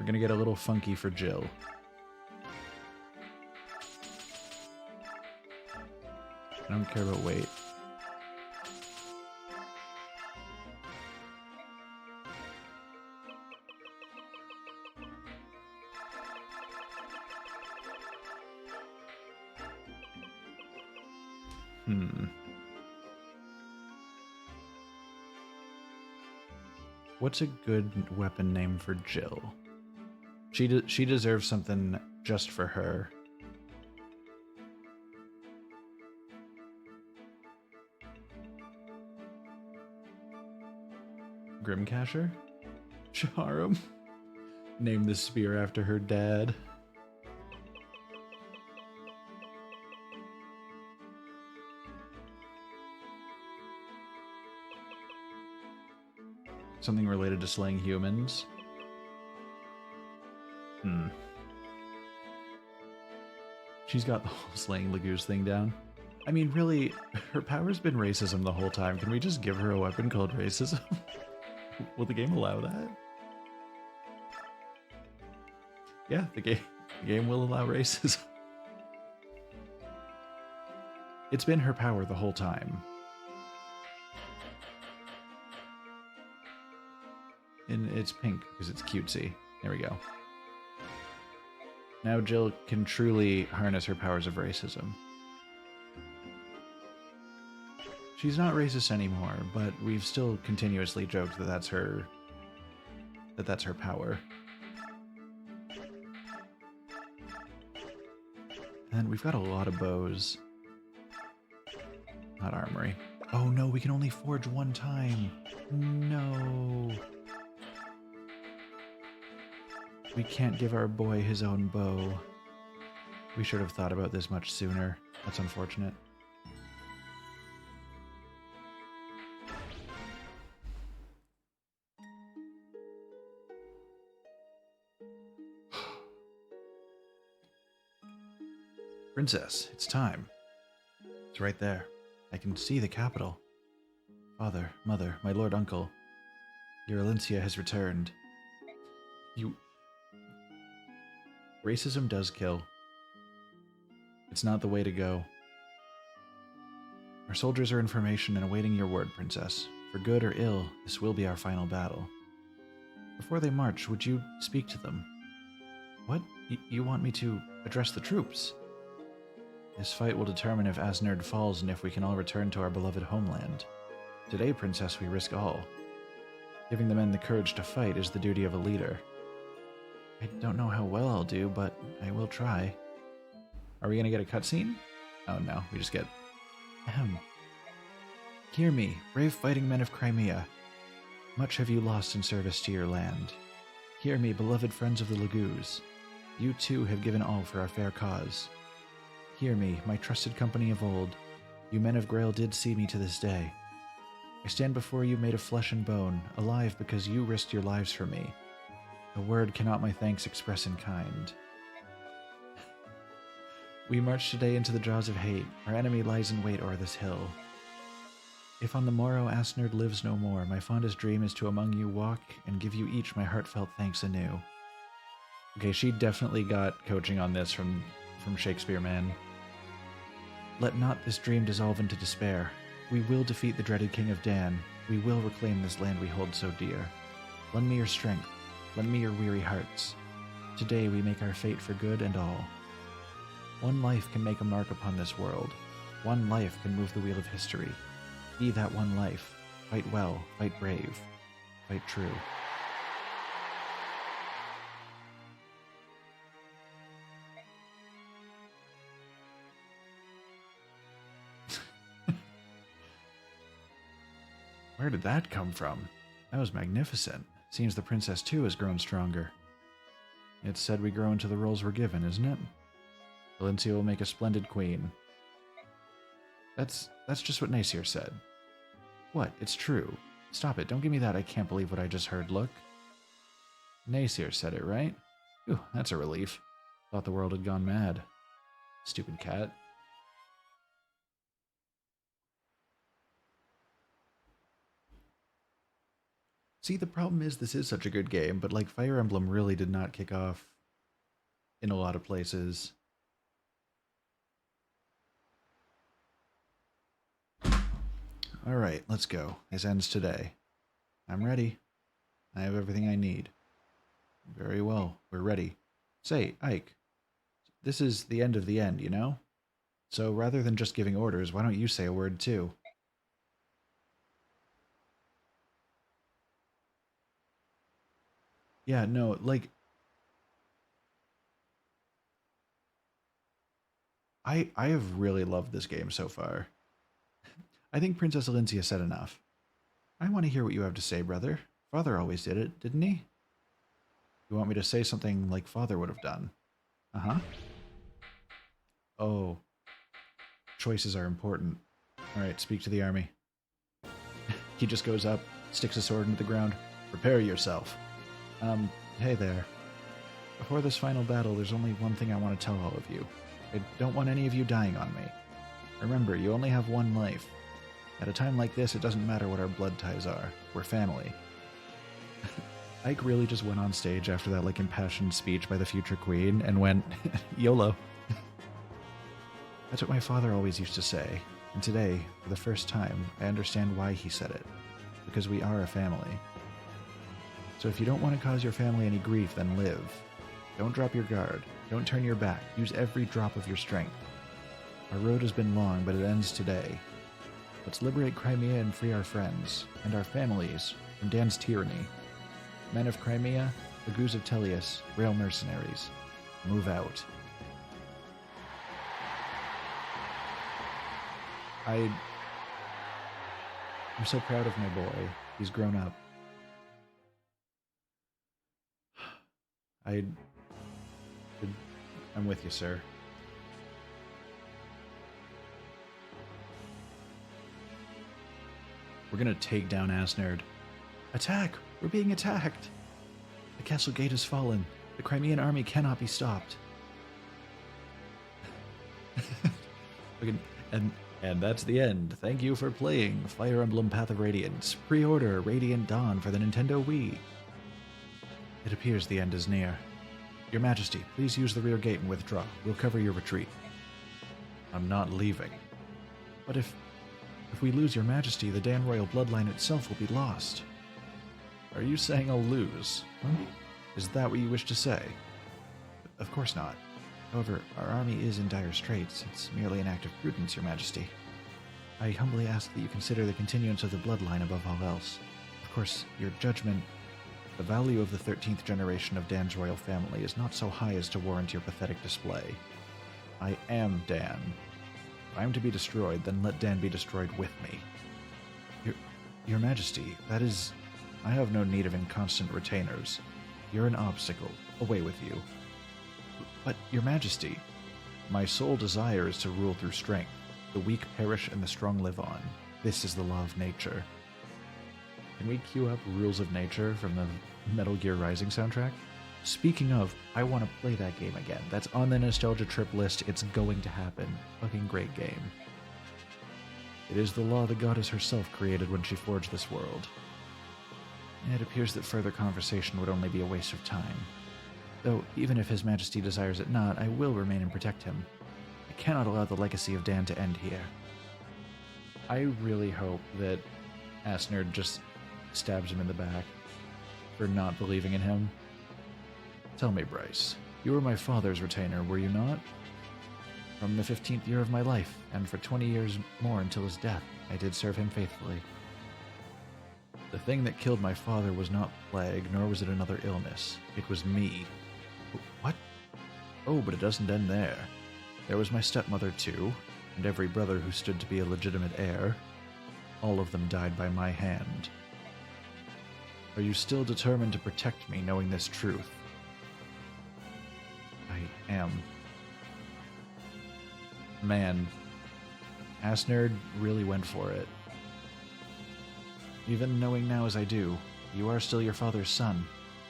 We're gonna get a little funky for Jill. I don't care about weight. What's a good weapon name for Jill? She deserves something just for her. Grimcasher? Charum? Name the spear after her dad. Something related to slaying humans. She's got the whole slaying Lagoose thing down. I mean, really, her power's been racism the whole time. Can we just give her a weapon called racism? Will the game allow that? Yeah, the game will allow racism. It's been her power the whole time. And it's pink because it's cutesy. There we go. Now Jill can truly harness her powers of racism. She's not racist anymore, but we've still continuously joked that that's her power. And we've got a lot of bows. Not armory. Oh no, we can only forge one time. No. We can't give our boy his own bow. We should have thought about this much sooner. That's unfortunate. Princess, it's time. It's right there. I can see the capital. Father, mother, my lord uncle. Your Alencia has returned. Racism does kill. It's not the way to go. Our soldiers are in formation and awaiting your word, Princess. For good or ill, this will be our final battle. Before they march, would you speak to them? What? You want me to address the troops? This fight will determine if Asnerd falls and if we can all return to our beloved homeland. Today, Princess, we risk all. Giving the men the courage to fight is the duty of a leader. I don't know how well I'll do, but I will try. Are we gonna get a cutscene? Oh no, we just get... Ahem. Hear me, brave fighting men of Crimea. Much have you lost in service to your land. Hear me, beloved friends of the Lagoos. You too have given all for our fair cause. Hear me, my trusted company of old. You men of Grail did see me to this day. I stand before you made of flesh and bone, alive because you risked your lives for me. A word cannot my thanks express in kind. We march today into the jaws of hate. Our enemy lies in wait o'er this hill. If on the morrow Asnerd lives no more, my fondest dream is to among you walk and give you each my heartfelt thanks anew. Okay, she definitely got coaching on this from Shakespeare, man. Let not this dream dissolve into despair. We will defeat the dreaded King of Dan. We will reclaim this land we hold so dear. Lend me your strength. Lend me your weary hearts. Today we make our fate for good and all. One life can make a mark upon this world. One life can move the wheel of history. Be that one life. Fight well, fight brave, fight true. Where did that come from? That was magnificent. Seems the princess too has grown stronger. It's said we grow into the roles we're given, isn't it? Valencia will make a splendid queen. That's just what Nasir said. What? It's true. Stop it. Don't give me that I can't believe what I just heard look. Nasir said it, right? Ooh, that's a relief. Thought the world had gone mad. Stupid cat. See, the problem is this is such a good game, but like Fire Emblem really did not kick off in a lot of places. Alright, let's go. This ends today. I'm ready. I have everything I need. Very well, we're ready. Say, Ike, this is the end of the end, you know? So rather than just giving orders, why don't you say a word too? Yeah, no, like... I have really loved this game so far. I think Princess Alencia said enough. I want to hear what you have to say, brother. Father always did it, didn't he? You want me to say something like Father would have done? Uh-huh. Oh. Choices are important. Alright, speak to the army. He just goes up, sticks a sword into the ground. Prepare yourself. Hey there. Before this final battle, there's only one thing I want to tell all of you. I don't want any of you dying on me. Remember, you only have one life. At a time like this, it doesn't matter what our blood ties are. We're family. Ike really just went on stage after that, like, impassioned speech by the future queen and went, YOLO. That's what my father always used to say. And today, for the first time, I understand why he said it. Because we are a family. So if you don't want to cause your family any grief, then live. Don't drop your guard. Don't turn your back. Use every drop of your strength. Our road has been long, but it ends today. Let's liberate Crimea and free our friends, and our families, from Dan's tyranny. Men of Crimea, Lagoos of Tellius, Rail mercenaries. Move out. I'm so proud of my boy. He's grown up. I'm with you, sir. We're gonna take down Asnerd. Attack! We're being attacked! The castle gate has fallen. The Crimean army cannot be stopped. And that's the end. Thank you for playing Fire Emblem Path of Radiance. Pre-order Radiant Dawn for the Nintendo Wii. It appears the end is near. Your Majesty, please use the rear gate and withdraw. We'll cover your retreat. I'm not leaving. But if we lose Your Majesty, the Dan Royal bloodline itself will be lost. Are you saying I'll lose? Huh? Is that what you wish to say? Of course not. However, our army is in dire straits. It's merely an act of prudence, Your Majesty. I humbly ask that you consider the continuance of the bloodline above all else. Of course, your judgment... The value of the 13th generation of Dan's royal family is not so high as to warrant your pathetic display. I am Dan. If I am to be destroyed, then let Dan be destroyed with me. Your Majesty, that is... I have no need of inconstant retainers. You're an obstacle. Away with you. But, Your Majesty, my sole desire is to rule through strength. The weak perish and the strong live on. This is the law of nature. Can we cue up Rules of Nature from the Metal Gear Rising soundtrack? Speaking of, I want to play that game again. That's on the nostalgia trip list. It's going to happen. Fucking great game. It is the law the goddess herself created when she forged this world. It appears that further conversation would only be a waste of time. Though, even if His Majesty desires it not, I will remain and protect him. I cannot allow the legacy of Dan to end here. I really hope that Asnerd just stabs him in the back for not believing in him. Tell me, Bryce, you were my father's retainer, were you not? From the 15th year of my life, and for 20 years more until his death, I did serve him faithfully. The thing that killed my father was not plague, nor was it another illness. It was me. What? Oh, but it doesn't end there. There was my stepmother, too, and every brother who stood to be a legitimate heir. All of them died by my hand. Are you still determined to protect me, knowing this truth? I am. Man, Asnerd really went for it. Even knowing now as I do, you are still your father's son.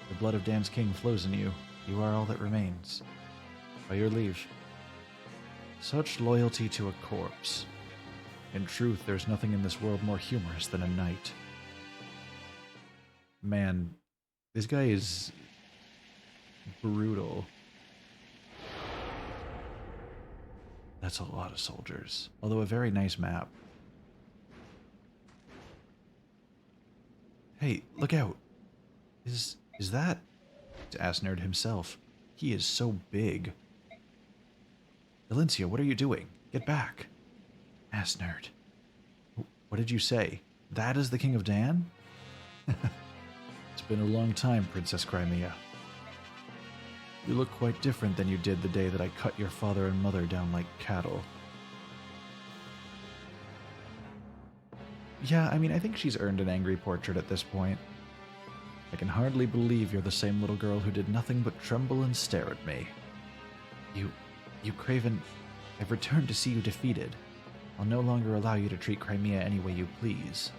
The blood of Dan's king flows in you. You are all that remains. By your leave. Such loyalty to a corpse. In truth, there's nothing in this world more humorous than a knight. Man, this guy is brutal. That's a lot of soldiers. Although a very nice map. Hey, look out. Is that... To Asnerd himself. He is so big. Valencia, what are you doing? Get back. Asnerd. What did you say? That is the King of Dan? It's been a long time, Princess Crimea. You look quite different than you did the day that I cut your father and mother down like cattle. Yeah, I mean, I think she's earned an angry portrait at this point. I can hardly believe you're the same little girl who did nothing but tremble and stare at me. You Craven, I've returned to see you defeated. I'll no longer allow you to treat Crimea any way you please.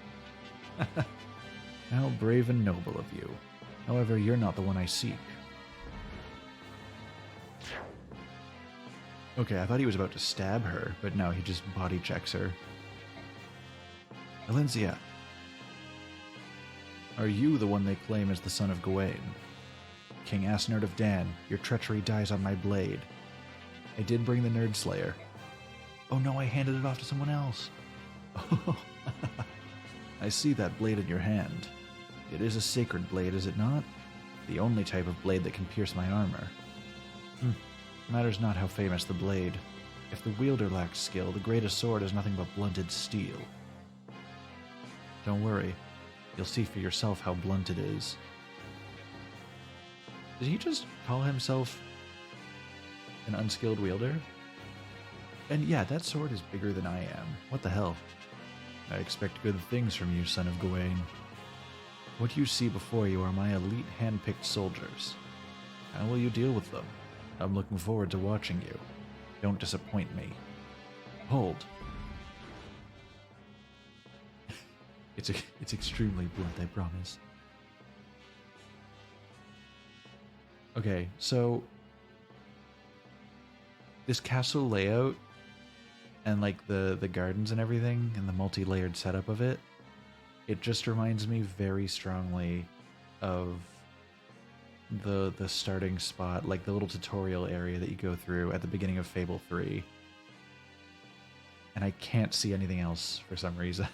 How brave and noble of you. However, you're not the one I seek. Okay, I thought he was about to stab her, but no, he just body checks her. Valencia, are you the one they claim as the son of Gawain? King Asnerd of Dan, your treachery dies on my blade. I did bring the Nerd Slayer. Oh no, I handed it off to someone else. Oh, I see that blade in your hand. It is a sacred blade, is it not? The only type of blade that can pierce my armor. Matters not how famous the blade. If the wielder lacks skill, the greatest sword is nothing but blunted steel. Don't worry. You'll see for yourself how blunt it is. Did he just call himself an unskilled wielder? And yeah, that sword is bigger than I am. What the hell? I expect good things from you, son of Gawain. What you see before you are my elite hand-picked soldiers. How will you deal with them? I'm looking forward to watching you. Don't disappoint me. Hold. It's extremely blunt, I promise. Okay, so this castle layout and like the gardens and everything and the multi-layered setup of it, it just reminds me very strongly of the starting spot, like the little tutorial area that you go through at the beginning of Fable 3. And I can't see anything else for some reason.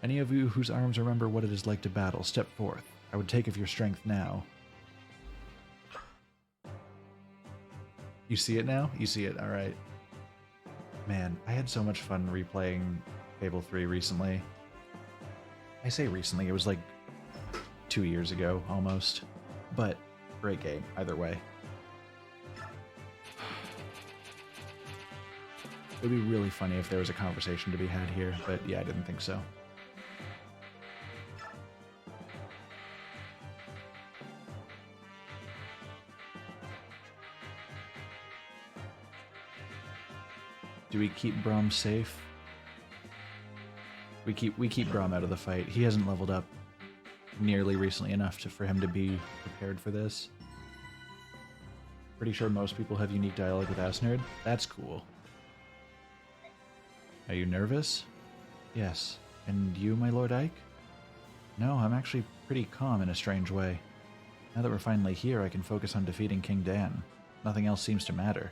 Any of you whose arms remember what it is like to battle, step forth. I would take of your strength now. You see it now? You see it, alright. Man, I had so much fun replaying Fable 3 recently. I say recently, it was like 2 years ago, almost. But, great game, either way. It would be really funny if there was a conversation to be had here, but yeah, I didn't think so. Do we keep Braum safe? We keep Braum out of the fight. He hasn't leveled up nearly recently enough for him to be prepared for this. Pretty sure most people have unique dialogue with Asnerd. That's cool. Are you nervous? Yes. And you, my Lord Ike? No, I'm actually pretty calm in a strange way. Now that we're finally here, I can focus on defeating King Dan. Nothing else seems to matter.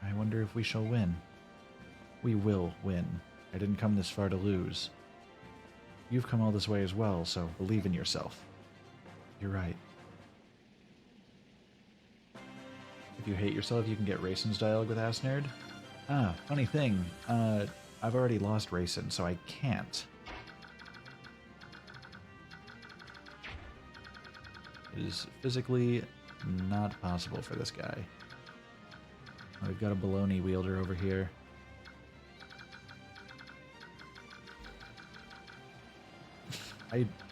I wonder if we shall win. We will win. I didn't come this far to lose. You've come all this way as well, so believe in yourself. You're right. If you hate yourself, you can get Raisin's dialogue with Asnerd. Ah, funny thing. I've already lost Raisin, so I can't. It is physically not possible for this guy. We've got a baloney wielder over here.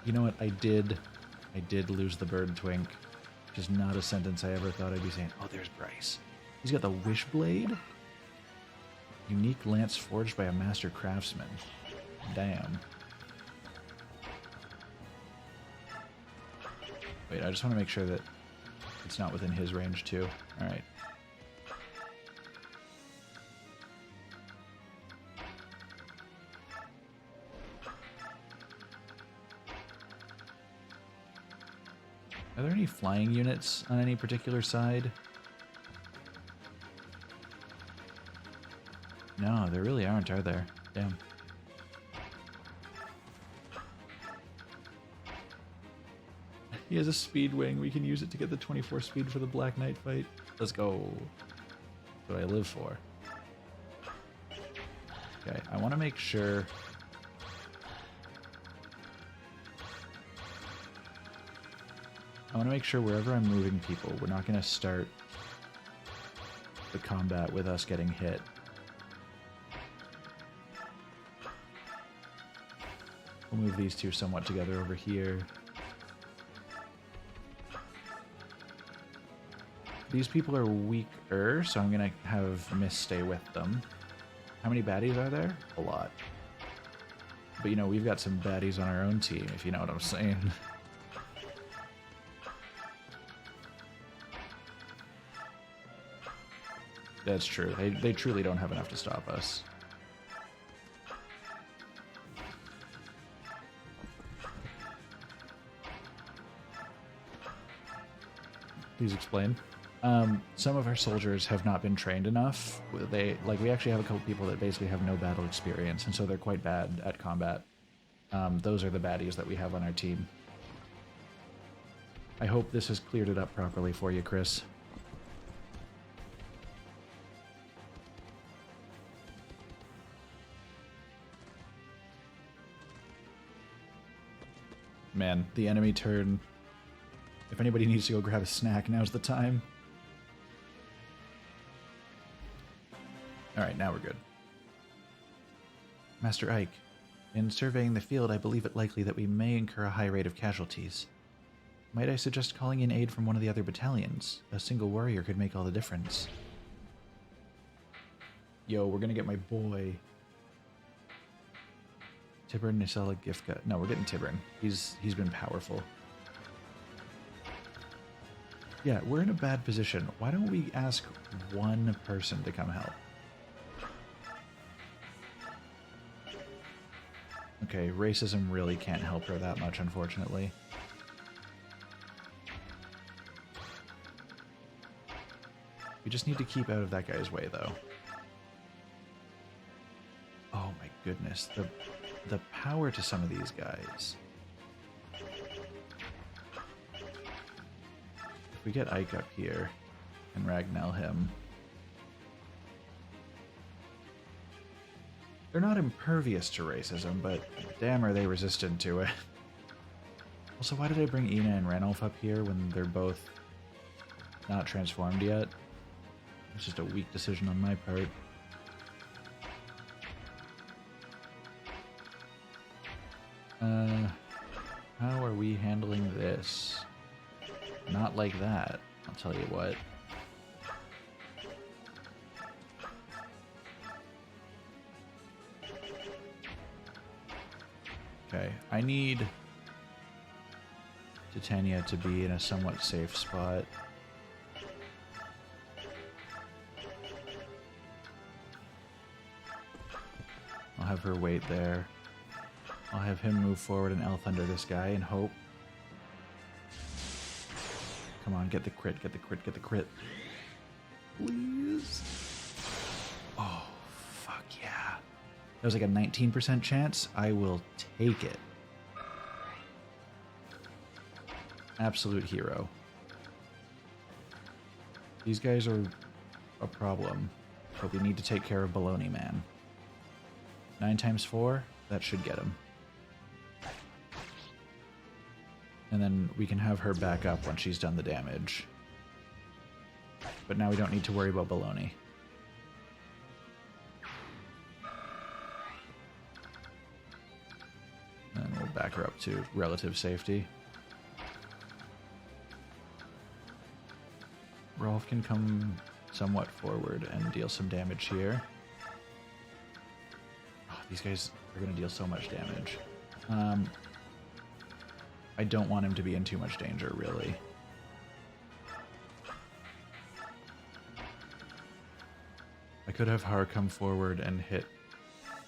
You know what? I did lose the bird twink, which is not a sentence I ever thought I'd be saying. Oh, there's Bryce. He's got the Wishblade? Unique lance forged by a master craftsman. Damn. Wait, I just want to make sure that it's not within his range too. Alright. Are there any flying units on any particular side? No, there really aren't, are there? Damn. He has a speed wing. We can use it to get the 24 speed for the Black Knight fight. Let's go. That's what I live for. Okay, I want to make sure... I want to make sure wherever I'm moving people, we're not going to start the combat with us getting hit. We'll move these two somewhat together over here. These people are weaker, so I'm going to have Miss stay with them. How many baddies are there? A lot. But, you know, we've got some baddies on our own team, if you know what I'm saying. That's true. They truly don't have enough to stop us. Please explain. Some of our soldiers have not been trained enough. We actually have a couple people that basically have no battle experience, and so they're quite bad at combat. Those are the baddies that we have on our team. I hope this has cleared it up properly for you, Chris. Man, the enemy turn. If anybody needs to go grab a snack, now's the time. Alright, now we're good. Master Ike, in surveying the field, I believe it likely that we may incur a high rate of casualties. Might I suggest calling in aid from one of the other battalions? A single warrior could make all the difference. Yo, we're gonna get my boy. Tibern, Nisela, Gifka. No, we're getting Tibern. He's been powerful. Yeah, we're in a bad position. Why don't we ask one person to come help? Okay, racism really can't help her that much, unfortunately. We just need to keep out of that guy's way, though. Oh my goodness, the power to some of these guys. If we get Ike up here and Ragnell him... They're not impervious to racism, but damn are they resistant to it. Also, why did I bring Ina and Ranulf up here when they're both not transformed yet? It's just a weak decision on my part. How are we handling this? Not like that, I'll tell you what. Okay, I need Titania to be in a somewhat safe spot. I'll have her wait there. I'll have him move forward and elf under this guy and hope. Come on, get the crit, get the crit, get the crit. Please. Oh, fuck yeah. That was like a 19% chance. I will take it. Absolute hero. These guys are a problem, but we need to take care of Baloney Man. 9 times 4, that should get him. And then we can have her back up when she's done the damage. But now we don't need to worry about Baloney. And we'll back her up to relative safety. Rolf can come somewhat forward and deal some damage here. Oh, these guys are going to deal so much damage. I don't want him to be in too much danger, really. I could have Har come forward and hit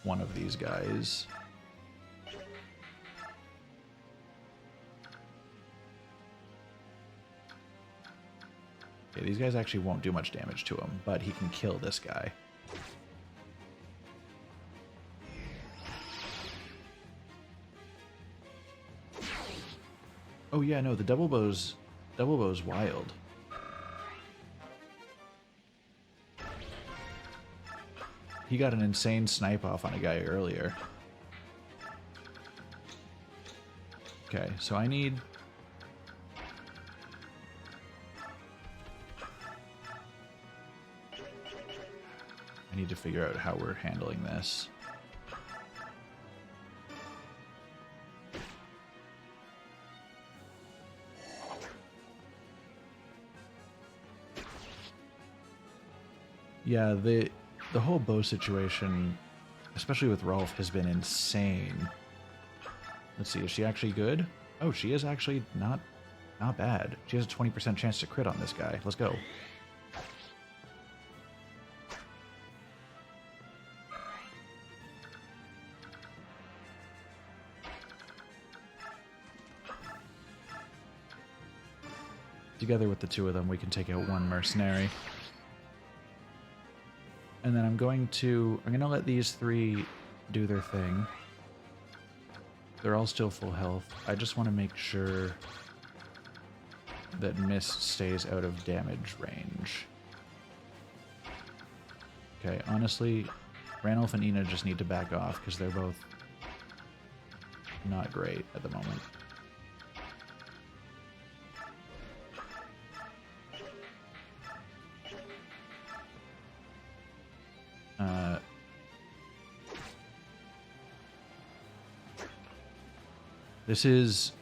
one of these guys. Okay, these guys actually won't do much damage to him, but he can kill this guy. Oh yeah, no, the double bow's wild. He got an insane snipe off on a guy earlier. Okay, so I need... to figure out how we're handling this. Yeah, the whole bow situation, especially with Rolf, has been insane. Let's see, is she actually good? Oh, she is actually not bad. She has a 20% chance to crit on this guy. Let's go. Together with the two of them, we can take out one mercenary. And then I'm gonna let these three do their thing. They're all still full health. I just want to make sure that Mist stays out of damage range. Okay, honestly, Ranulf and Ina just need to back off because they're both not great at the moment. This is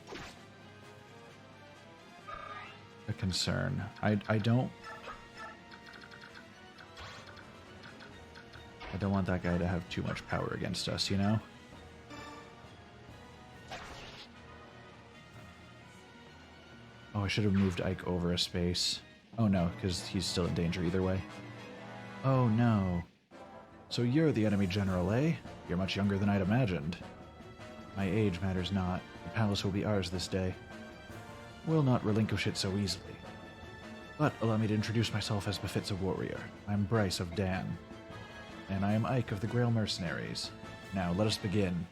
a concern. I don't want that guy to have too much power against us, you know? Oh, I should have moved Ike over a space. Oh no, because he's still in danger either way. Oh no. So you're the enemy general, eh? You're much younger than I'd imagined. My age matters not. The palace will be ours this day. We'll not relinquish it so easily. But allow me to introduce myself as befits a warrior. I'm Bryce of Dan. And I am Ike of the Grail Mercenaries. Now, let us begin.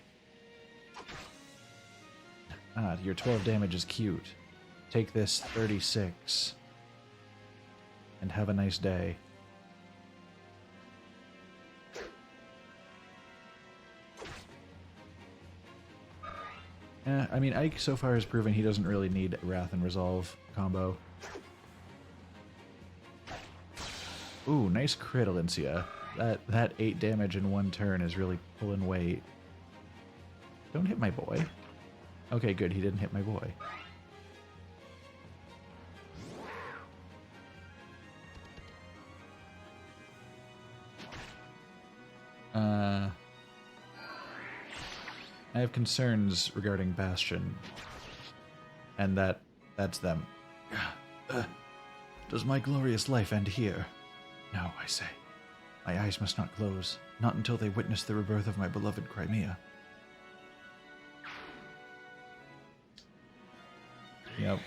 Ah, your 12 damage is cute. Take this 36. And have a nice day. I mean, Ike so far has proven he doesn't really need Wrath and Resolve combo. Ooh, nice crit, Alencia. That 8 damage in one turn is really pulling weight. Don't hit my boy. Okay, good, he didn't hit my boy. I have concerns regarding Bastion. And that's them. Does my glorious life end here? No, I say. My eyes must not close, not until they witness the rebirth of my beloved Crimea. Yep.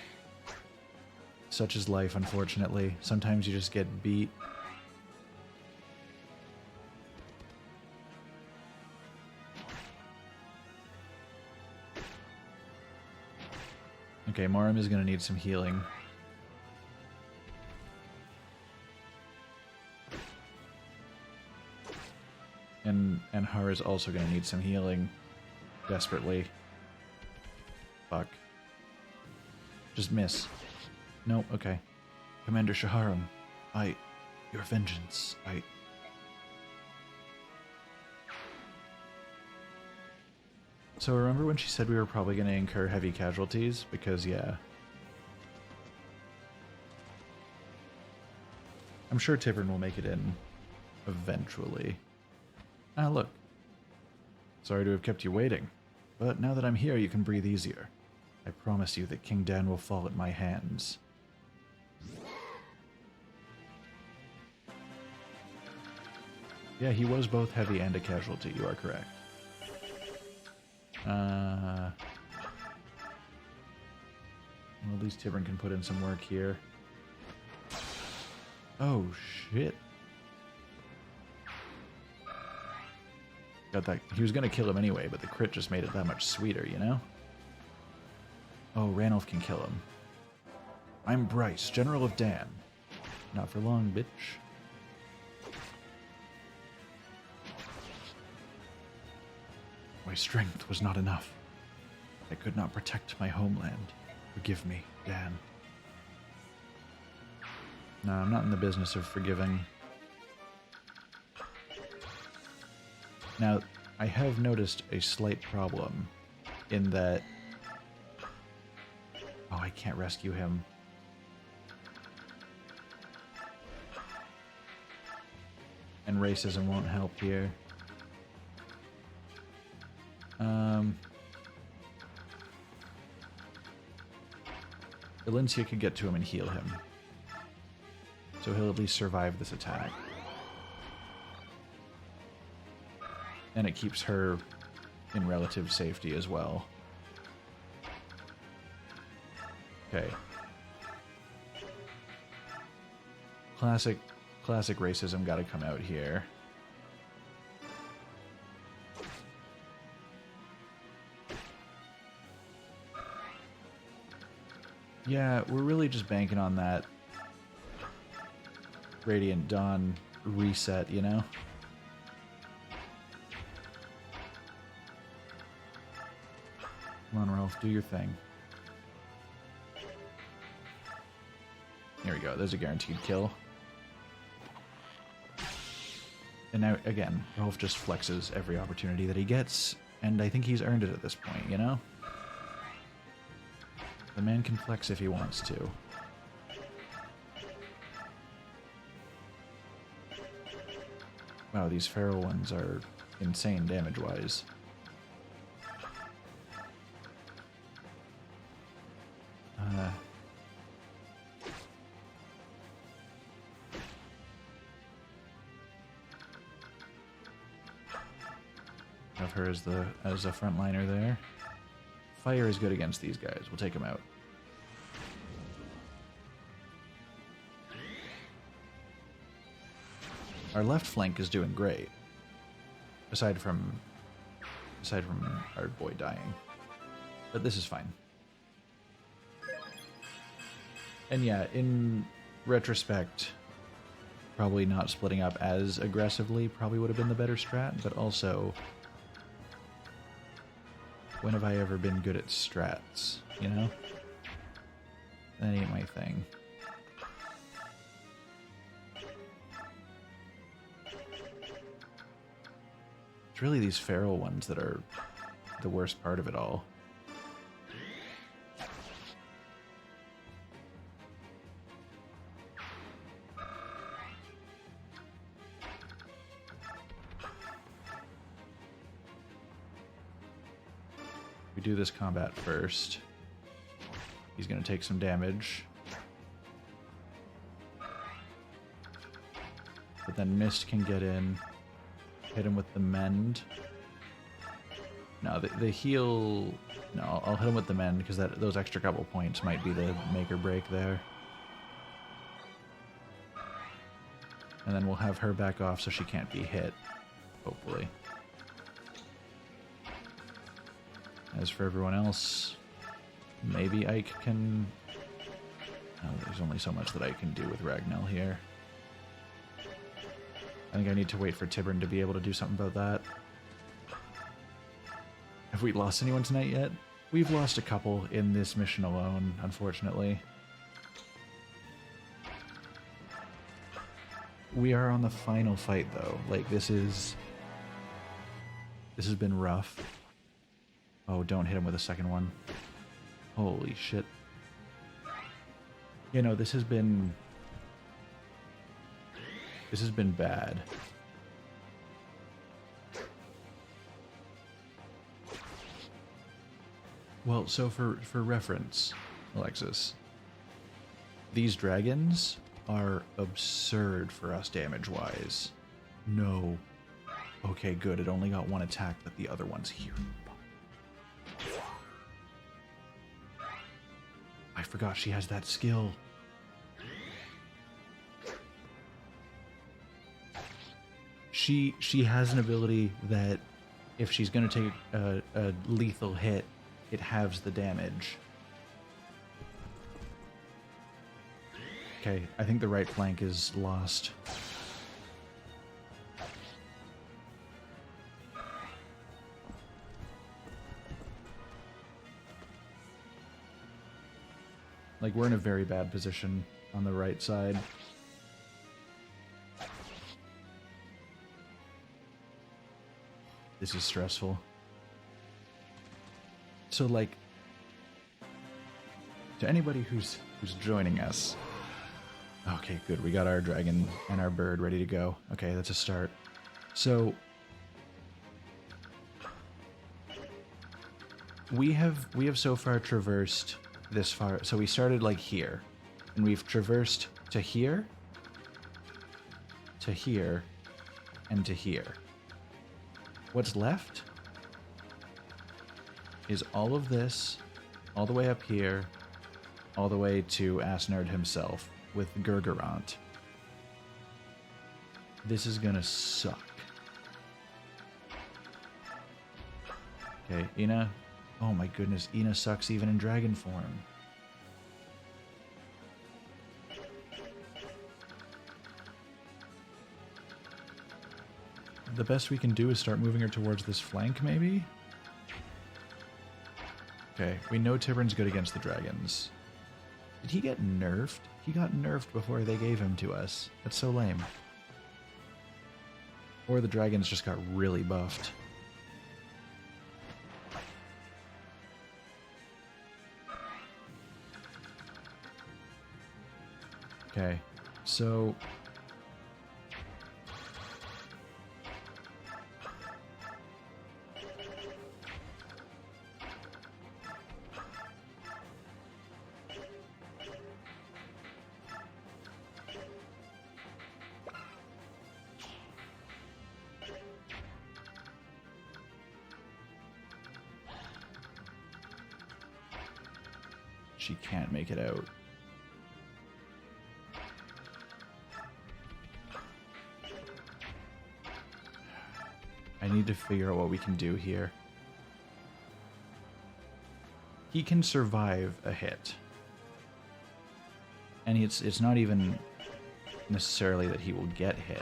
Such is life, unfortunately. Sometimes you just get beat. Okay, Morim is going to need some healing. And Har is also going to need some healing. Desperately. Fuck. Just miss. Nope, okay. Commander Shaharam, your vengeance, So remember when she said we were probably going to incur heavy casualties? Because, yeah. I'm sure Tivern will make it in eventually. Ah, look. Sorry to have kept you waiting, but now that I'm here, you can breathe easier. I promise you that King Dan will fall at my hands. Yeah, he was both heavy and a casualty, you are correct. Well, at least Tivern can put in some work here. Oh, shit. Got that. He was going to kill him anyway, but the crit just made it that much sweeter, you know? Oh, Ranulf can kill him. I'm Bryce, General of Dan. Not for long, bitch. My strength was not enough. I could not protect my homeland. Forgive me, Dan. No, I'm not in the business of forgiving. Now, I have noticed a slight problem in that... Oh, I can't rescue him. And racism won't help here. Alencia could get to him and heal him. So he'll at least survive this attack. And it keeps her in relative safety as well. Okay. Classic racism gotta come out here. Yeah, we're really just banking on that Radiant Dawn reset, you know? Come on, Ralph, do your thing. Here we go, there's a guaranteed kill. And now, again, Rolf just flexes every opportunity that he gets, and I think he's earned it at this point, you know? The man can flex if he wants to. Wow, these feral ones are insane damage-wise. Have her as a frontliner there. Fire is good against these guys. We'll take them out. Our left flank is doing great. Aside from our boy dying. But this is fine. And yeah, in retrospect, probably not splitting up as aggressively probably would have been the better strat, but also, when have I ever been good at strats, you know? That ain't my thing. It's really these feral ones that are the worst part of it all. We do this combat first. He's going to take some damage. But then Mist can get in, hit him with the Mend. No, the heal... No, I'll hit him with the Mend, because those extra couple points might be the make or break there. And then we'll have her back off so she can't be hit, hopefully. As for everyone else, maybe Ike can... Oh, there's only so much that I can do with Ragnell here. I think I need to wait for Tibern to be able to do something about that. Have we lost anyone tonight yet? We've lost a couple in this mission alone, unfortunately. We are on the final fight, though. Like, this has been rough. Oh, don't hit him with a second one. Holy shit. You know, this has been bad. Well, so for reference, Alexis, these dragons are absurd for us damage-wise. No. Okay, good. It only got one attack, but the other one's here. I forgot she has that skill. She has an ability that if she's going to take a lethal hit, it halves the damage. Okay, I think the right flank is lost. Like, we're in a very bad position on the right side. This is stressful. So, like, to anybody who's joining us... Okay, good. We got our dragon and our bird ready to go. Okay, that's a start. So... We have so far traversed this far. So we started, like, here. And we've traversed to here, and to here. What's left is all of this, all the way up here, all the way to Asnerd himself with Gurgurant. This is gonna suck. Okay, Ina. Oh my goodness, Ina sucks even in dragon form. The best we can do is start moving her towards this flank, maybe? Okay, we know Tibern's good against the dragons. Did he get nerfed? He got nerfed before they gave him to us. That's so lame. Or the dragons just got really buffed. Okay, so... she can't make it out. I need to figure out what we can do here. He can survive a hit. And it's not even necessarily that he will get hit.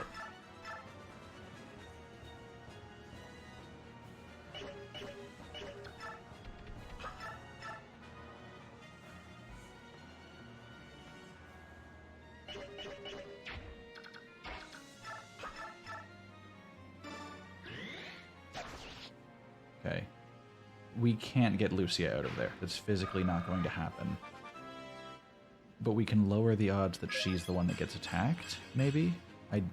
Okay. We can't get Lucia out of there. That's physically not going to happen. But we can lower the odds that she's the one that gets attacked, maybe?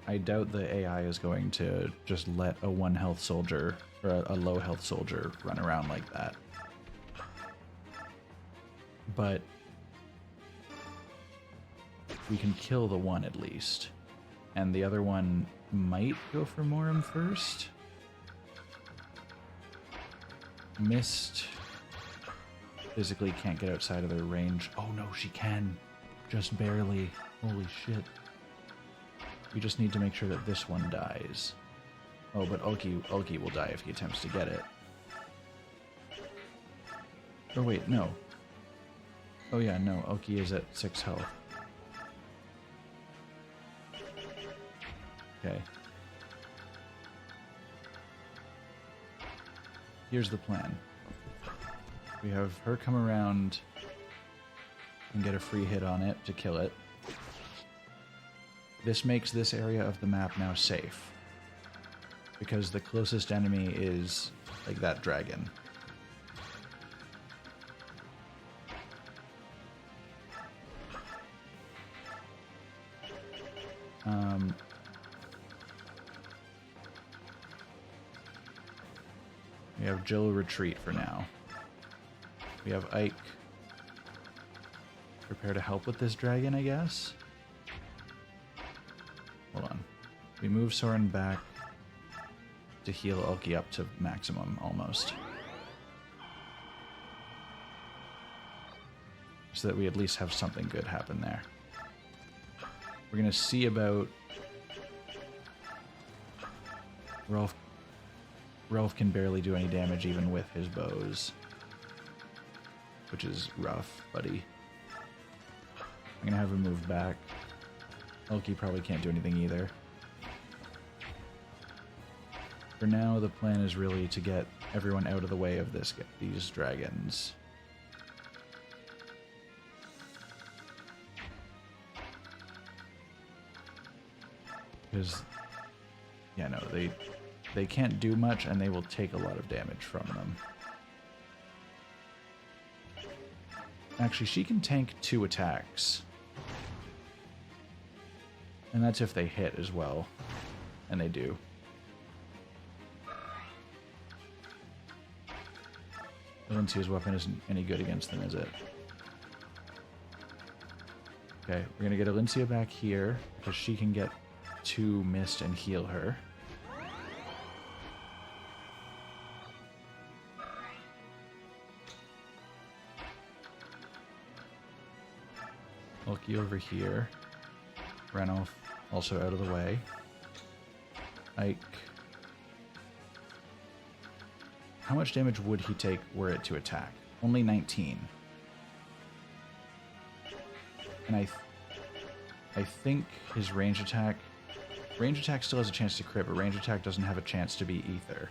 I doubt the AI is going to just let a 1 health soldier, or a low health soldier, run around like that. But we can kill the one at least. And the other one might go for Morim first. Missed. Physically can't get outside of their range. Oh no, she can. Just barely. Holy shit. We just need to make sure that this one dies. Oh, but Ulki will die if he attempts to get it. Oh wait, no. Oh yeah, no, Ulki is at 6 health. Okay. Here's the plan. We have her come around and get a free hit on it to kill it. This makes this area of the map now safe. Because the closest enemy is, like, that dragon. We have Jill retreat for now. We have Ike prepare to help with this dragon, I guess. Hold on. We move Soren back to heal Ulki up to maximum, almost. So that we at least have something good happen there. We're going to see about... Rolf can barely do any damage even with his bows. Which is rough, buddy. I'm going to have him move back. Ulki probably can't do anything either. For now, the plan is really to get everyone out of the way of these dragons. Because, yeah, no, they can't do much, and they will take a lot of damage from them. Actually, she can tank 2 attacks. And that's if they hit as well. And they do. Valencia's weapon isn't any good against them, is it? Okay, we're gonna get Valencia back here, because she can get 2 mist and heal her. Ulki over here. Ranulf also out of the way. Ike. How much damage would he take were it to attack? Only 19. And I think his range attack... Range attack still has a chance to crit, but range attack doesn't have a chance to be ether.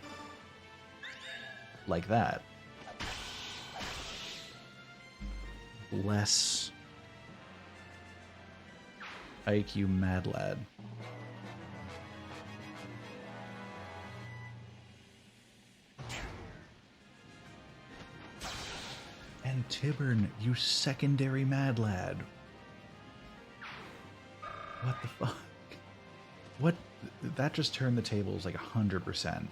Like that. Bless... Ike, you mad lad. Tibbern, you secondary mad lad. What the fuck? What? That just turned the tables like 100%.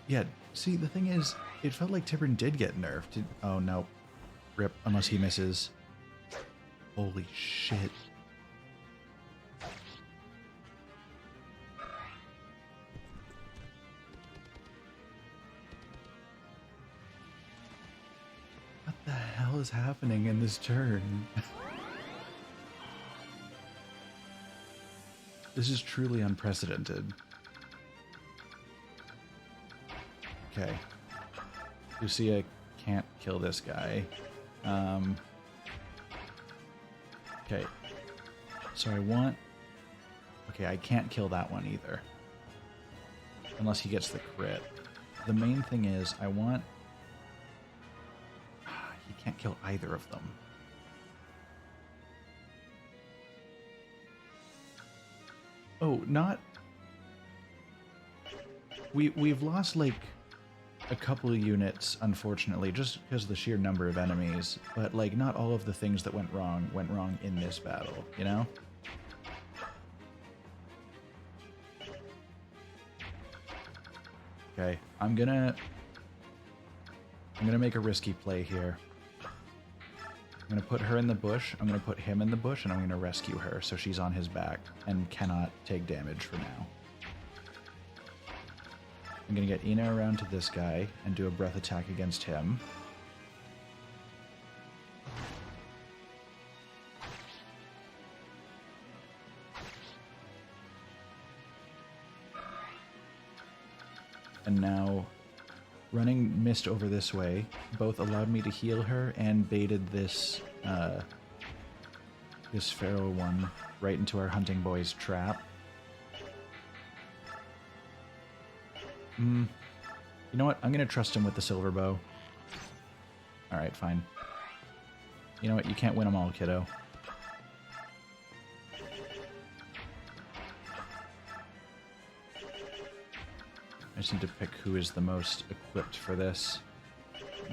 Yeah, see, the thing is, it felt like Tibbern did get nerfed. Oh, no. Rip, unless he misses. Holy shit. What the hell is happening in this turn? This is truly unprecedented. Okay. Lucia can't kill this guy. Okay. So I want... Okay, I can't kill that one either. Unless he gets the crit. The main thing is, I want... He can't kill either of them. Oh, not... We've lost, like, a couple of units, unfortunately, just because of the sheer number of enemies. But, like, not all of the things that went wrong in this battle, you know? Okay, I'm gonna make a risky play here. I'm gonna put her in the bush, I'm gonna put him in the bush, and I'm gonna rescue her so she's on his back and cannot take damage for now. I'm gonna get Ina around to this guy and do a breath attack against him. And now, running Mist over this way both allowed me to heal her and baited this this feral one right into our hunting boy's trap. You know what? I'm gonna trust him with the silver bow. Alright, fine. You know what? You can't win them all, kiddo. I just need to pick who is the most equipped for this.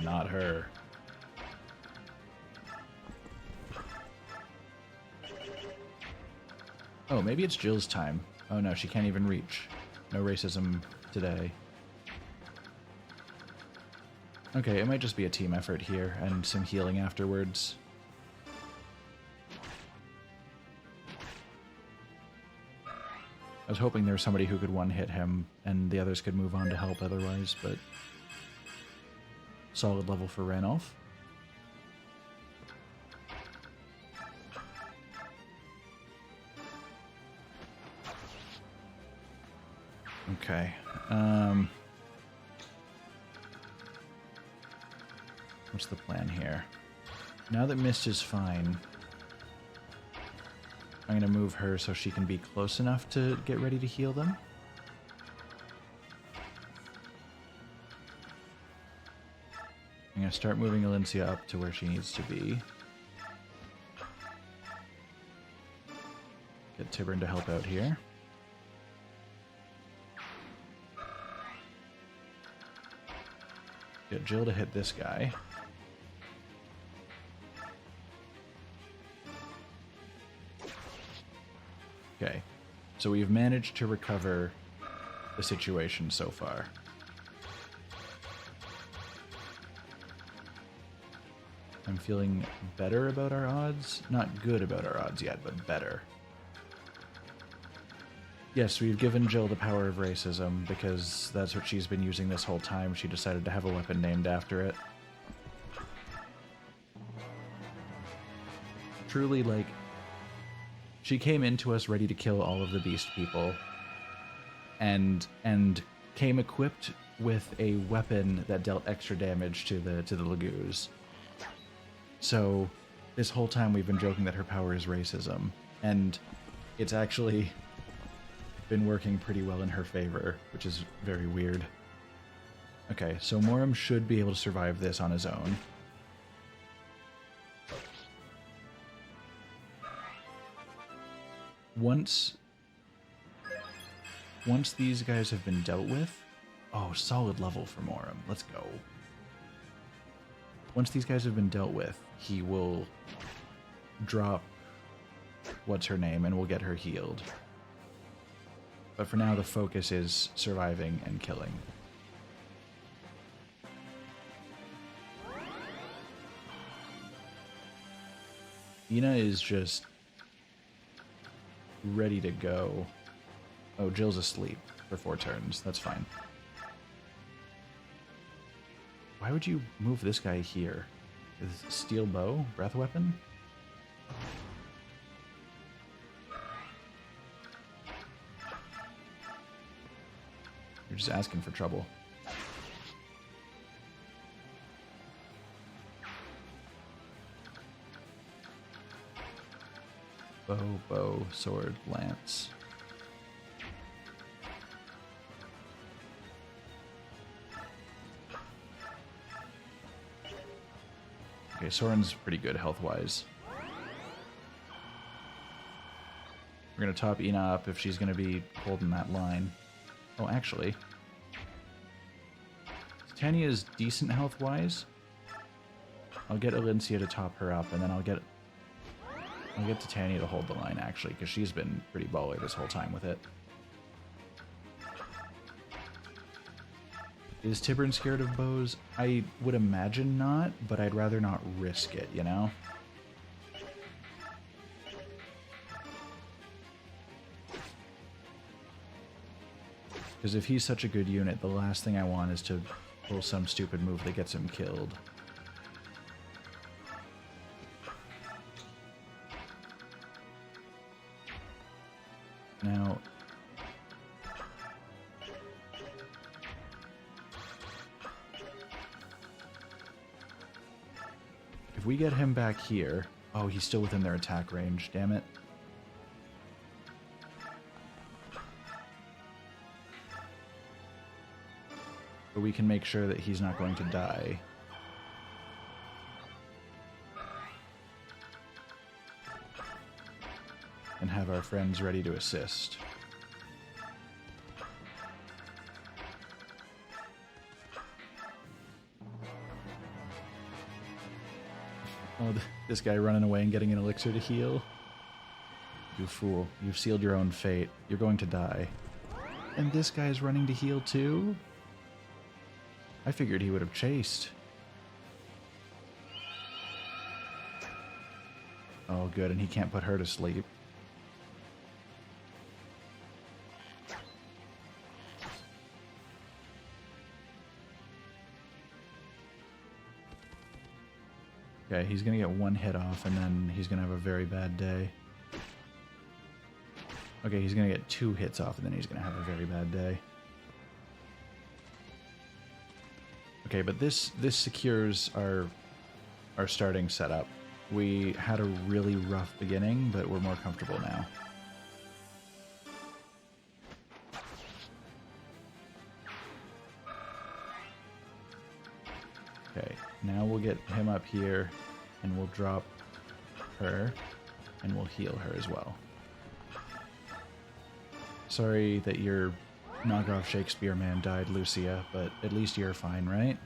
Not her. Oh, maybe it's Jill's time. Oh no, she can't even reach. No racism today. Okay, it might just be a team effort here, and some healing afterwards. I was hoping there was somebody who could one-hit him, and the others could move on to help otherwise, but... Solid level for Ranulph. Okay, what's the plan here? Now that Mist is fine, I'm gonna move her so she can be close enough to get ready to heal them. I'm gonna start moving Alencia up to where she needs to be. Get Tibbern to help out here. Get Jill to hit this guy. Okay, so we've managed to recover the situation so far. I'm feeling better about our odds. Not good about our odds yet, but better. Yes, we've given Jill the power of racism, because that's what she's been using this whole time. She decided to have a weapon named after it. Truly, like, she came into us ready to kill all of the beast people, and came equipped with a weapon that dealt extra damage to the Lagoos. So, this whole time we've been joking that her power is racism, and it's actually been working pretty well in her favor, which is very weird. Okay, so Moram should be able to survive this on his own. Once these guys have been dealt with, Oh, solid level for Morim. Let's go. Once these guys have been dealt with, he will drop what's her name and we'll get her healed. But for now, the focus is surviving and killing. Ina is just ready to go. Oh, Jill's asleep for 4 turns. That's fine. Why would you move this guy here? Is steel bow? Breath weapon? You're just asking for trouble. Bow, sword, lance. Okay, Soren's pretty good health-wise. We're gonna top Ina up if she's gonna be holding that line. Oh, actually, Titania's decent health-wise. I'll get Alincia to top her up, and then I'll get Titania to hold the line, actually, because she's been pretty baller this whole time with it. Is Tiburn scared of bows? I would imagine not, but I'd rather not risk it, you know? Because if he's such a good unit, the last thing I want is to pull some stupid move that gets him killed. Now, if we get him back here... Oh, he's still within their attack range, damn it. But we can make sure that he's not going to die. And have our friends ready to assist. Oh, this guy running away and getting an elixir to heal. You fool. You've sealed your own fate. You're going to die. And this guy's running to heal too? I figured he would have chased. Oh, good, and he can't put her to sleep. Okay, he's gonna get 1 hit off, and then he's gonna have a very bad day. Okay, he's gonna get 2 hits off, and then he's gonna have a very bad day. Okay, but this secures our starting setup. We had a really rough beginning, but we're more comfortable now. Okay, now we'll get him up here, and we'll drop her, and we'll heal her as well. Sorry that your knockoff Shakespeare man died, Lucia, but at least you're fine, right?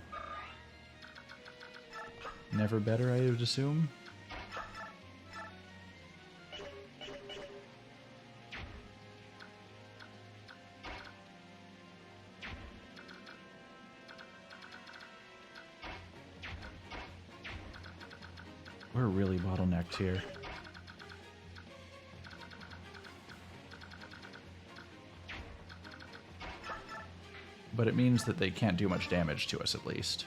Never better, I would assume? We're really bottlenecked here. But it means that they can't do much damage to us, at least.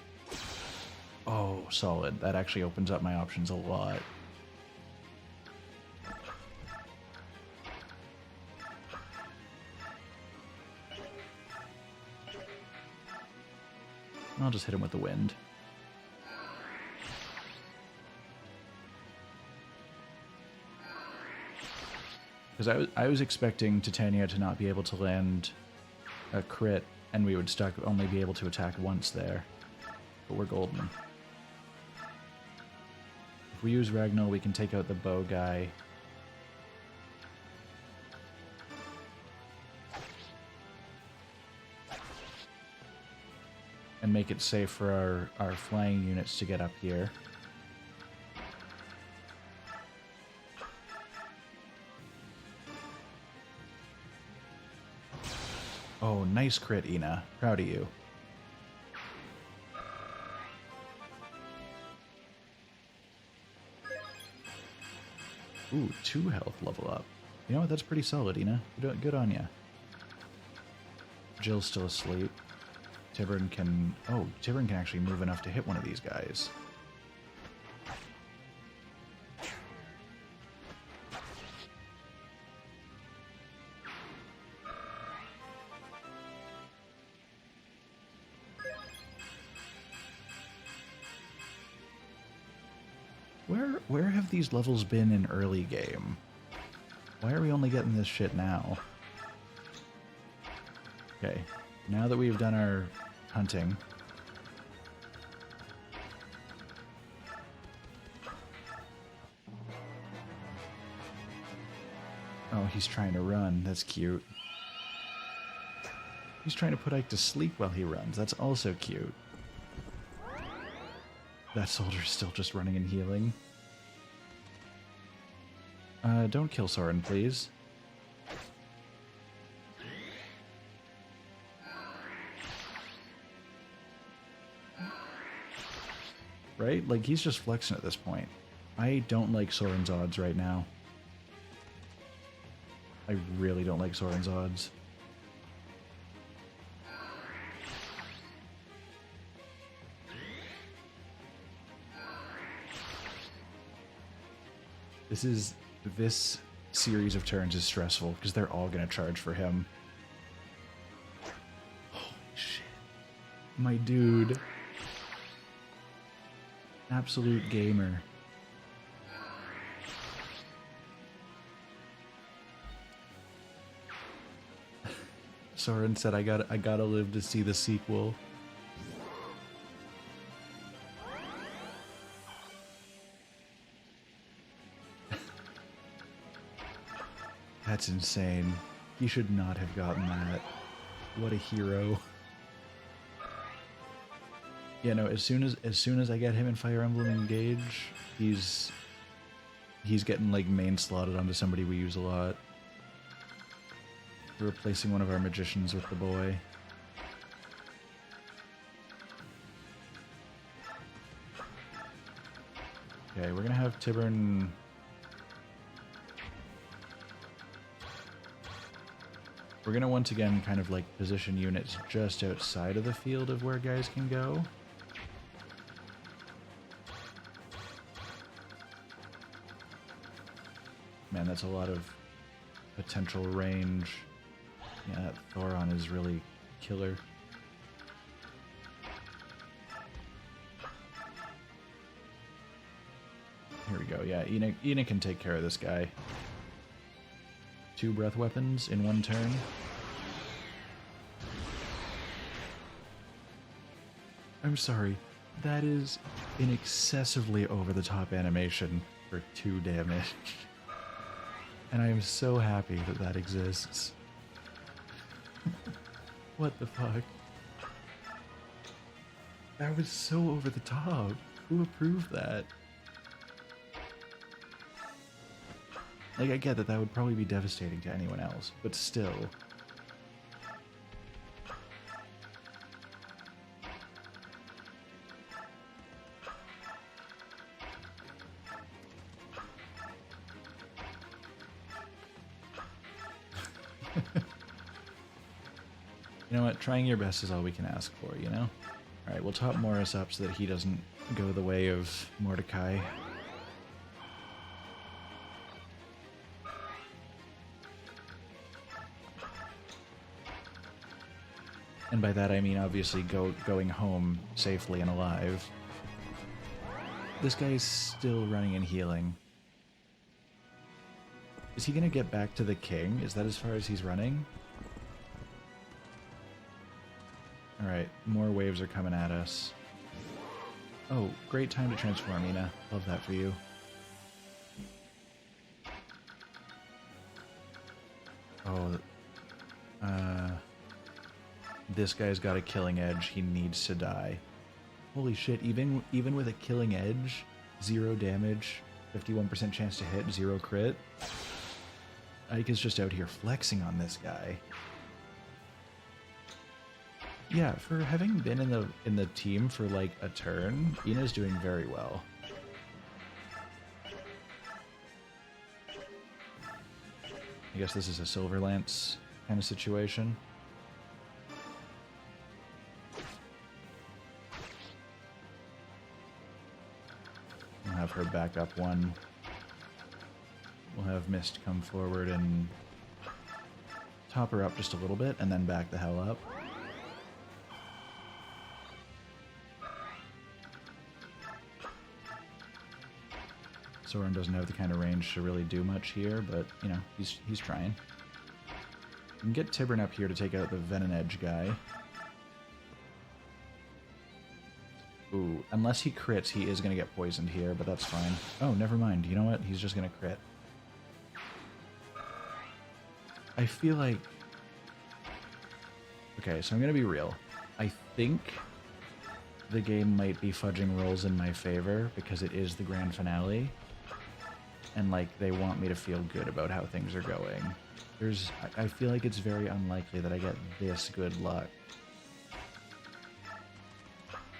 Oh, solid. That actually opens up my options a lot. I'll just hit him with the wind. Because I was expecting Titania to not be able to land a crit, and we would only be able to attack once there. But we're golden. If we use Ragnar, we can take out the bow guy. and make it safe for our flying units to get up here. Oh, nice crit, Ina. Proud of you. Ooh, 2 health level up. You know what? That's pretty solid, Ina. Good on ya. Jill's still asleep. Tibern can... Oh, Tibern can actually move enough to hit one of these guys. Where have these levels been in early game? Why are we only getting this shit now? Okay, now that we've done our hunting... Oh, he's trying to run. That's cute. He's trying to put Ike to sleep while he runs. That's also cute. That soldier's still just running and healing. Don't kill Soren, please. Right? Like, he's just flexing at this point. I don't like Soren's odds right now. I really don't like Soren's odds. This series of turns is stressful because they're all going to charge for him. Holy shit. My dude. Absolute gamer. Soren said, I gotta live to see the sequel. That's insane. He should not have gotten that. What a hero. Yeah, no, as soon as I get him in Fire Emblem Engage, he's getting like main slotted onto somebody we use a lot. We're replacing one of our magicians with the boy. Okay, we're gonna have Tibern. We're gonna once again kind of like position units just outside of the field of where guys can go. Man, that's a lot of potential range. Yeah, that Thoron is really killer. Here we go. Yeah, Ina can take care of this guy. 2 breath weapons in 1 turn. I'm sorry. That is an excessively over-the-top animation for 2 damage. And I am so happy that that exists. What the fuck? That was so over the top. Who approved that? Like, I get that would probably be devastating to anyone else, but still. You know what? Trying your best is all we can ask for, you know? Alright, we'll top Morris up so that he doesn't go the way of Mordecai. And by that I mean obviously going home safely and alive. This guy is still running and healing. Is he gonna get back to the king? Is that as far as he's running? Alright, more waves are coming at us. Oh, great time to transform, Ina. Love that for you. Oh, This guy's got a killing edge. He needs to die. Holy shit, even with a killing edge, 0 damage, 51% chance to hit, 0 crit. Ike is just out here flexing on this guy. Yeah, for having been in the team for like a turn, Ina's doing very well. I guess this is a Silver Lance kind of situation. We'll have her back up one. We'll have Mist come forward and top her up just a little bit, and then back the hell up. Soren doesn't have the kind of range to really do much here, but, you know, he's trying. We can get Tibern up here to take out the Venom Edge guy. Ooh, unless he crits, he is going to get poisoned here, but that's fine. Oh, never mind. You know what? He's just going to crit. I feel like... Okay, so I'm going to be real. I think the game might be fudging rolls in my favor because it is the grand finale. And, like, they want me to feel good about how things are going. I feel like it's very unlikely that I get this good luck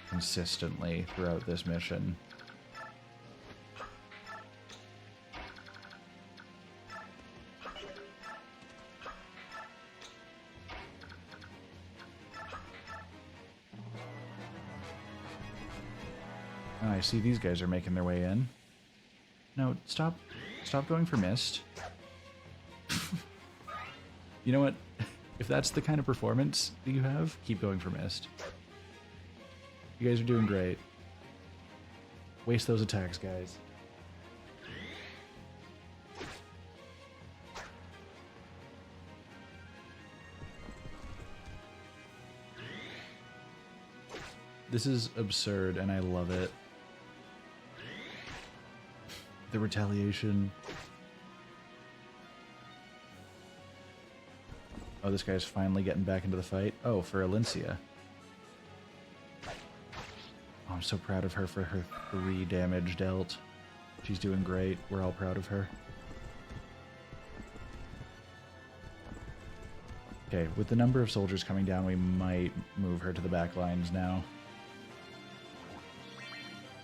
consistently throughout this mission. Oh, I see these guys are making their way in. No, stop going for Mist. You know what? If that's the kind of performance that you have, keep going for Mist. You guys are doing great. Waste those attacks, guys. This is absurd, and I love it. The retaliation. Oh, this guy's finally getting back into the fight. Oh, for Alencia. Oh, I'm so proud of her for her 3 damage dealt. She's doing great. We're all proud of her. Okay, with the number of soldiers coming down, we might move her to the back lines now.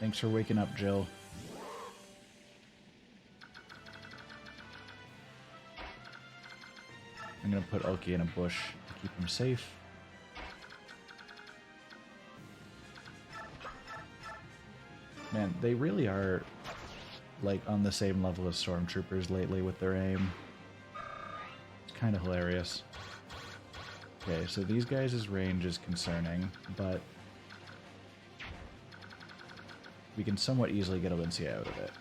Thanks for waking up, Jill. I'm gonna put Oki in a bush to keep him safe. Man, they really are like on the same level as stormtroopers lately with their aim. It's kind of hilarious. Okay, so these guys' range is concerning, but we can somewhat easily get Alencia out of it.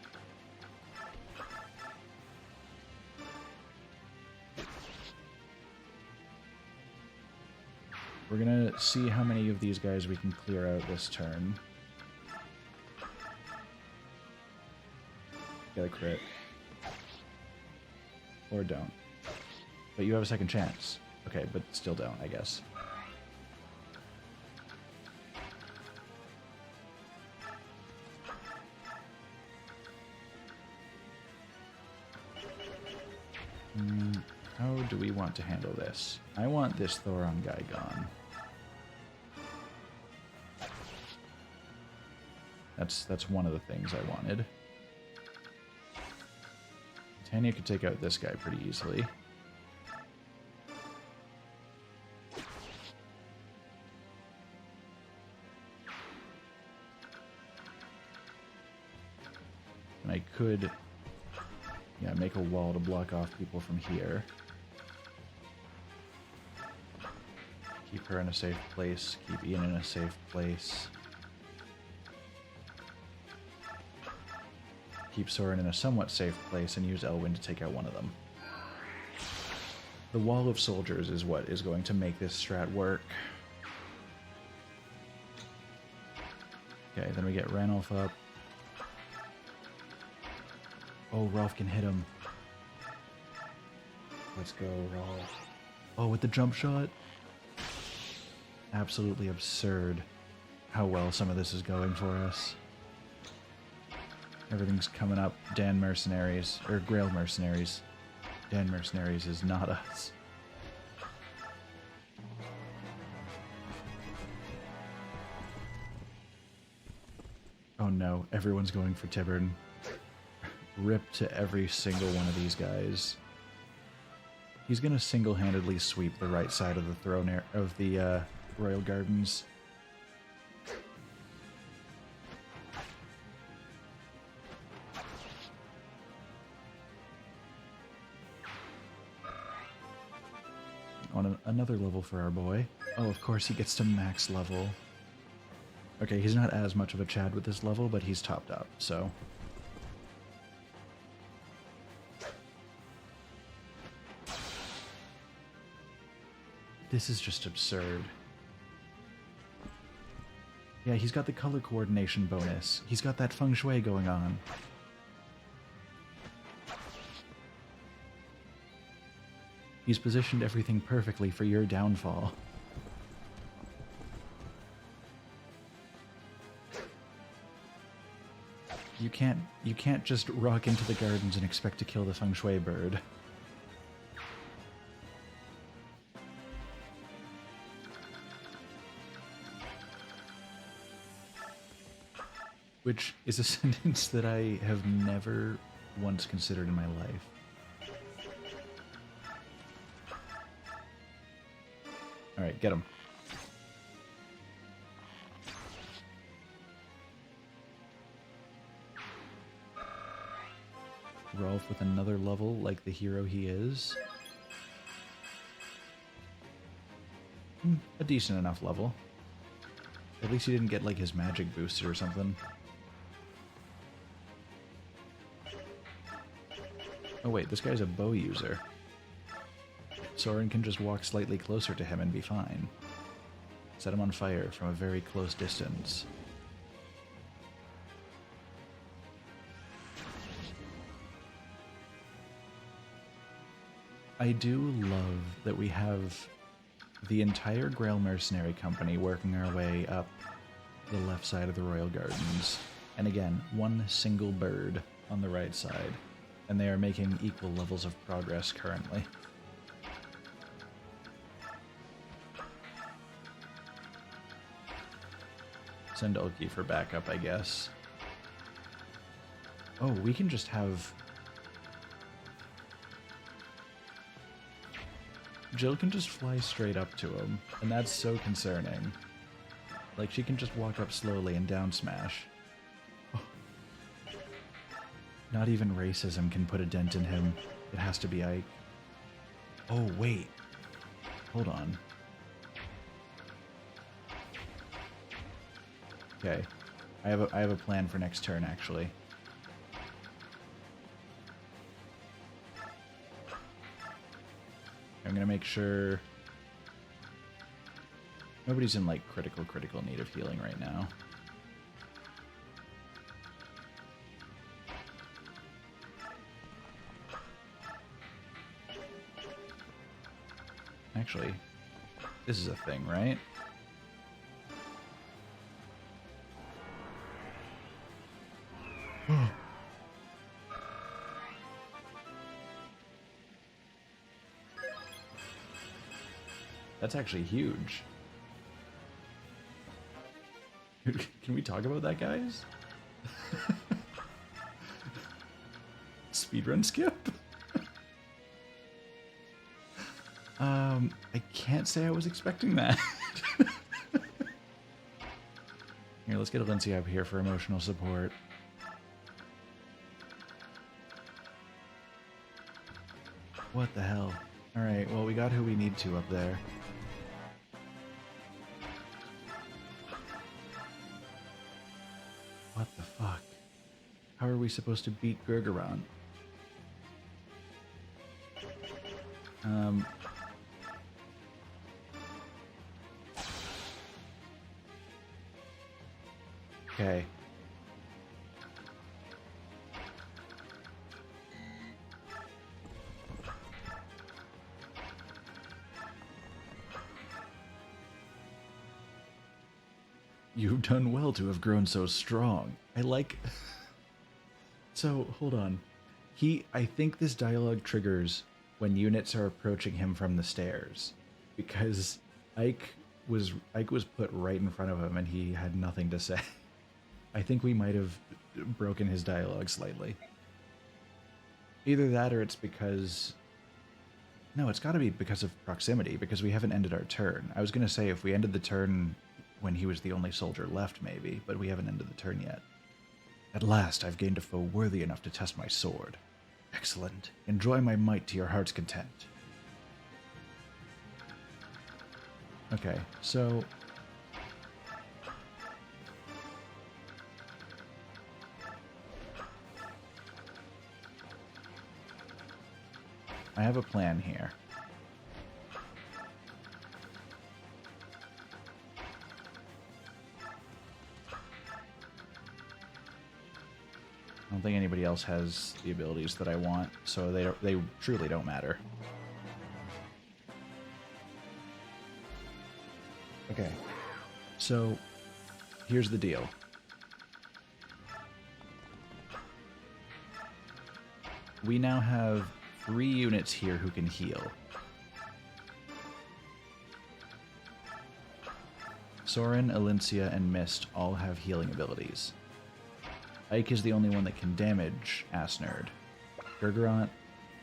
We're gonna see how many of these guys we can clear out this turn. Get a crit. Or don't. But you have a second chance. Okay, but still don't, I guess. How do we want to handle this? I want this Thoron guy gone. That's one of the things I wanted. Tanya could take out this guy pretty easily. And I could, yeah, make a wall to block off people from here. Keep her in a safe place. Keep Ian in a safe place. Keep Soren in a somewhat safe place and use Elwyn to take out one of them. The wall of soldiers is what is going to make this strat work. Okay, then we get Ranulf up. Oh, Rolf can hit him. Let's go, Rolf. Oh, with the jump shot? absolutely absurd how well some of this is going for us. Everything's coming up. Dan Mercenaries, or Grail Mercenaries. Dan Mercenaries is not us. Oh no, everyone's going for Tiburn. Rip to every single one of these guys. He's gonna single-handedly sweep the right side of the throne of the Royal Gardens. On another level for our boy. Oh, of course he gets to max level. Okay, he's not as much of a Chad with this level, but he's topped up, so... This is just absurd. Yeah, he's got the color coordination bonus. He's got that feng shui going on. He's positioned everything perfectly for your downfall. You can't just rock into the gardens and expect to kill the feng shui bird. Which is a sentence that I have never once considered in my life. Alright, get him. Rolf with another level like the hero he is. A decent enough level. At least he didn't get like his magic boosted or something. Oh wait, this guy's a bow user. Soren can just walk slightly closer to him and be fine. Set him on fire from a very close distance. I do love that we have the entire Grail Mercenary Company working our way up the left side of the Royal Gardens. And again, one single bird on the right side. And they are making equal levels of progress currently. Send Ulki for backup, I guess. Oh, we can just have... Jill can just fly straight up to him, and that's so concerning. Like, she can just walk up slowly and down smash. Oh. Not even racism can put a dent in him. It has to be Ike. Oh, wait. Hold on. Okay. I have a plan for next turn, actually. I'm gonna make sure nobody's in like critical need of healing right now. Actually, this is a thing, right? That's actually huge. Can we talk about that, guys? Speedrun skip? I can't say I was expecting that. Here, let's get Alencia up here for emotional support. What the hell? Alright, well, we got who we need to up there. What the fuck? How are we supposed to beat Gurgaron? Okay. You've done well to have grown so strong. I like... So, hold on. I think this dialogue triggers when units are approaching him from the stairs. Because Ike was put right in front of him and he had nothing to say. I think we might have broken his dialogue slightly. Either that or it's because... No, it's got to be because of proximity, because we haven't ended our turn. I was going to say if we ended the turn when he was the only soldier left, maybe, but we haven't ended the turn yet. At last, I've gained a foe worthy enough to test my sword. Excellent. Enjoy my might to your heart's content. Okay, so... I have a plan here. I don't think anybody else has the abilities that I want, so they truly don't matter. Okay, so here's the deal. We now have 3 units here who can heal. Soren, Elincia, and Mist all have healing abilities. Ike is the only one that can damage Asnerd. Gurgurant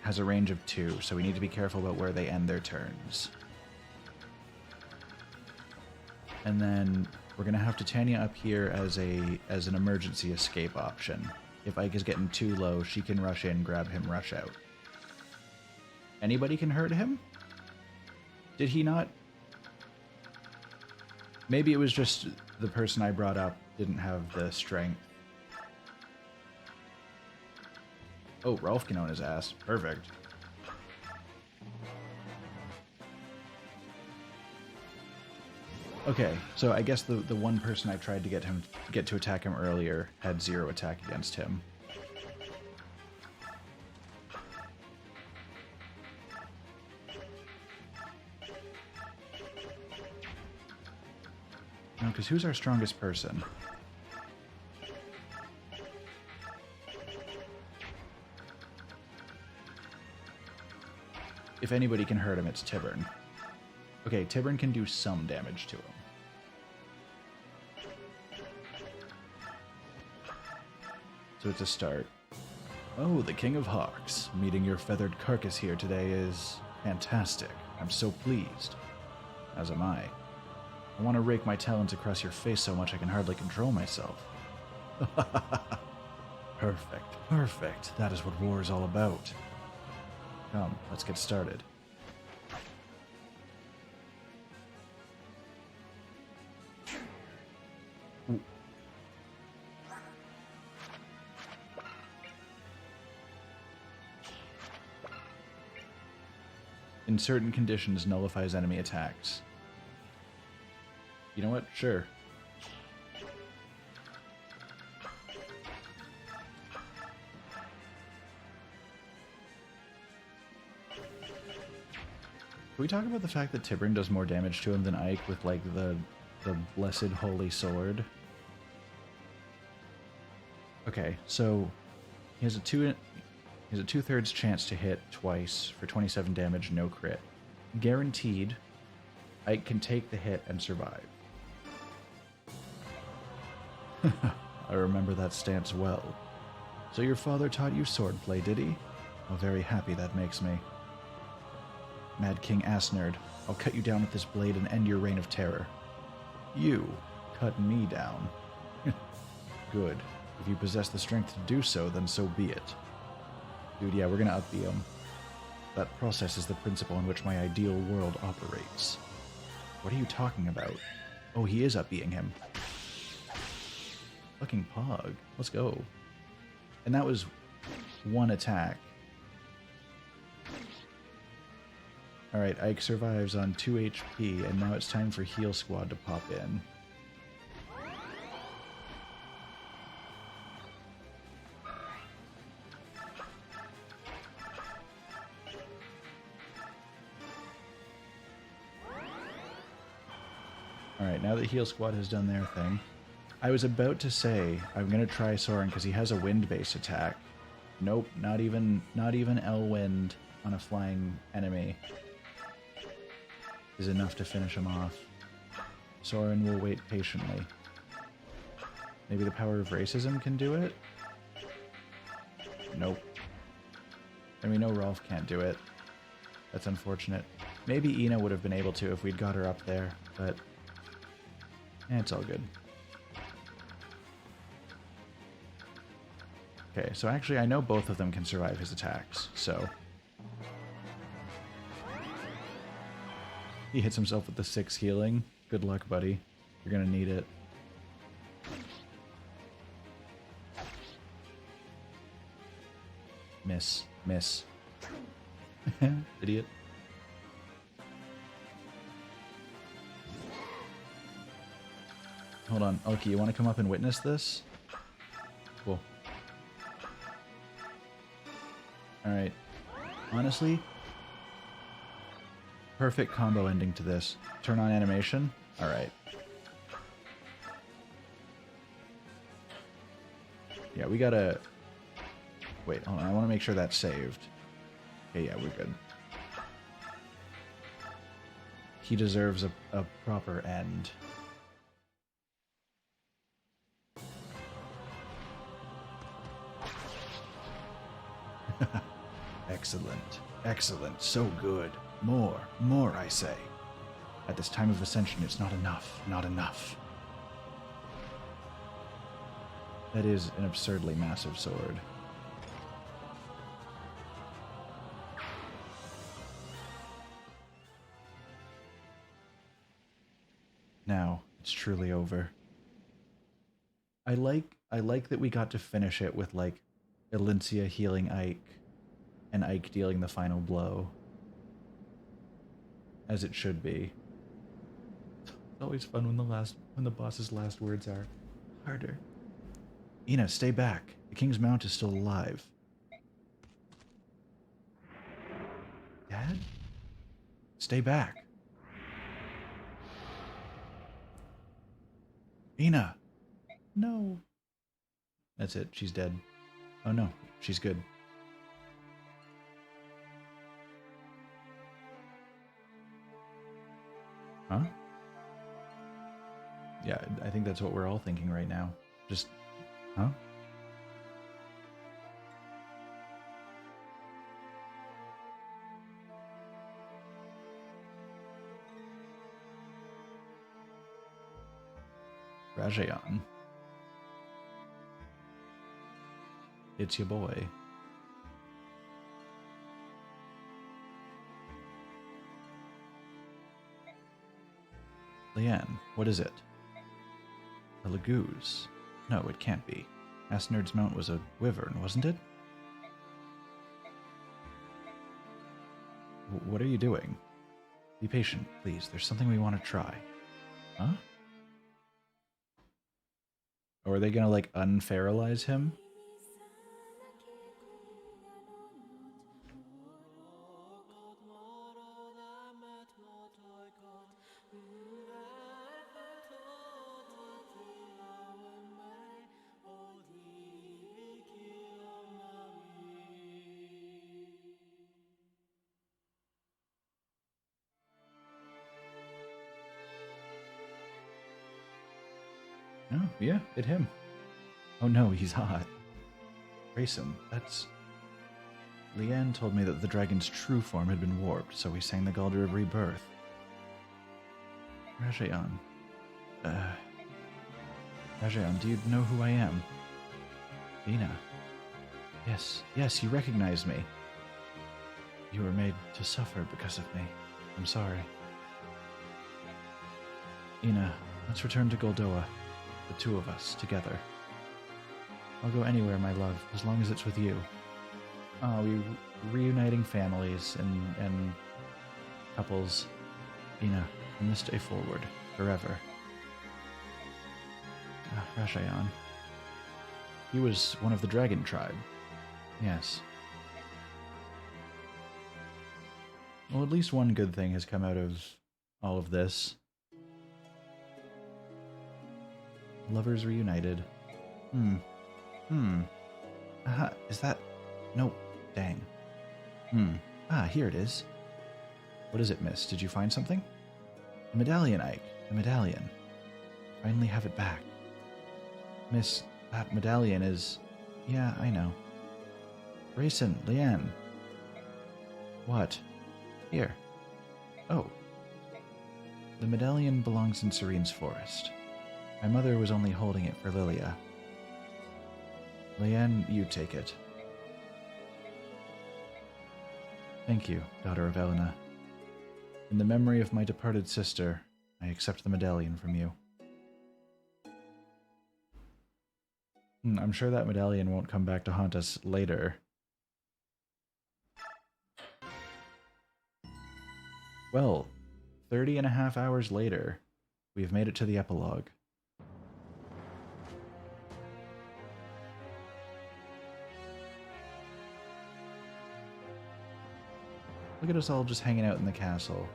has a range of 2, so we need to be careful about where they end their turns. And then we're going to have Titania up here as an emergency escape option. If Ike is getting too low, she can rush in, grab him, rush out. Anybody can hurt him? Did he not? Maybe it was just the person I brought up didn't have the strength. Oh, Rolf can own his ass. Perfect. Okay, so I guess the one person I tried to get to attack him earlier had 0 attack against him. No, because who's our strongest person? If anybody can hurt him, it's Tibern. Okay, Tibern can do some damage to him. So it's a start. Oh, the King of Hawks. Meeting your feathered carcass here today is fantastic. I'm so pleased. As am I. I want to rake my talons across your face so much I can hardly control myself. Perfect, perfect. That is what war is all about. Come, let's get started. Ooh. In certain conditions, nullifies enemy attacks. You know what? Sure. Can we talk about the fact that Tibern does more damage to him than Ike with, like, the blessed holy sword? Okay, so he has a 2/3 chance to hit twice for 27 damage, no crit. Guaranteed, Ike can take the hit and survive. I remember that stance well. So your father taught you swordplay, did he? How very happy that makes me. Mad King Asnerd, I'll cut you down with this blade and end your reign of terror. You cut me down. Good. If you possess the strength to do so, then so be it. Dude, yeah, we're gonna up-B him. That process is the principle in which my ideal world operates. What are you talking about? Oh, he is up-Bing him. Fucking Pog. Let's go. And that was 1 attack. Alright, Ike survives on 2 HP, and now it's time for Heal Squad to pop in. Alright, now that Heal Squad has done their thing, I was about to say I'm going to try Soren because he has a wind-based attack. Nope, not even L-Wind on a flying enemy is enough to finish him off. Soren will wait patiently. Maybe the power of racism can do it? Nope. And we know Rolf can't do it. That's unfortunate. Maybe Ina would have been able to if we'd got her up there, but it's all good. Okay, so actually I know both of them can survive his attacks, so... He hits himself with the 6 healing. Good luck, buddy. You're gonna need it. Miss. Miss. Idiot. Hold on. Oki, you want to come up and witness this? Cool. Alright. Honestly, perfect combo ending to this. Turn on animation. Alright. Yeah, we gotta... Wait, hold on. I want to make sure that's saved. Okay, yeah, we're good. He deserves a proper end. Excellent. Excellent. So good. More. More, I say. At this time of ascension, it's not enough. Not enough. That is an absurdly massive sword. Now, it's truly over. I like that we got to finish it with, like, Elincia healing Ike, and Ike dealing the final blow. As it should be. It's always fun when the boss's last words are harder. Ina, stay back. The King's Mount is still alive. Dad? Stay back. Ina! No. That's it. She's dead. Oh no. She's good. Huh? Yeah, I think that's what we're all thinking right now. Just... Huh? Rajayan. It's your boy. Leanne, what is it? A Laguz. No, it can't be. Asnerd's Mount was a wyvern, wasn't it? What are you doing? Be patient, please. There's something we want to try. Huh? Or are they gonna, like, unferalize him? Oh, yeah, hit him. Oh no, he's hot. Race him. That's... Leanne told me that the dragon's true form had been warped, so we sang the Galder of Rebirth. Rajayan. Rajayan, do you know who I am? Ina. Yes, you recognize me. You were made to suffer because of me. I'm sorry. Ina, let's return to Goldoa. The two of us, together. I'll go anywhere, my love, as long as it's with you. Oh, we reuniting families and couples. Ina, from this day forward, forever. Rajayan. He was one of the dragon tribe. Yes. Well, at least one good thing has come out of all of this. lovers reunited. Aha, is that... Nope. Dang. Ah, here it is. What is it, miss? Did you find something? The medallion, Ike. The medallion. Finally have it back. Miss, that medallion is... Yeah, I know. Grayson, Leanne. What? Here. Oh. The medallion belongs in Serene's forest. My mother was only holding it for Lilia. Leanne, you take it. Thank you, daughter of Elena. In the memory of my departed sister, I accept the medallion from you. I'm sure that medallion won't come back to haunt us later. Well, 30.5 hours later, we have made it to the epilogue. Look at us all just hanging out in the castle.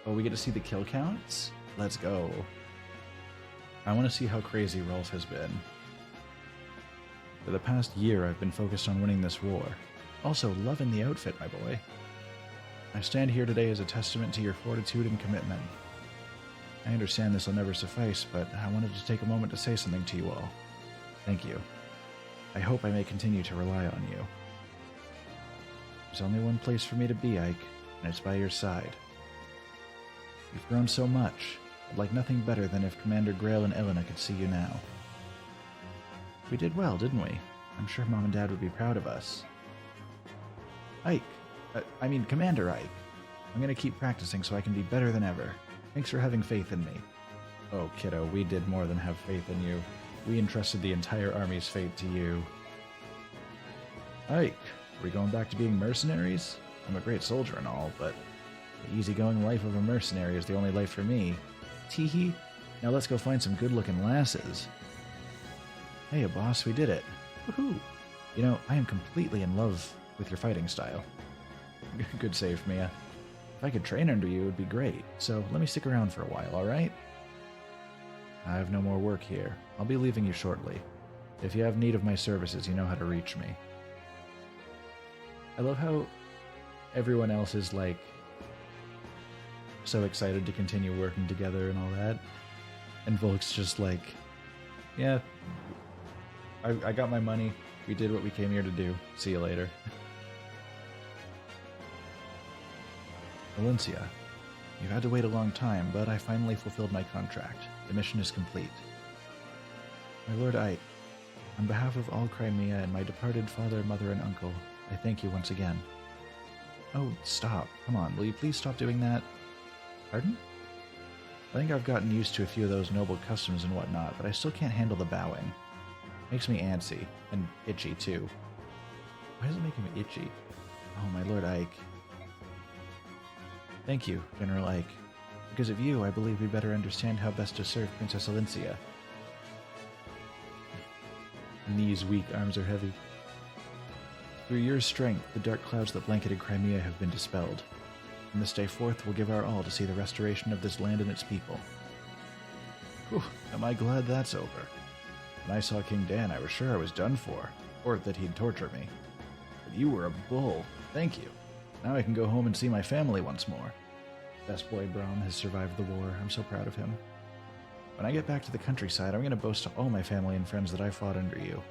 Oh, we get to see the kill counts? Let's go. I want to see how crazy Rolf has been. For the past year, I've been focused on winning this war. Also, loving the outfit, my boy. I stand here today as a testament to your fortitude and commitment. I understand this will never suffice, but I wanted to take a moment to say something to you all. Thank you. I hope I may continue to rely on you. There's only one place for me to be, Ike, and it's by your side. You've grown so much. I'd like nothing better than if Commander Grail and Elena could see you now. We did well, didn't we? I'm sure Mom and Dad would be proud of us. Ike. Commander Ike. I'm gonna keep practicing so I can be better than ever. Thanks for having faith in me. Oh, kiddo, we did more than have faith in you. We entrusted the entire army's fate to you. Ike, are we going back to being mercenaries? I'm a great soldier and all, but the easygoing life of a mercenary is the only life for me. Teehee. Now let's go find some good-looking lasses. Hey, boss, we did it. Woohoo! You know, I am completely in love with your fighting style. Good save, Mia. If I could train under you, it would be great. So let me stick around for a while, alright? I have no more work here. I'll be leaving you shortly. If you have need of my services, you know how to reach me. I love how everyone else is, like, so excited to continue working together and all that. And Volk's just like, yeah, I got my money. We did what we came here to do. See you later. Valencia, you've had to wait a long time, but I finally fulfilled my contract. The mission is complete. My lord Ike, on behalf of all Crimea and my departed father, mother, and uncle, I thank you once again. Oh, stop. Come on, will you please stop doing that? Pardon? I think I've gotten used to a few of those noble customs and whatnot, but I still can't handle the bowing. Makes me antsy, and itchy too. Why does it make him itchy? Oh, my lord Ike. Thank you, General Ike. Because of you, I believe we better understand how best to serve Princess Valencia. Knees weak, arms are heavy. Through your strength, the dark clouds that blanketed Crimea have been dispelled. From this day forth, we'll give our all to see the restoration of this land and its people. Whew, am I glad that's over. When I saw King Dan, I was sure I was done for, or that he'd torture me. But you were a bull. Thank you. Now I can go home and see my family once more. Best boy Braum has survived the war. I'm so proud of him. When I get back to the countryside, I'm going to boast to all my family and friends that I fought under you.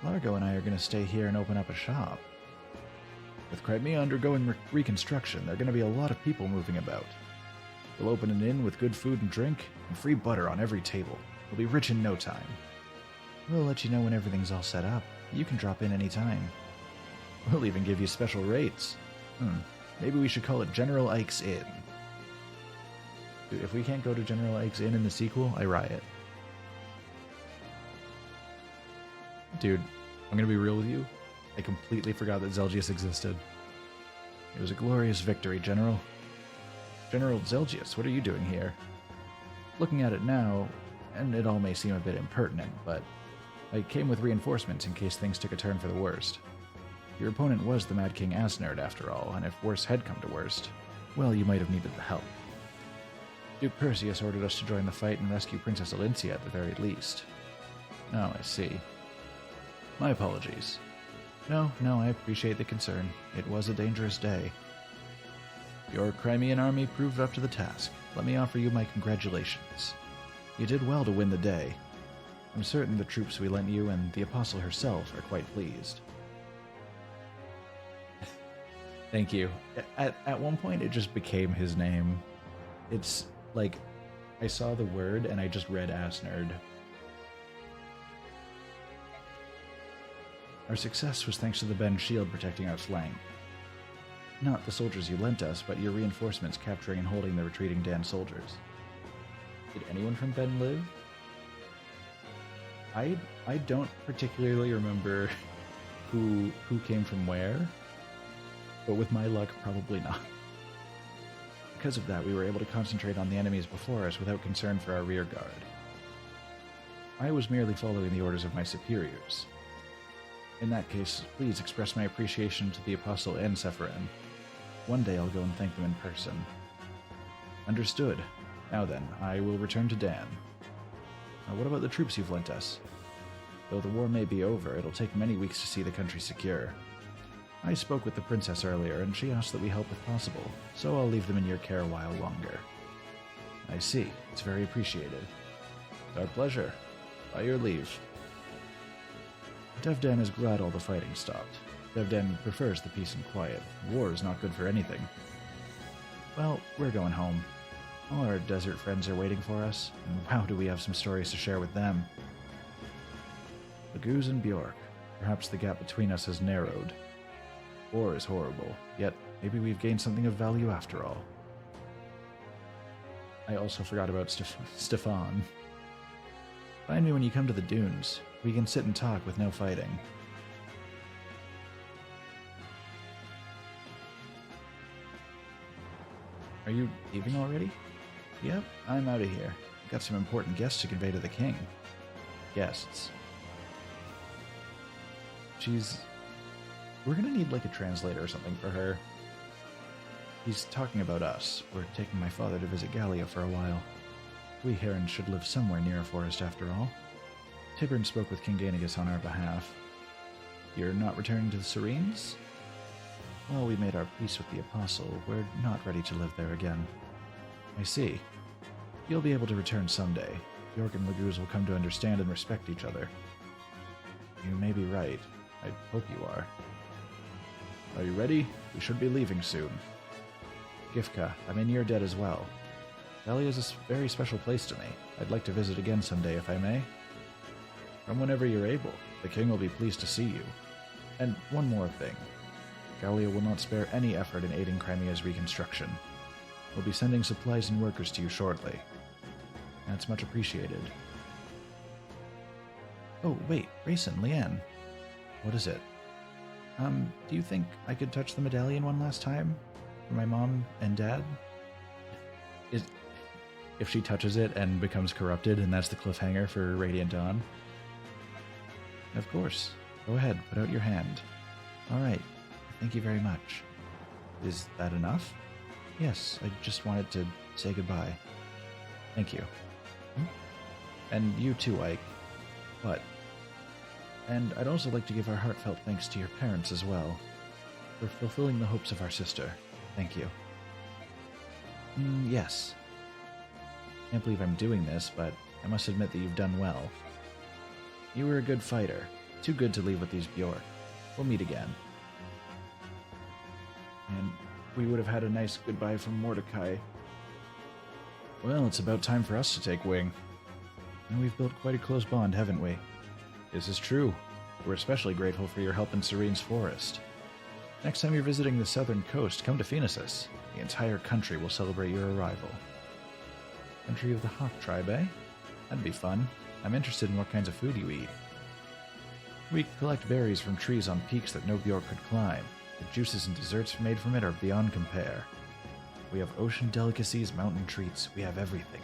Largo and I are going to stay here and open up a shop. With Crimea undergoing reconstruction, there are going to be a lot of people moving about. We'll open an inn with good food and drink, and free butter on every table. We'll be rich in no time. We'll let you know when everything's all set up. You can drop in any time. We'll even give you special rates. Maybe we should call it General Ike's Inn. Dude, if we can't go to General Ike's Inn in the sequel, I riot. Dude, I'm gonna be real with you. I completely forgot that Zelgius existed. It was a glorious victory, General. General Zelgius, what are you doing here? Looking at it now, and it all may seem a bit impertinent, but I came with reinforcements in case things took a turn for the worst. Your opponent was the Mad King Asnerd, after all, and if worse had come to worst, well, you might have needed the help. Duke Perseus ordered us to join the fight and rescue Princess Alincia at the very least. Oh, I see. My apologies. No, I appreciate the concern. It was a dangerous day. Your Crimean army proved up to the task. Let me offer you my congratulations. You did well to win the day. I'm certain the troops we lent you and the Apostle herself are quite pleased. Thank you. At one point, it just became his name. It's like, I saw the word and I just read Asnerd. Our success was thanks to the Ben shield protecting our flank. Not the soldiers you lent us, but your reinforcements capturing and holding the retreating Dan soldiers. Did anyone from Ben live? I don't particularly remember who came from where, but with my luck, probably not. Because of that, we were able to concentrate on the enemies before us without concern for our rear guard. I was merely following the orders of my superiors. In that case, please express my appreciation to the Apostle and Sephirin. One day I'll go and thank them in person. Understood. Now then, I will return to Dan. Now, what about the troops you've lent us? Though the war may be over, it'll take many weeks to see the country secure. I spoke with the princess earlier, and she asked that we help if possible, so I'll leave them in your care a while longer. I see. It's very appreciated. It's our pleasure. By your leave. Devdan is glad all the fighting stopped. Devdan prefers the peace and quiet. War is not good for anything. Well, we're going home. All our desert friends are waiting for us, and wow, do we have some stories to share with them. Laguz and Bjork. Perhaps the gap between us has narrowed. War is horrible, yet maybe we've gained something of value after all. I also forgot about Stefan. Find me when you come to the dunes. We can sit and talk with no fighting. Are you leaving already? Yep, I'm out of here. Got some important guests to convey to the king. Guests. We're gonna need like a translator or something for her. He's talking about us. We're taking my father to visit Gallia for a while. We Herons should live somewhere near a forest after all. Tiburn spoke with King Gainigus on our behalf. You're not returning to the Serenes? Well, we made our peace with the Apostle. We're not ready to live there again. I see. You'll be able to return someday. Bjork and Laguz will come to understand and respect each other. You may be right. I hope you are. Are you ready? We should be leaving soon. Gifka, I'm in your debt as well. Gallia is a very special place to me. I'd like to visit again someday if I may. Come whenever you're able. The king will be pleased to see you. And one more thing. Gallia will not spare any effort in aiding Crimea's reconstruction. We'll be sending supplies and workers to you shortly. That's much appreciated. Oh, wait, Rayson, Leanne. What is it? Do you think I could touch the medallion one last time? For my mom and dad? If she touches it and becomes corrupted, and that's the cliffhanger for Radiant Dawn? Of course. Go ahead, put out your hand. Alright, thank you very much. Is that enough? Yes, I just wanted to say goodbye. Thank you. And you too, Ike. What? And I'd also like to give our heartfelt thanks to your parents as well, for fulfilling the hopes of our sister. Thank you. Yes. Can't believe I'm doing this, but I must admit that you've done well. You were a good fighter. Too good to leave with these Bjork. We'll meet again. And we would have had a nice goodbye from Mordecai. Well, it's about time for us to take wing. And we've built quite a close bond, haven't we? This is true. We're especially grateful for your help in Serene's forest. Next time you're visiting the southern coast, come to Phoenicis. The entire country will celebrate your arrival. Country of the Hawk tribe, eh? That'd be fun. I'm interested in what kinds of food you eat. We collect berries from trees on peaks that no Bjork could climb. The juices and desserts made from it are beyond compare. We have ocean delicacies, mountain treats, we have everything.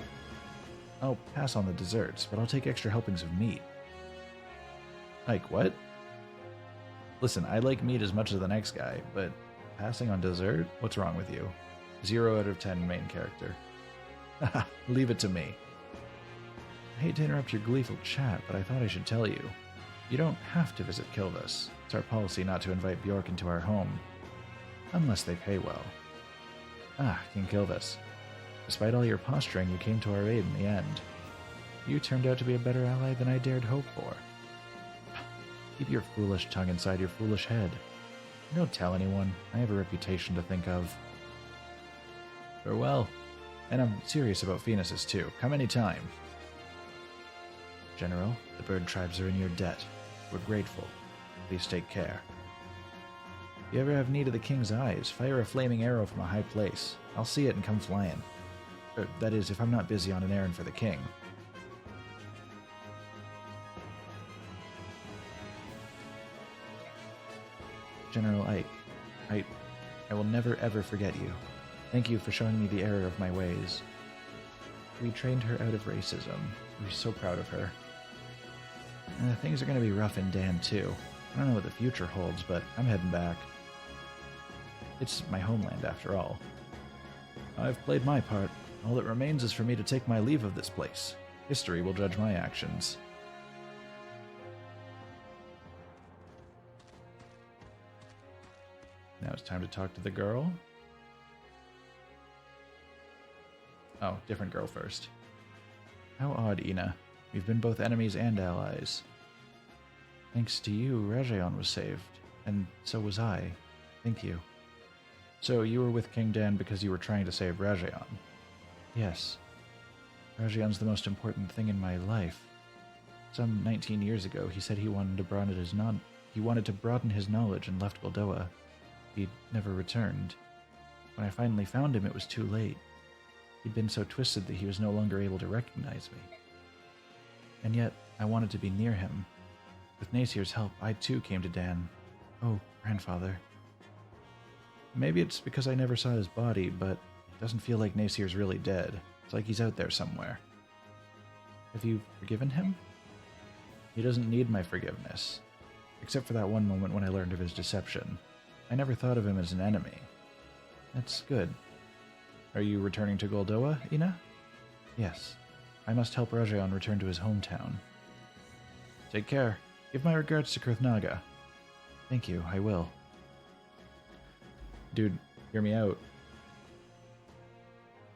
I'll pass on the desserts, but I'll take extra helpings of meat. Like what? Listen, I like meat as much as the next guy, but passing on dessert? What's wrong with you? 0 out of 10 main character. Haha, leave it to me. I hate to interrupt your gleeful chat, but I thought I should tell you. You don't have to visit Kilvis. It's our policy not to invite Bjork into our home. Unless they pay well. Ah, King Kilvis. Despite all your posturing, you came to our aid in the end. You turned out to be a better ally than I dared hope for. Keep your foolish tongue inside your foolish head. Don't tell anyone. I have a reputation to think of. Farewell. And I'm serious about Phoenix's too. Come anytime. General, the bird tribes are in your debt. We're grateful. Please take care. If you ever have need of the king's eyes, fire a flaming arrow from a high place. I'll see it and come flying. That is, if I'm not busy on an errand for the king. General Ike, I will never ever forget you. Thank you for showing me the error of my ways. We trained her out of racism. We're so proud of her. Things are going to be rough in Dan, too. I don't know what the future holds, but I'm heading back. It's my homeland, after all. I've played my part. All that remains is for me to take my leave of this place. History will judge my actions. Now it's time to talk to the girl. Oh, different girl first. How odd, Ina. We've been both enemies and allies. Thanks to you, Rajaon was saved, and so was I. Thank you. So you were with King Dan because you were trying to save Rajaon? Yes. Rajaon's the most important thing in my life. Some 19 years ago, he said he wanted to broaden his knowledge and left Goldoa. He'd never returned. When I finally found him, it was too late. He'd been so twisted that he was no longer able to recognize me. And yet, I wanted to be near him. With Nasir's help, I too came to Dan. Oh, grandfather. Maybe it's because I never saw his body, but it doesn't feel like Nasir's really dead. It's like he's out there somewhere. Have you forgiven him? He doesn't need my forgiveness. Except for that one moment when I learned of his deception. I never thought of him as an enemy. That's good. Are you returning to Goldoa, Ina? Yes. I must help Rajaon return to his hometown. Take care. Give my regards to Kurthnaga. Thank you, I will. Dude, hear me out.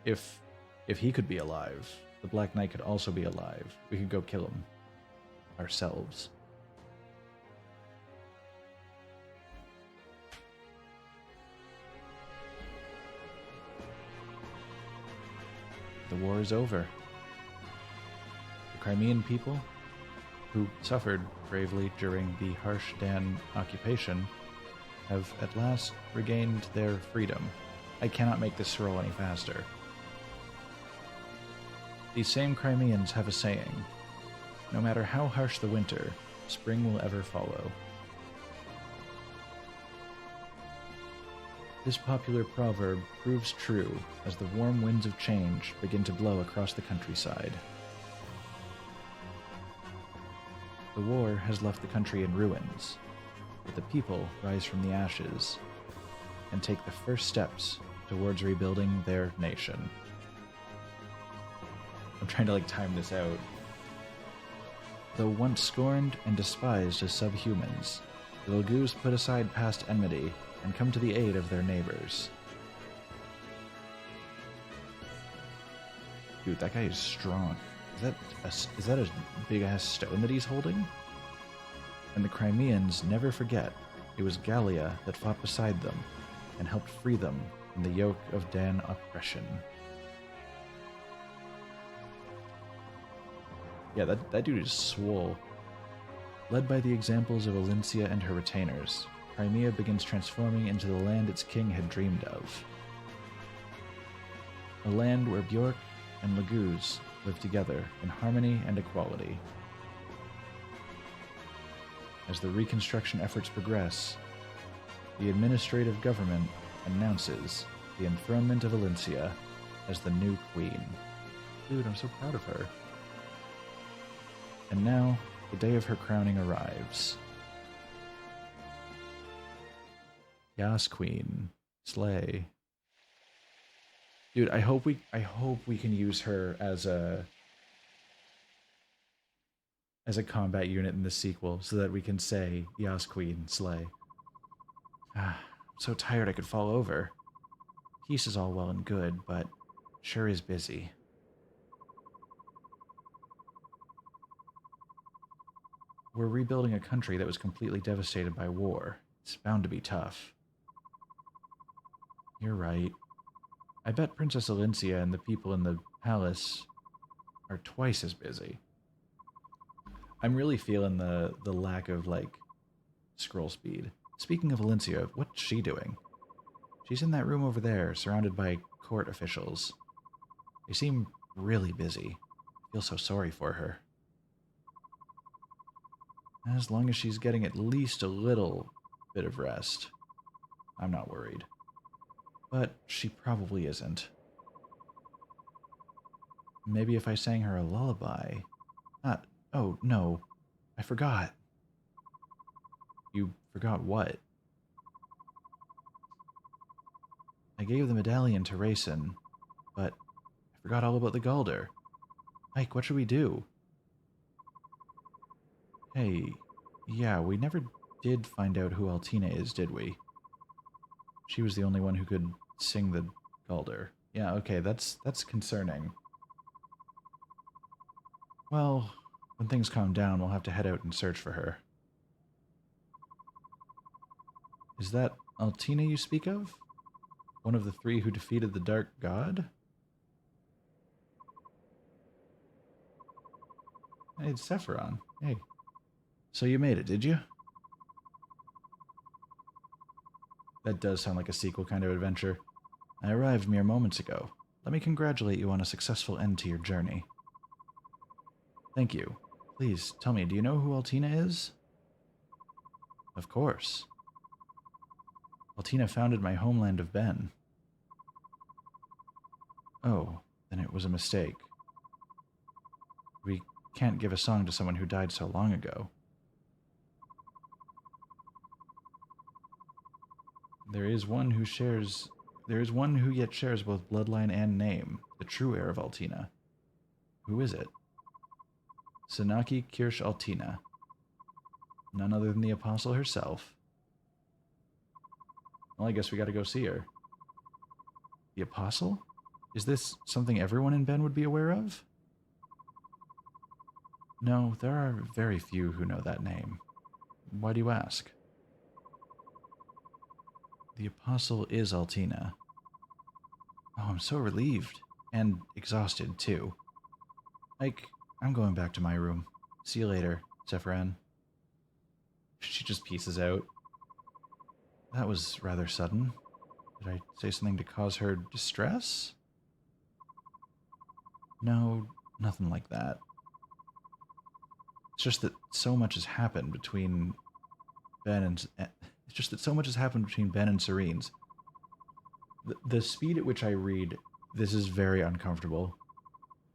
If he could be alive, the Black Knight could also be alive. We could go kill him. Ourselves. The war is over. The Crimean people, who suffered bravely during the harsh Dan occupation, have at last regained their freedom. I cannot make this scroll any faster. These same Crimeans have a saying, no matter how harsh the winter, spring will ever follow. This popular proverb proves true as the warm winds of change begin to blow across the countryside. The war has left the country in ruins, but the people rise from the ashes and take the first steps towards rebuilding their nation. I'm trying to time this out. Though once scorned and despised as subhumans, the Laguz put aside past enmity and come to the aid of their neighbors. Dude, that guy is strong. Is that a big-ass stone that he's holding? And the Crimeans never forget it was Gallia that fought beside them and helped free them from the yoke of Dan oppression. Yeah, that dude is swole. Led by the examples of Valencia and her retainers, Crimea begins transforming into the land its king had dreamed of. A land where Bjork and Laguz live together in harmony and equality. As the reconstruction efforts progress, the administrative government announces the enthronement of Valencia as the new queen. Dude, I'm so proud of her. And now, the day of her crowning arrives. Yas Queen. Slay. Dude, I hope we can use her as a combat unit in the sequel so that we can say Yas Queen, slay. Ah, I'm so tired I could fall over. Peace is all well and good, but sure is busy. We're rebuilding a country that was completely devastated by war. It's bound to be tough. You're right. I bet Princess Alincia and the people in the palace are twice as busy. I'm really feeling the lack of, like, scroll speed. Speaking of Alincia, what's she doing? She's in that room over there, surrounded by court officials. They seem really busy. I feel so sorry for her. As long as she's getting at least a little bit of rest, I'm not worried. But she probably isn't. Maybe if I sang her a lullaby... Oh, no. I forgot. You forgot what? I gave the medallion to Rayson, but I forgot all about the Galder. Mike, what should we do? Hey, yeah, we never did find out who Altina is, did we? She was the only one who could sing the Galder. Yeah, okay, that's concerning. Well, when things calm down, we'll have to head out and search for her. Is that Altina you speak of? One of the three who defeated the Dark God? Hey, it's Sephiron. Hey. So you made it, did you? That does sound like a sequel kind of adventure. I arrived mere moments ago. Let me congratulate you on a successful end to your journey. Thank you. Please, tell me, do you know who Altina is? Of course. Altina founded my homeland of Ben. Oh, then it was a mistake. We can't give a song to someone who died so long ago. There is one who yet shares both bloodline and name, the true heir of Altina. Who is it? Sanaki Kirsch Altina. None other than the Apostle herself. Well, I guess we gotta go see her. The Apostle? Is this something everyone in Ben would be aware of? No, there are very few who know that name. Why do you ask? The Apostle is Altina. Oh, I'm so relieved. And exhausted, too. Ike, I'm going back to my room. See you later, Sephiran. She just pieces out. That was rather sudden. Did I say something to cause her distress? No, nothing like that. It's just that so much has happened between Ben and... It's just that so much has happened between Ben and Serene's. The speed at which I read, this is very uncomfortable.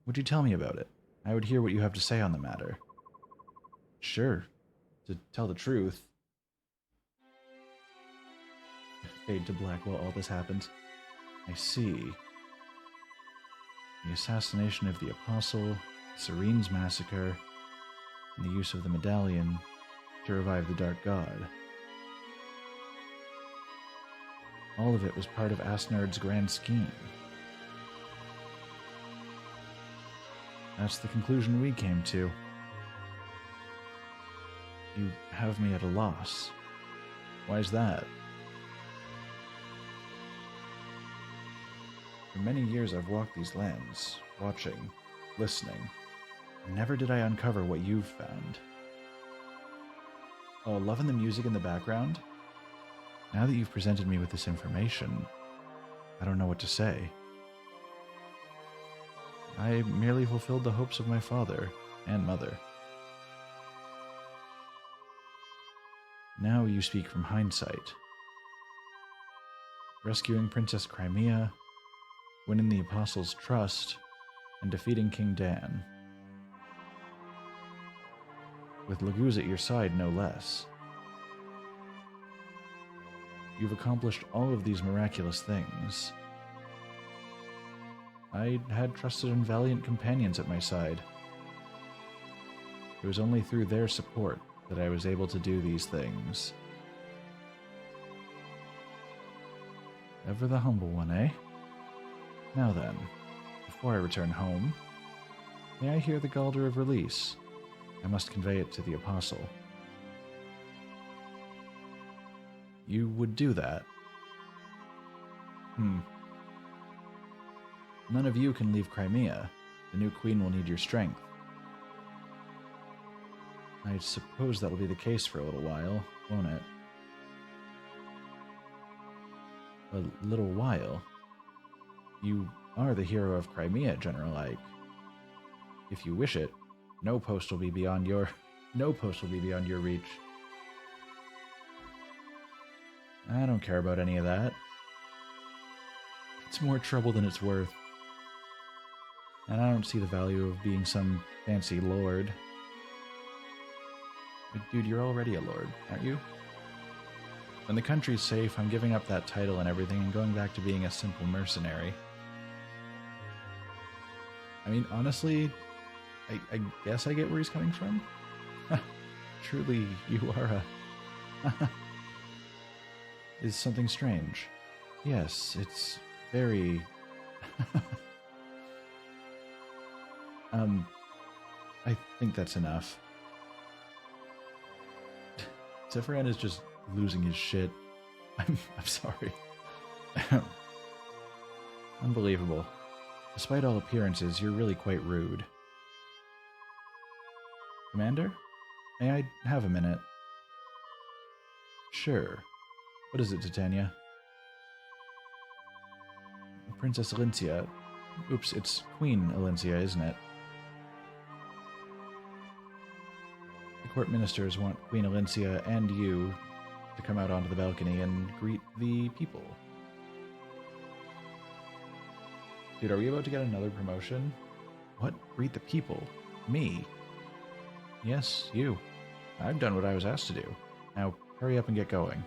Would you tell me about it? I would hear what you have to say on the matter. Sure. To tell the truth. Fade to black while all this happens. I see. The assassination of the Apostle, Serene's massacre, and the use of the medallion to revive the Dark God. All of it was part of Asnard's grand scheme. That's the conclusion we came to. You have me at a loss. Why is that? For many years I've walked these lands, watching, listening. Never did I uncover what you've found. Oh, loving the music in the background? Now that you've presented me with this information, I don't know what to say. I merely fulfilled the hopes of my father and mother. Now you speak from hindsight. Rescuing Princess Crimea, winning the Apostles' trust, and defeating King Dan. With Laguz at your side, no less. You've accomplished all of these miraculous things. I had trusted and valiant companions at my side. It was only through their support that I was able to do these things. Ever the humble one, eh? Now then, before I return home, may I hear the Galder of Release? I must convey it to the Apostle. You would do that? None of you can leave Crimea. The new queen will need your strength. I suppose that'll be the case for a little while, won't it? A little while? You are the hero of Crimea, General Ike. If you wish it, no post will be beyond your reach. I don't care about any of that. It's more trouble than it's worth. And I don't see the value of being some fancy lord. Like, dude, you're already a lord, aren't you? When the country's safe, I'm giving up that title and everything and going back to being a simple mercenary. I mean, honestly, I guess I get where he's coming from. Truly, you are a... is something strange. Yes, it's very... I think that's enough. Zephyran is just losing his shit. I'm sorry. Unbelievable. Despite all appearances, you're really quite rude. Commander? May I have a minute? Sure. What is it, Titania? Princess Elincia. Oops, it's Queen Elincia, isn't it? The court ministers want Queen Elincia and you to come out onto the balcony and greet the people. Dude, are we about to get another promotion? What? Greet the people? Me? Yes, you. I've done what I was asked to do. Now, hurry up and get going.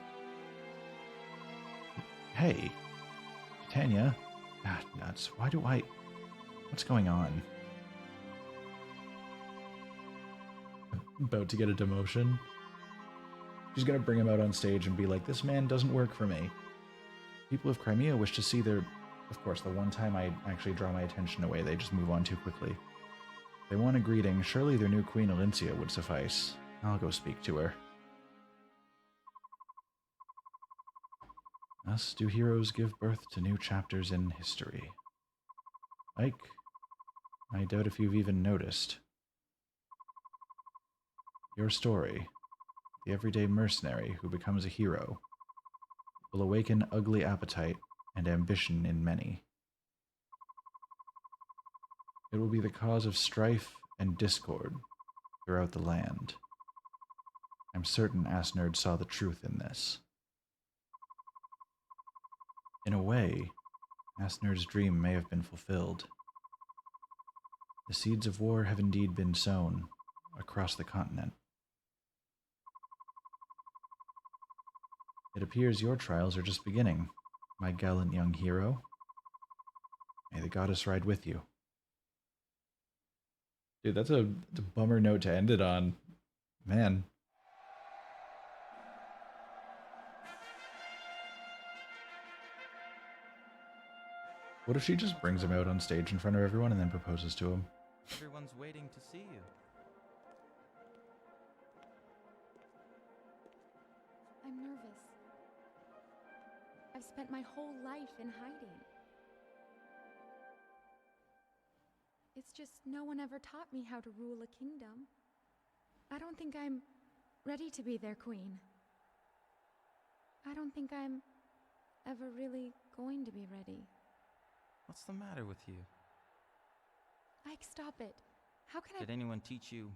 Hey, Titania. Ah, nuts. Why do I... What's going on? About to get a demotion? She's gonna bring him out on stage and be like, this man doesn't work for me. People of Crimea wish to see their... Of course, the one time I actually draw my attention away, they just move on too quickly. They want a greeting. Surely their new Queen Elincia would suffice. I'll go speak to her. Thus do heroes give birth to new chapters in history. Ike, I doubt if you've even noticed. Your story, the everyday mercenary who becomes a hero, will awaken ugly appetite and ambition in many. It will be the cause of strife and discord throughout the land. I'm certain Asnerd saw the truth in this. In a way, Asnerd's dream may have been fulfilled. The seeds of war have indeed been sown across the continent. It appears your trials are just beginning, my gallant young hero. May the goddess ride with you. Dude, that's a bummer note to end it on. Man. What if she just brings him out on stage in front of everyone and then proposes to him? Everyone's waiting to see you. I'm nervous. I've spent my whole life in hiding. It's just no one ever taught me how to rule a kingdom. I don't think I'm ready to be their queen. I don't think I'm ever really going to be ready. What's the matter with you? Ike, stop it. How can Did anyone teach you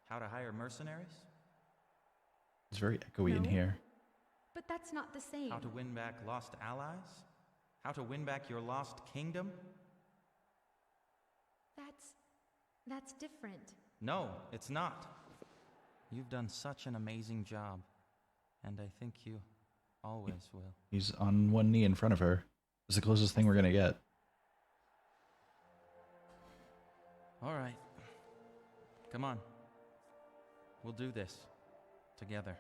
how to hire mercenaries? It's very echoey in No. here. But that's not the same. How to win back lost allies? How to win back your lost kingdom? That's different. No, it's not. You've done such an amazing job, and I think you Always will. He's on one knee in front of her. It's the closest thing we're gonna get. All right. Come on. We'll do this. Together.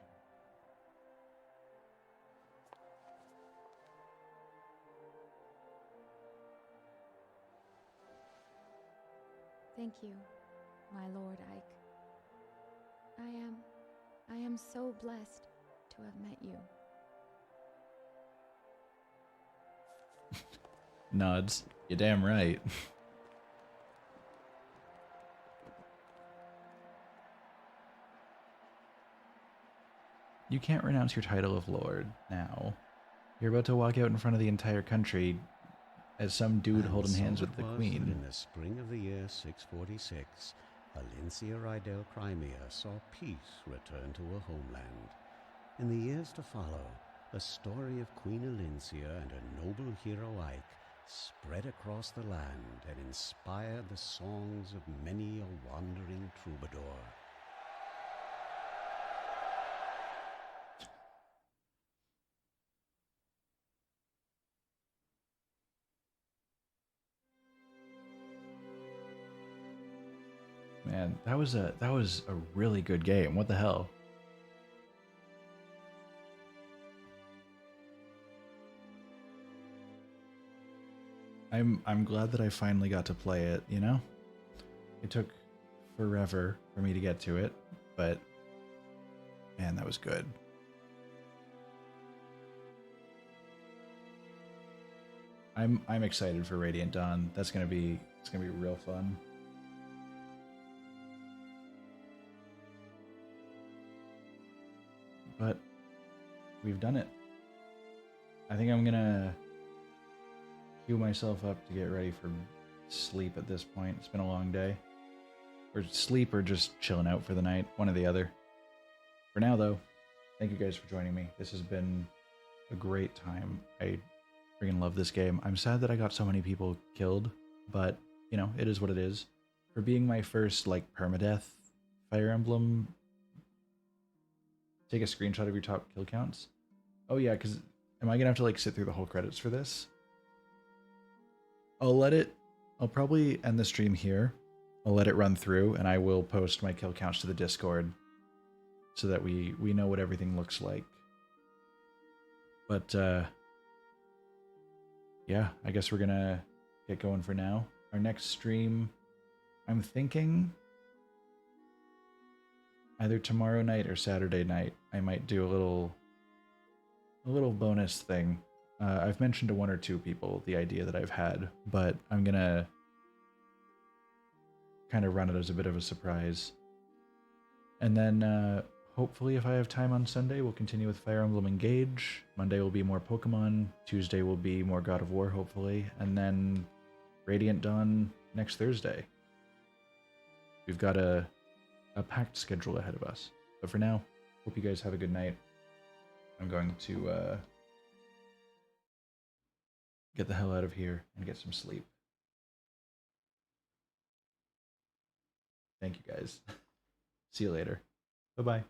Thank you, my Lord Ike. I am so blessed to have met you. Nods. You're damn right. You can't renounce your title of Lord now. You're about to walk out in front of the entire country as some dude holding hands with the Queen. In the spring of the year 646, Alincia Rydell Crimea saw peace return to her homeland. In the years to follow, the story of Queen Alincia and her noble hero Ike spread across the land and inspired the songs of many a wandering troubadour. Man, that was a really good game. What the hell? I'm glad that I finally got to play it, you know? It took forever for me to get to it, but man, that was good. I'm excited for Radiant Dawn. It's gonna be real fun. But we've done it. I think I'm gonna heal myself up to get ready for sleep at this point. It's been a long day. Or sleep or just chilling out for the night. One or the other. For now, though, thank you guys for joining me. This has been a great time. I freaking love this game. I'm sad that I got so many people killed, but, you know, it is what it is. For being my first, like, permadeath Fire Emblem, take a screenshot of your top kill counts. Oh yeah, because am I gonna have to like sit through the whole credits for this? I'll probably end the stream here. I'll let it run through and I will post my kill counts to the Discord so that we know what everything looks like. But yeah, I guess we're gonna get going for now. Our next stream, I'm thinking either tomorrow night or Saturday night, I might do a little bonus thing. I've mentioned to one or two people the idea that I've had, but I'm gonna kind of run it as a bit of a surprise. And then hopefully if I have time on Sunday, we'll continue with Fire Emblem Engage. Monday will be more Pokemon. Tuesday will be more God of War, hopefully. And then Radiant Dawn next Thursday. We've got a packed schedule ahead of us. But for now, hope you guys have a good night. I'm going to get the hell out of here and get some sleep. Thank you guys. See you later. Bye-bye.